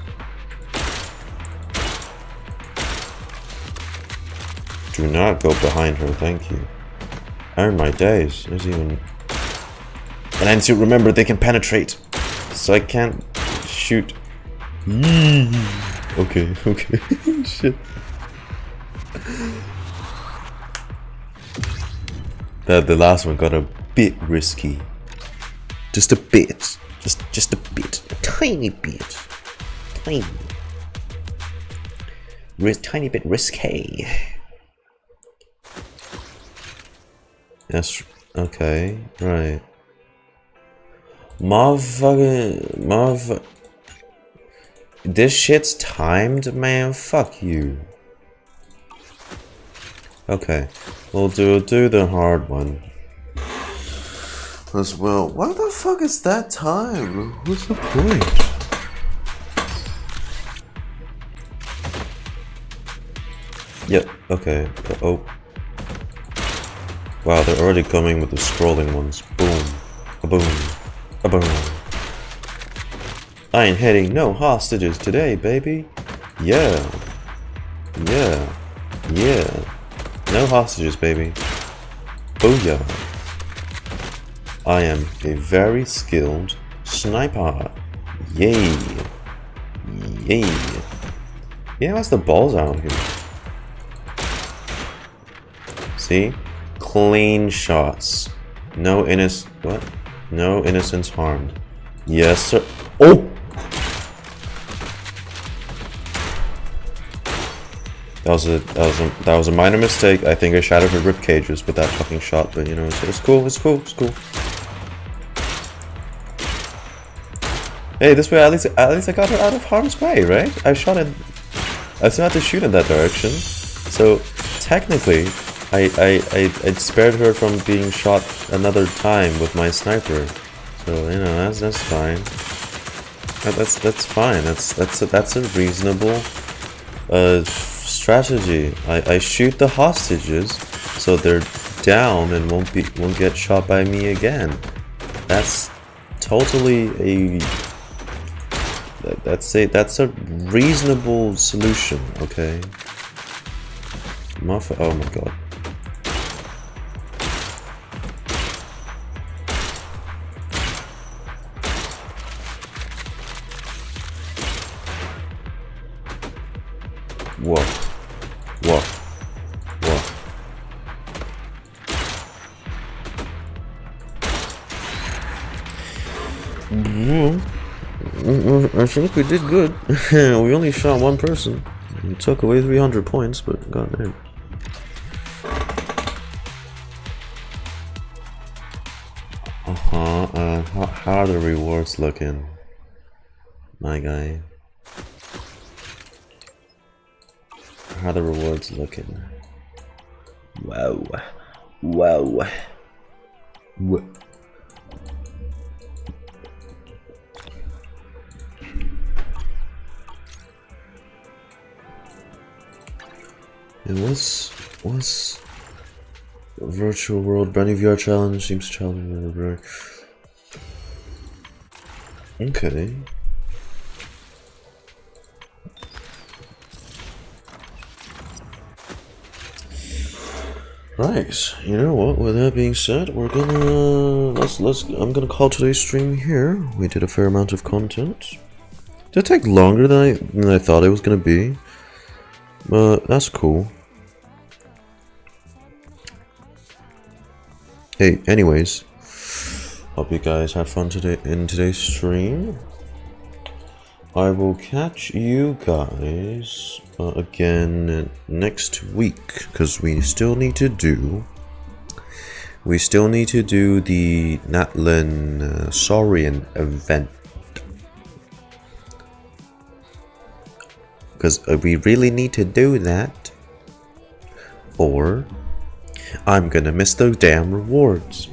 Do not go behind her, thank you. Earn my days. There's even... And then to remember they can penetrate. So I can't shoot. Okay, okay. Shit. The last one got a bit risky. Just a bit. Just a bit. A tiny bit. Tiny. Tiny bit risky. That's okay, right. This shit's timed, man. Fuck you. Okay, we'll do the hard one as well. Why the fuck is that time? What's the point? Yep, okay. Oh. Wow, they're already coming with the scrolling ones. Boom. A boom. A boom. I ain't hitting no hostages today, baby. Yeah. Yeah. Yeah. No hostages, baby. Booyah. I am a very skilled sniper. Yay. Yay. Yeah, what's the balls out here? See? Clean shots. No what? No innocents harmed. Yes, sir. Oh! That was a minor mistake. I think I shattered her rib cages with that fucking shot, but you know, it's cool, it's cool, it's cool. Hey, this way at least I got her out of harm's way, right? I still had to shoot in that direction. So technically I spared her from being shot another time with my sniper. So, you know, that's fine. That's fine. That's a reasonable strategy. I shoot the hostages so they're down and won't get shot by me again. That's totally that's a reasonable solution, okay? Oh my god. Whoa. Whoa. Whoa. I think we did good. We only shot one person. We took away 300 points, but goddamn. How are the rewards looking, my guy? How are the rewards looking? Wow. Wow. What? And what's virtual world brand new VR challenge seems challenging. Okay. Right. You know what? With that being said, we're gonna I'm gonna call today's stream here. We did a fair amount of content. Did it take longer than I thought it was gonna be, but that's cool. Hey, anyways, hope you guys had fun today in today's stream. I will catch you guys again next week, because we still need to do the Natlin Saurian event, because we really need to do that, or I'm gonna miss those damn rewards.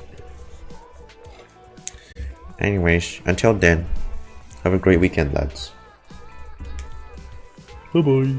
Anyways, until then, have a great weekend, lads. Bye bye.